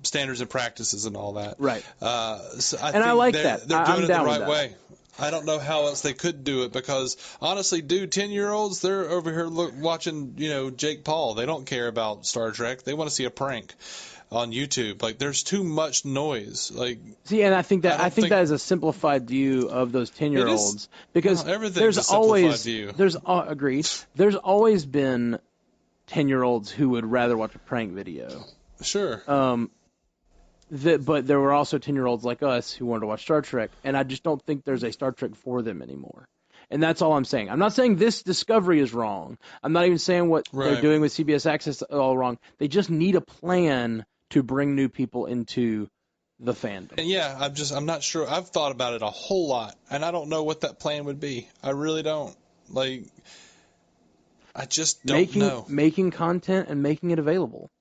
standards and practices and all that. Right. So I think like that. They're doing I'm it down the with right that. way. I don't know how else they could do it because, honestly, 10-year-olds, they're over here watching, Jake Paul. They don't care about Star Trek. They want to see a prank on YouTube. Like, there's too much noise. Like, see, and I think that is a simplified view of those 10-year-olds because everything's a simplified view. Agreed. There's always been 10-year-olds who would rather watch a prank video. Sure. But there were also 10-year-olds like us who wanted to watch Star Trek, and I just don't think there's a Star Trek for them anymore. And that's all I'm saying. I'm not saying this Discovery is wrong. I'm not even saying what they're doing with CBS Access is all wrong. They just need a plan to bring new people into the fandom. And I'm not sure. I've thought about it a whole lot, and I don't know what that plan would be. I really don't. Like, I just don't know. Making content and making it available.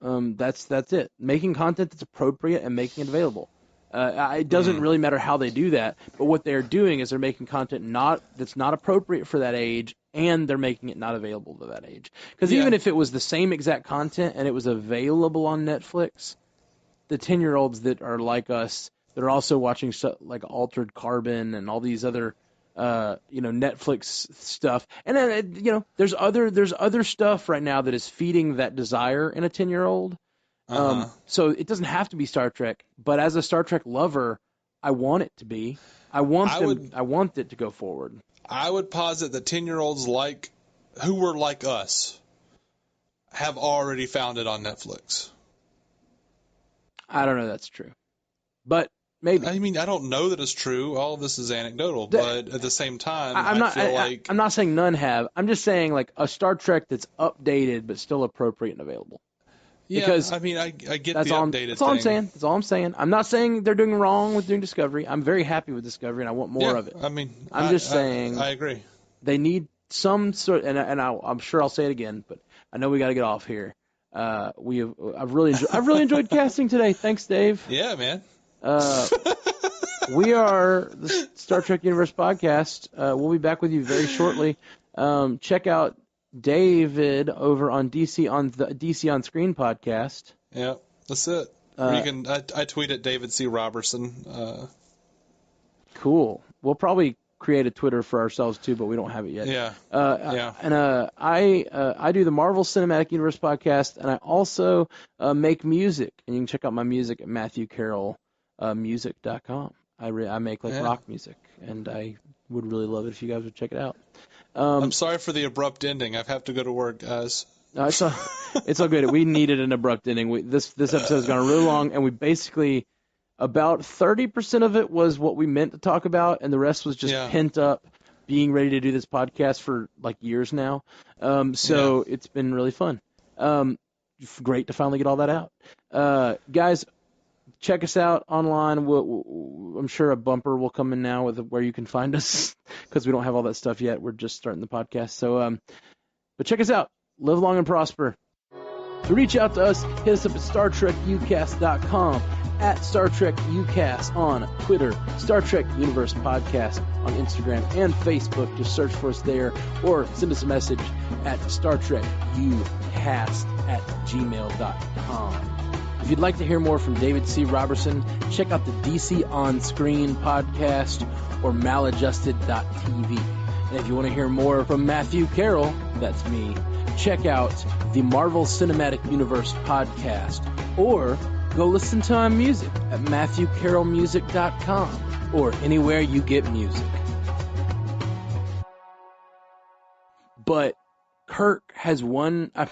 That's it. Making content that's appropriate and making it available. It doesn't really matter how they do that, but what they're doing is they're making content that's not appropriate for that age, and they're making it not available to that age. Because even if it was the same exact content and it was available on Netflix, the 10-year-olds that are like us, that are also watching stuff like Altered Carbon and all these other Netflix stuff, and then there's other stuff right now that is feeding that desire in a 10-year-old. So it doesn't have to be Star Trek, but as a Star Trek lover, I want it to be. I want it to go forward. I would posit that 10-year-olds who were like us have already found it on Netflix. I don't know if that's true, but maybe. I mean, I don't know that it's true. All of this is anecdotal, but at the same time, I'm not saying none have. I'm just saying like a Star Trek that's updated but still appropriate and available. Yeah, because I mean, I get the updated thing. That's all I'm saying. That's all I'm saying. I'm not saying they're doing wrong with doing Discovery. I'm very happy with Discovery, and I want more of it. I mean, I'm just saying. I agree. They need some sort, and I'm sure I'll say it again, but I know we got to get off here. I've really enjoyed casting today. Thanks, Dave. Yeah, man. We are the Star Trek Universe podcast. We'll be back with you very shortly. Check out David over on the DC on Screen podcast. Yeah, that's it. I tweet at David C. Robertson. Cool. We'll probably create a Twitter for ourselves too, but we don't have it yet. Yeah. And I do the Marvel Cinematic Universe podcast, and I also make music, and you can check out my music at MatthewCarrollmusic.com. I make rock music, and I would really love it if you guys would check it out. I'm sorry for the abrupt ending. I have to go to work, guys. No, it's all good. We needed an abrupt ending. This episode has gone really long, and we basically about 30% of it was what we meant to talk about, and the rest was just pent up, being ready to do this podcast for like years now. It's been really fun. Great to finally get all that out, guys. Check us out online. I'm sure a bumper will come in now with where you can find us because we don't have all that stuff yet. We're just starting the podcast. So, but check us out. Live long and prosper. To reach out to us, hit us up at StarTrekUcast.com, at Star Trek UCast on Twitter, Star Trek Universe Podcast on Instagram and Facebook. Just search for us there, or send us a message at StarTrekUcast@gmail.com. If you'd like to hear more from David C. Robertson, check out the DC On Screen podcast or maladjusted.tv. And if you want to hear more from Matthew Carroll, that's me, check out the Marvel Cinematic Universe podcast, or go listen to my music at MatthewCarrollmusic.com or anywhere you get music. But Kirk has one. I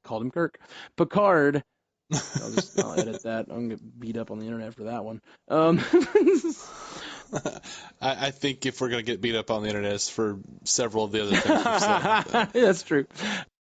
called him Kirk. Picard. I'll edit that. I'm gonna get beat up on the internet for that one. I think if we're going to get beat up on the internet, it's for several of the other things we've said. That's true.